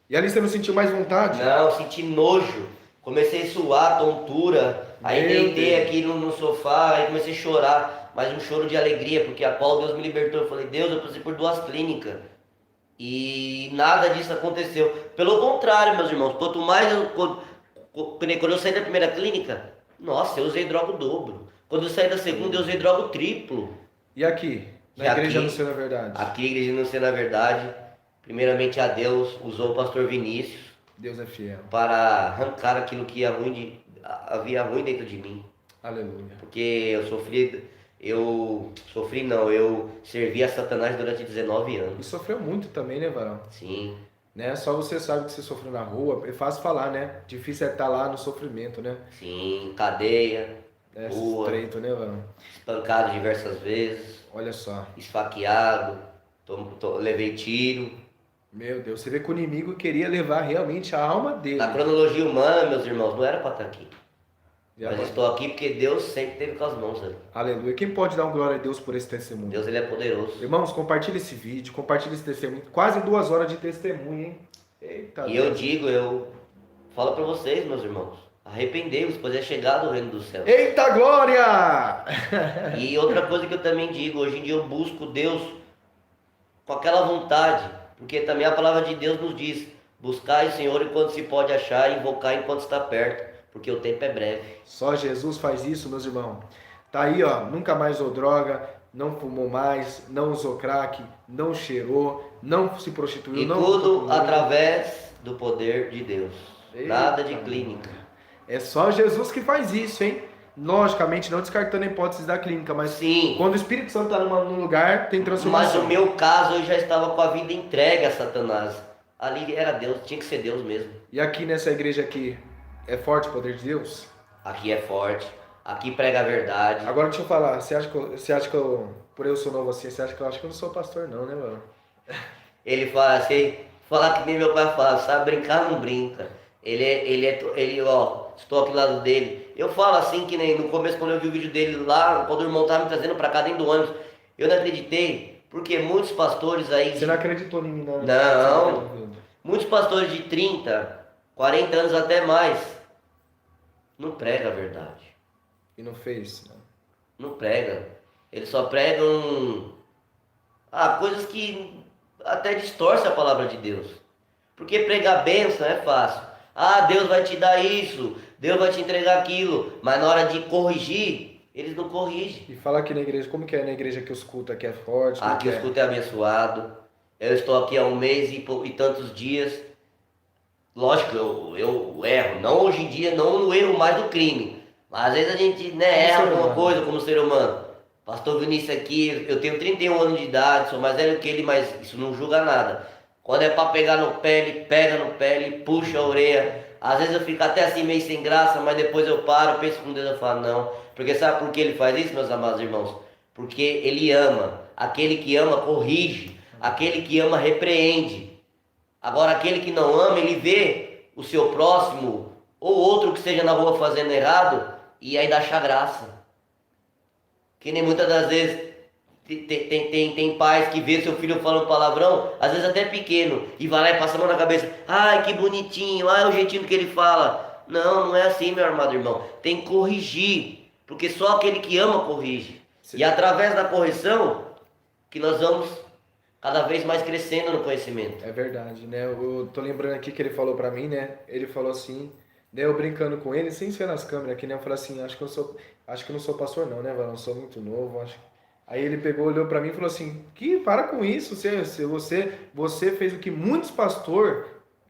E ali você não sentiu mais vontade? Não, senti nojo, comecei a suar, tontura, aí Meu deitei Deus. aqui no sofá, aí comecei a chorar, mas um choro de alegria, porque a qual Deus me libertou. Eu falei, Deus, eu passei por 2 clínicas. E nada disso aconteceu. Pelo contrário, meus irmãos, quanto mais quando eu saí da primeira clínica, nossa, eu usei droga o dobro. Quando eu saí da segunda, eu usei droga o triplo. E aqui? Na E igreja aqui- não ser na verdade? Aqui, a igreja não ser na verdade, primeiramente a Deus usou o pastor Vinícius Deus é fiel. para arrancar aquilo que havia ruim dentro de mim. Aleluia. Porque eu servi a Satanás durante 19 E anos. sofreu muito também, né, Varão? Sim, Né? Só você sabe que você sofreu na rua. É fácil falar, né? Difícil é estar lá no sofrimento, né? sim, cadeia, É rua, estreito, né, Varão? espancado diversas vezes, Olha só. esfaqueado, levei tiro. Meu Deus, você vê que o inimigo queria levar realmente a alma dele. Na cronologia humana, meus irmãos, não era para estar aqui. E Mas agora- estou aqui porque Deus sempre teve com as mãos ali. Aleluia. Quem pode dar um glória a Deus por esse testemunho? Deus, ele é poderoso. Irmãos, compartilhe esse vídeo, compartilhe esse testemunho. Quase 2 horas de testemunho, hein? Eita E eu Deus. digo, eu falo para vocês, meus irmãos, arrependei-vos, pois é chegado o reino dos céus. Eita glória! E outra coisa que eu também digo, hoje em dia eu busco Deus com aquela vontade, porque também a palavra de Deus nos diz, buscai o Senhor enquanto se pode achar, e invocar enquanto está perto, porque o tempo é breve. Só Jesus faz isso, meus irmãos. Tá aí, ó, nunca mais usou droga, não fumou mais, não usou crack, não cheirou, não se prostituiu, E não tudo comeu. através do poder de Deus. Eita. Nada de clínica. É só Jesus que faz isso, hein? Logicamente, não descartando a hipótese da clínica, mas Sim, quando o Espírito Santo está num lugar, tem mas transformação. no meu caso eu já estava com a vida entregue a Satanás. Ali era Deus, tinha que ser Deus mesmo. E aqui nessa igreja aqui, é forte o poder de Deus? Aqui é forte, aqui prega a verdade. Agora deixa eu falar, você acha que eu, por eu sou novo assim, você acha que eu acho que eu não sou pastor não, né, mano? Ele fala assim, falar que nem meu pai fala, sabe brincar, não brinca. Ele, ó, estou aqui do lado dele. Eu falo assim que nem no começo, quando eu vi o vídeo dele lá, quando o irmão tava me trazendo pra cá dentro do ônibus, eu não acreditei, porque muitos pastores aí, Você não acreditou em mim, não? Não. muitos pastores de 30, 40 anos até mais, não pregam a verdade. E não fez, não. Não prega. Eles só pregam coisas que até distorcem a palavra de Deus. Porque pregar bênção é fácil. Deus vai te dar isso, Deus vai te entregar aquilo. Mas na hora de corrigir, eles não corrigem. E falar aqui na igreja, como que é na igreja que os cultos aqui é forte? como Aqui que o é? escuto é abençoado. Eu estou aqui há 1 mês e tantos dias. Lógico, eu erro. Não hoje em dia, não no erro mais do crime. Mas às vezes a gente erra ser alguma humano. coisa como ser humano. Pastor Vinícius aqui, eu tenho 31 anos de idade, sou mais velho que ele, mas isso não julga nada. Quando é para pegar no pé, ele pega no pé, ele puxa a orelha. Às vezes eu fico até assim meio sem graça, mas depois eu paro, penso com Deus e falo, não. Porque sabe por que ele faz isso, meus amados irmãos? Porque ele ama. Aquele que ama corrige. Aquele que ama repreende. Agora aquele que não ama, ele vê o seu próximo ou outro que esteja na rua fazendo errado e aí dá graça. Que nem muitas das vezes tem pais que vê seu filho falando palavrão, às vezes até pequeno, e vai lá e passa a mão na cabeça. Ai, que bonitinho, ai, o jeitinho que ele fala. Não, não é assim, meu amado irmão. Tem que corrigir, porque só aquele que ama corrige. Sim. E através da correção que nós vamos cada vez mais crescendo no conhecimento. É verdade, né? Eu tô lembrando aqui que ele falou pra mim, né? Ele falou assim, né? Eu brincando com ele, sem ser nas câmeras aqui, né? Eu falei assim, acho que eu não sou pastor não, né, Valão? Eu sou muito novo, acho. Aí ele pegou, olhou pra mim e falou assim, para com isso, você fez o que muitos pastores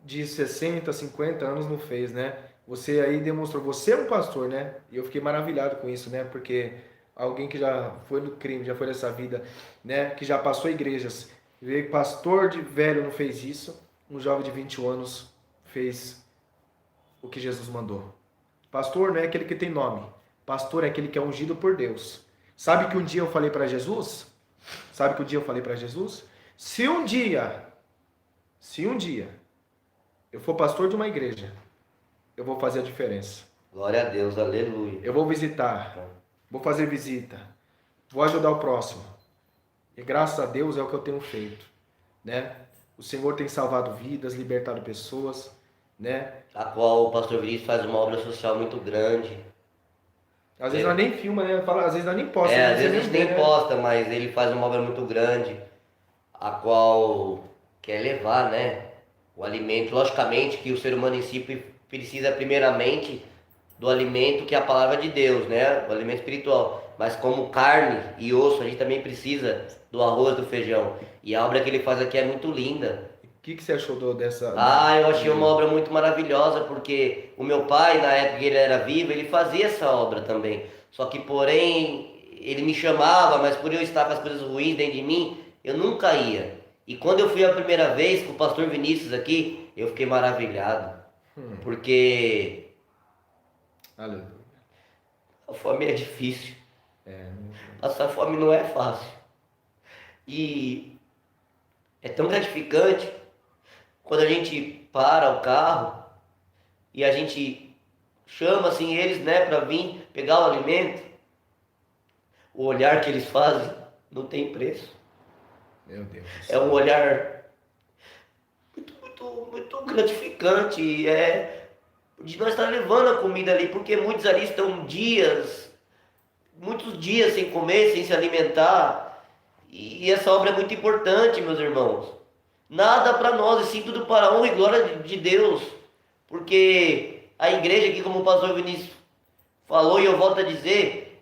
de 60, 50 anos não fez, né? Você aí demonstrou, você é um pastor, né? E eu fiquei maravilhado com isso, né? Porque alguém que já foi no crime, já foi nessa vida, né? Que já passou igrejas, vê que pastor de velho não fez isso, um jovem de 21 anos fez o que Jesus mandou. Pastor não é aquele que tem nome. Pastor é aquele que é ungido por Deus. Sabe que um dia eu falei para Jesus? Sabe que um dia eu falei para Jesus? Se um dia eu for pastor de uma igreja, eu vou fazer a diferença. Glória a Deus, aleluia. Eu vou visitar, vou fazer visita, vou ajudar o próximo. E graças a Deus é o que eu tenho feito, né? O Senhor tem salvado vidas, libertado pessoas, né? A qual o pastor Vinícius faz uma obra social muito grande. Às vezes nós nem filma, né? Às vezes nós nem posta, né? Às vezes a gente nem posta, mas ele faz uma obra muito grande, a qual quer levar, né, o alimento. Logicamente que o ser humano em si precisa primeiramente do alimento que é a palavra de Deus, né, o alimento espiritual. Mas como carne e osso, a gente também precisa do arroz, do feijão. E a obra que ele faz aqui é muito linda. O que você achou dessa... Eu achei uma obra muito maravilhosa, porque o meu pai, na época que ele era vivo, ele fazia essa obra também. Só que, porém, ele me chamava, mas por eu estar com as coisas ruins dentro de mim, eu nunca ia. E quando eu fui a primeira vez com o pastor Vinícius aqui, eu fiquei maravilhado. Porque Aleluia. a fome é difícil. É. Passar fome não é fácil. E é tão gratificante quando a gente para o carro e a gente chama assim eles, né, para vir pegar o alimento. O olhar que eles fazem não tem preço. Meu Deus. É um olhar muito gratificante. De nós estar levando a comida ali, porque muitos ali estão muitos dias sem comer, sem se alimentar. E essa obra é muito importante, meus irmãos. Nada para nós, e sim tudo para a honra e glória de Deus. Porque a igreja aqui, como o pastor Vinícius falou, e eu volto a dizer,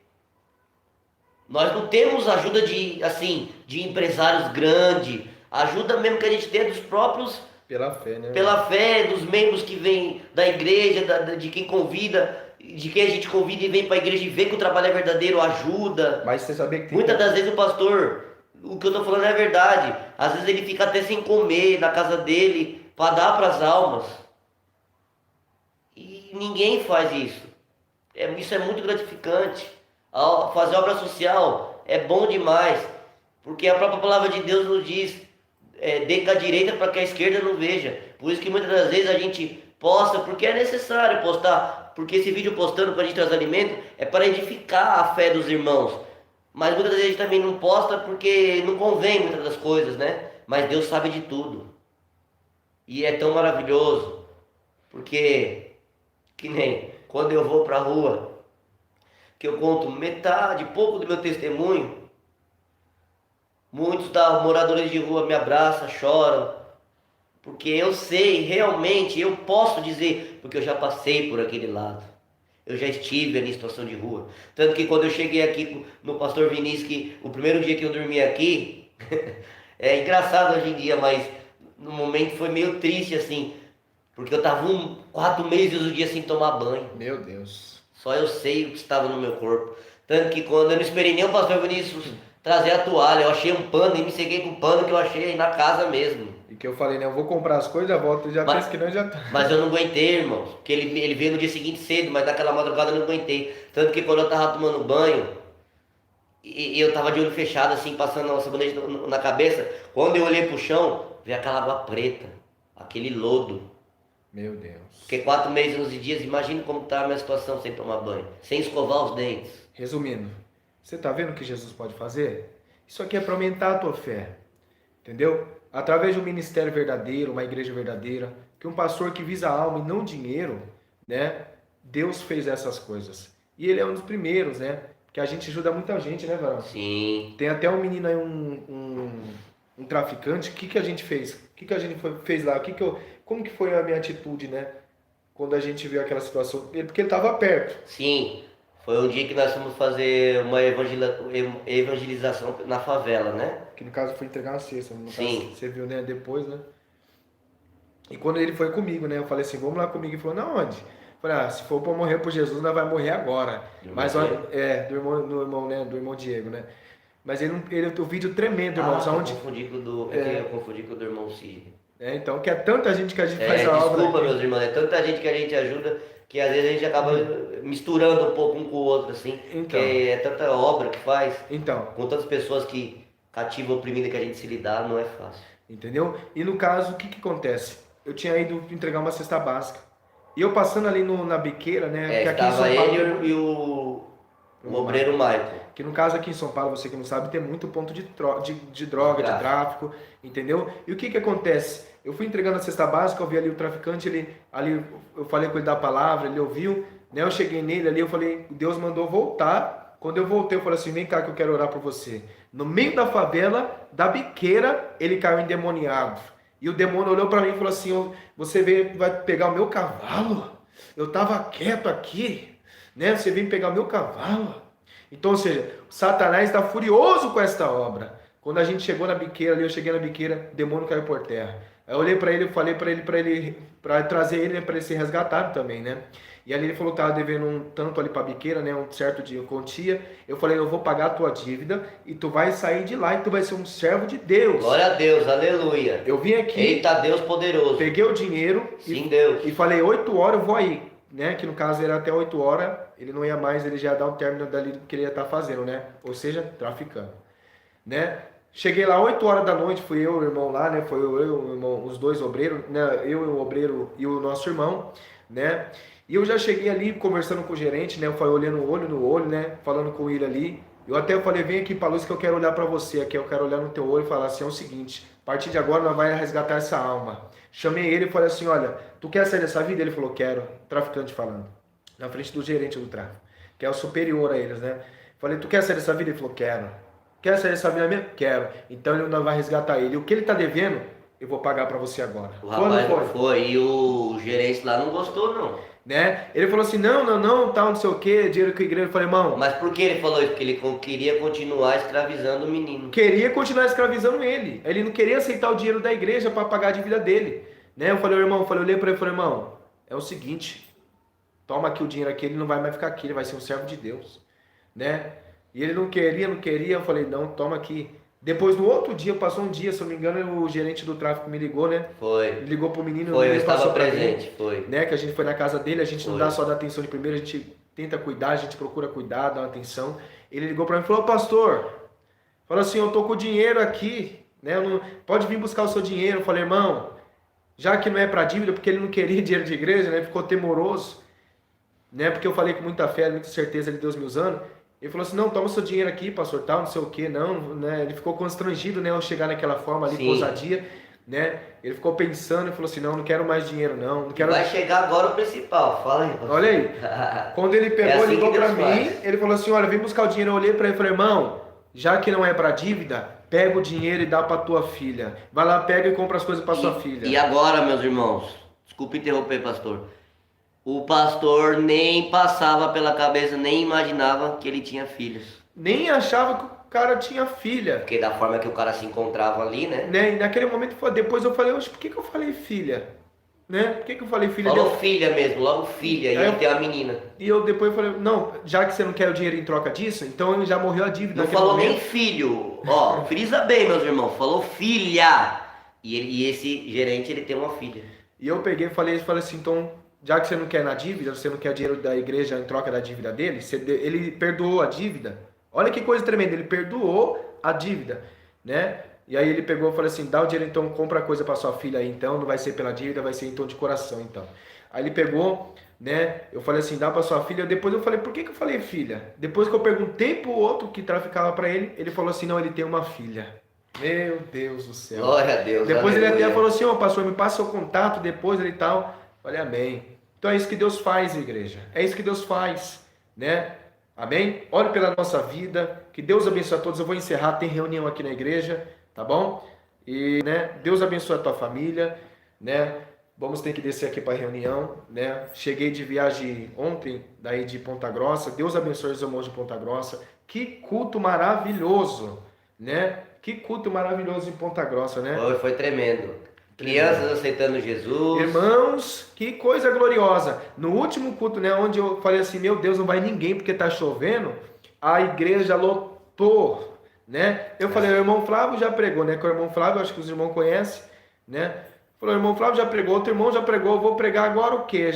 nós não temos ajuda de empresários grandes, ajuda mesmo que a gente tem dos próprios, pela fé, né? pela fé dos membros que vêm da igreja, de quem convida, de quem a gente convida e vem para a igreja e vê que o trabalho é verdadeiro, ajuda. Mas você sabia que tem... Muitas das vezes o pastor, o que eu estou falando é verdade, às vezes ele fica até sem comer na casa dele para dar para as almas. E ninguém faz isso. Isso é muito gratificante. Fazer obra social é bom demais, porque a própria palavra de Deus nos diz, dê com a direita para que a esquerda não veja. Por isso que muitas das vezes a gente posta, porque é necessário postar, porque esse vídeo postando para a gente trazer alimento é para edificar a fé dos irmãos. Mas muitas vezes a gente também não posta porque não convém muitas das coisas, né? Mas Deus sabe de tudo. E é tão maravilhoso, porque que nem quando eu vou para a rua, que eu conto metade, pouco do meu testemunho, muitos moradores de rua me abraçam, choram, porque eu sei, realmente, eu posso dizer, porque eu já passei por aquele lado. Eu já estive ali em situação de rua. Tanto que quando eu cheguei aqui no pastor Vinícius, que o primeiro dia que eu dormi aqui, é engraçado hoje em dia, mas no momento foi meio triste assim, porque eu estava 4 meses o dia sem tomar banho. Meu Deus. Só eu sei o que estava no meu corpo. Tanto que quando eu não esperei nem o pastor Vinícius trazer a toalha, eu achei um pano e me sequei com o pano que eu achei aí na casa mesmo. E que eu falei, né? Eu vou comprar as coisas, volto e já penso que não, já tá. Mas eu não aguentei, irmão. Porque ele veio no dia seguinte cedo, mas naquela madrugada eu não aguentei. Tanto que quando eu tava tomando banho, e eu tava de olho fechado, assim, passando a sabonete na cabeça, quando eu olhei pro chão, veio aquela água preta, aquele lodo. Meu Deus. Porque 4 meses, 11 dias, imagina como tá a minha situação sem tomar banho, sem escovar os dentes. Resumindo, você tá vendo o que Jesus pode fazer? Isso aqui é para aumentar a tua fé. Entendeu? Através de um ministério verdadeiro, uma igreja verdadeira, que um pastor que visa a alma e não dinheiro, né? Deus fez essas coisas. E ele é um dos primeiros, né? Porque a gente ajuda muita gente, né, Varão? Sim. Tem até um menino aí, um traficante. O que a gente fez? O que a gente fez lá? Como que foi a minha atitude, né? Quando a gente viu aquela situação. Porque ele estava perto. Sim. Foi um dia que nós fomos fazer uma evangelização na favela, né? Que no caso foi entregar uma cesta. No Sim. caso, você viu, né? Depois, né? E quando ele foi comigo, né? Eu falei assim, vamos lá comigo. Ele falou, não, onde? Eu falei, ah, se for para morrer por Jesus, nós vai morrer agora. Do irmão Mas olha, Diego? do irmão, né? Do irmão Diego, né? Mas ele o vídeo tremendo, irmãos, Eu aonde... confundi com o do. É que eu confundi com o do irmão Cid. Então, que é tanta gente que a gente faz É, a obra desculpa, aqui. meus irmãos, é tanta gente que a gente ajuda que às vezes a gente acaba misturando um pouco um com o outro, assim, porque Então, é tanta obra que faz, então, com tantas pessoas que cativam oprimida que a gente se lidar, não é fácil. entendeu? E no caso, o que que acontece? Eu tinha ido entregar uma cesta básica. E eu passando ali na biqueira, né? É, Que aqui em estava São Paulo, ele e o obreiro Michael. que no caso aqui em São Paulo, você que não sabe, tem muito ponto de droga, de tráfico, entendeu? E o que que acontece? Eu fui entregando a cesta básica, eu vi ali o traficante, ali, eu falei com ele da palavra, ele ouviu, né? Eu cheguei nele ali, eu falei, Deus mandou voltar. Quando eu voltei, eu falei assim, vem cá que eu quero orar por você. No meio da favela, da biqueira, ele caiu endemoniado. E o demônio olhou para mim e falou assim, você vai pegar o meu cavalo? Eu estava quieto aqui, né? Você vem pegar o meu cavalo? Então, ou seja, Satanás está furioso com esta obra. Quando a gente chegou na biqueira ali, eu cheguei na biqueira, o demônio caiu por terra. Aí eu olhei para ele, falei para trazer ele, né, para ele ser resgatado também, né? E ali ele falou que estava devendo um tanto ali para a biqueira, né, um certo de quantia. Eu falei, eu vou pagar a tua dívida e tu vai sair de lá e tu vai ser um servo de Deus. Glória a Deus, aleluia. Eu vim aqui, Eita Deus poderoso. peguei o dinheiro Sim, Deus. e falei, 8 horas eu vou aí, né? Que no caso era até 8 horas, ele não ia mais, ele já ia dar um término dali do que ele ia estar fazendo, né? Ou seja, traficando, né? Cheguei lá 8 horas da noite, fui eu e o irmão lá, né? Foi eu, o irmão, os dois obreiros, né? Eu, o obreiro e o nosso irmão, né? E eu já cheguei ali conversando com o gerente, né? Eu falei olhando olho no olho, né? Falando com ele ali. Eu até falei, vem aqui pra luz que eu quero olhar pra você aqui, eu quero olhar no teu olho e falar assim, é o seguinte, a partir de agora nós vamos resgatar essa alma. Chamei ele e falei assim, olha, tu quer sair dessa vida? Ele falou, quero, traficante falando, na frente do gerente do tráfico, que é o superior a eles, né? Falei, tu quer sair dessa vida? Ele falou, quero. Quer sair dessa vida mesmo? Quero. Então ele não vai resgatar ele. O que ele tá devendo, eu vou pagar pra você agora. O rapaz não foi. E o gerente lá não gostou, não. Né? Ele falou assim, não, tal, não sei o que, dinheiro com a igreja. Eu falei, irmão... Mas por que ele falou isso? Porque ele queria continuar escravizando o menino. Queria continuar escravizando ele. Ele não queria aceitar o dinheiro da igreja para pagar a dívida dele. Né? Eu falei, irmão, eu olhei para ele e falei, irmão, é o seguinte, toma aqui o dinheiro aqui, ele não vai mais ficar aqui, ele vai ser um servo de Deus. Né? E ele não queria, eu falei, não, toma aqui. Depois, no outro dia, passou um dia, se eu não me engano, o gerente do tráfico me ligou, né? Foi. Ele ligou pro menino. Foi, eu estava presente, foi. Né? Que a gente foi na casa dele, a gente não dá só da atenção de primeiro, a gente tenta cuidar, a gente procura cuidar, dar uma atenção. Ele ligou para mim e falou, pastor, falou assim, eu tô com o dinheiro aqui, né? Pode vir buscar o seu dinheiro. Eu falei, irmão, já que não é para dívida, porque ele não queria dinheiro de igreja, né? Ficou temoroso, né? Porque eu falei com muita fé, muita certeza de Deus me usando. Ele falou assim, não, toma seu dinheiro aqui, pastor, tal, não sei o que, não, né? Ele ficou constrangido, né, ao chegar naquela forma ali, com ousadia, né? Ele ficou pensando e falou assim, não quero mais dinheiro, não quero... Vai chegar agora o principal, fala aí. Pastor. Olha aí, quando ele pegou, assim, ligou pra mim, ele falou assim, olha, vem buscar o dinheiro, eu olhei pra ele e falei, irmão, já que não é pra dívida, pega o dinheiro e dá pra tua filha. Vai lá, pega e compra as coisas pra sua filha. E agora, meus irmãos, desculpe interromper, pastor. O pastor nem passava pela cabeça, nem imaginava que ele tinha filhos. Nem achava que o cara tinha filha. Porque da forma que o cara se encontrava ali, né? E naquele momento, depois eu falei, por que eu falei filha? Né? Por que eu falei filha? Falou filha mesmo, logo filha, e ele tem uma menina. E eu depois falei, não, já que você não quer o dinheiro em troca disso, então já morreu a dívida. Não falou nem filho, ó, frisa bem, meus irmãos, falou filha. E esse gerente, ele tem uma filha. E eu peguei e falei assim, então... Já que você não quer na dívida, você não quer dinheiro da igreja em troca da dívida dele, ele perdoou a dívida. Olha que coisa tremenda, ele perdoou a dívida, né? E aí ele pegou e falou assim, dá o dinheiro então, compra coisa para sua filha aí então, não vai ser pela dívida, vai ser então de coração então. Aí ele pegou, né? Eu falei assim, dá para sua filha. Depois eu falei, por que eu falei filha? Depois que eu perguntei pro outro que traficava para ele falou assim, não, ele tem uma filha. Meu Deus do céu. Glória a Deus. Depois ele até falou assim, pastor, me passa seu contato depois ele tal. Falei, amém. Então é isso que Deus faz, igreja. É isso que Deus faz, né? Amém? Ore pela nossa vida. Que Deus abençoe a todos. Eu vou encerrar, tem reunião aqui na igreja, tá bom? E, né, Deus abençoe a tua família, né? Vamos ter que descer aqui para a reunião, né? Cheguei de viagem ontem, daí de Ponta Grossa. Deus abençoe os irmãos de Ponta Grossa. Que culto maravilhoso, né? Que culto maravilhoso em Ponta Grossa, né? Foi tremendo. Crianças aceitando Jesus. Irmãos, que coisa gloriosa. No último culto, né, onde eu falei assim, meu Deus, não vai ninguém porque tá chovendo, a igreja lotou, né? Eu falei, o irmão Flávio já pregou, né? Que o irmão Flávio, acho que os irmãos conhecem, né? Falou, o irmão Flávio já pregou, outro irmão já pregou, eu vou pregar agora o quê?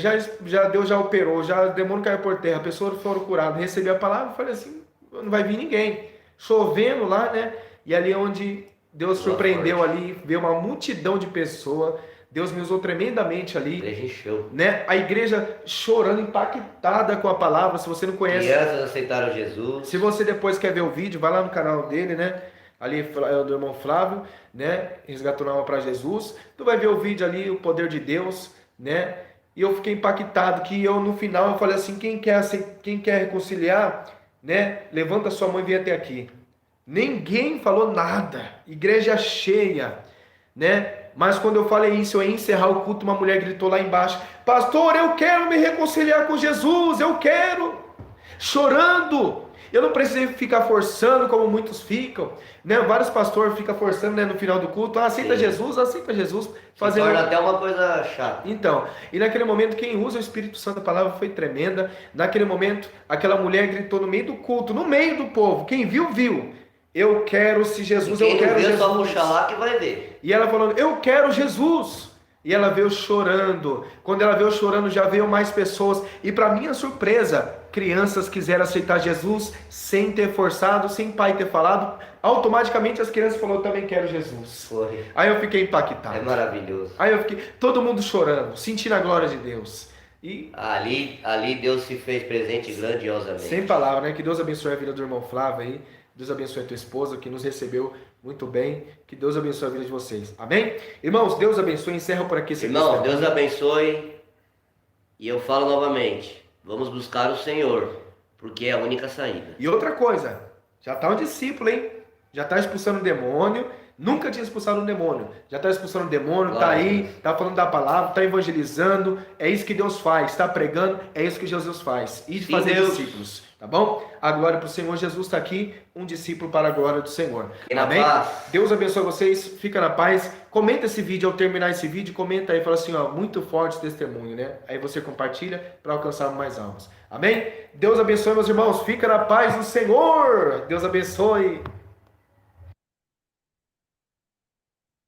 Deus já operou, já o demônio caiu por terra, pessoas foram curadas, recebi a palavra, falei assim, não vai vir ninguém. Chovendo lá, né? E ali onde Deus surpreendeu ali, veio uma multidão de pessoas, Deus me usou tremendamente ali, A igreja encheu. né? A igreja chorando, impactada com a palavra. Se você não conhece, Crianças aceitaram Jesus. se você depois quer ver o vídeo, vai lá no canal dele, né? Ali é o do irmão Flávio, né? Resgatou a alma para Jesus. Tu vai ver o vídeo ali, o poder de Deus, né? E eu fiquei impactado que eu no final eu falei assim, quem quer reconciliar, né? Levanta sua mão e vem até aqui. Ninguém falou nada. Igreja cheia, né? Mas quando eu falei isso, eu ia encerrar o culto, uma mulher gritou lá embaixo, pastor, eu quero me reconciliar com Jesus, eu quero, chorando. Eu não precisei ficar forçando como muitos ficam, né? Vários pastores ficam forçando, né, no final do culto, aceita Jesus, Fazendo... torna até uma coisa chata. Então, e naquele momento quem usa o Espírito Santo, a palavra foi tremenda. Naquele momento, aquela mulher gritou no meio do culto, no meio do povo, quem viu, viu. Eu quero se Jesus, eu quero Jesus. Só puxa lá que vai ver. E ela falando, eu quero Jesus. E ela veio chorando. Quando ela veio chorando, já veio mais pessoas. E para minha surpresa, crianças quiseram aceitar Jesus sem ter forçado, sem pai ter falado. Automaticamente as crianças falaram, eu também quero Jesus. Foi. Aí eu fiquei impactado. É maravilhoso. Aí eu fiquei, todo mundo chorando, sentindo a glória de Deus. E ali Deus se fez presente grandiosamente. Sem palavra, né? Que Deus abençoe a vida do irmão Flávio aí. Deus abençoe a tua esposa, que nos recebeu muito bem. Que Deus abençoe a vida de vocês. Amém? Irmãos, Deus abençoe. Encerra por aqui esse Irmão, Deus abençoe. E eu falo novamente, vamos buscar o Senhor, porque é a única saída. E outra coisa, já está um discípulo, hein? Já está expulsando o demônio. Nunca tinha expulsado um demônio. Já está expulsando o demônio, está aí, está falando da palavra, está evangelizando. É isso que Deus faz. Está pregando, é isso que Jesus faz. E de fazer discípulos. Tá bom? A glória para o Senhor. Jesus está aqui, um discípulo para a glória do Senhor. Amém? Deus abençoe vocês. Fica na paz. Comenta esse vídeo. Ao terminar esse vídeo, comenta aí e fala assim, ó, muito forte testemunho, né? Aí você compartilha para alcançar mais almas. Amém? Deus abençoe, meus irmãos. Fica na paz do Senhor. Deus abençoe.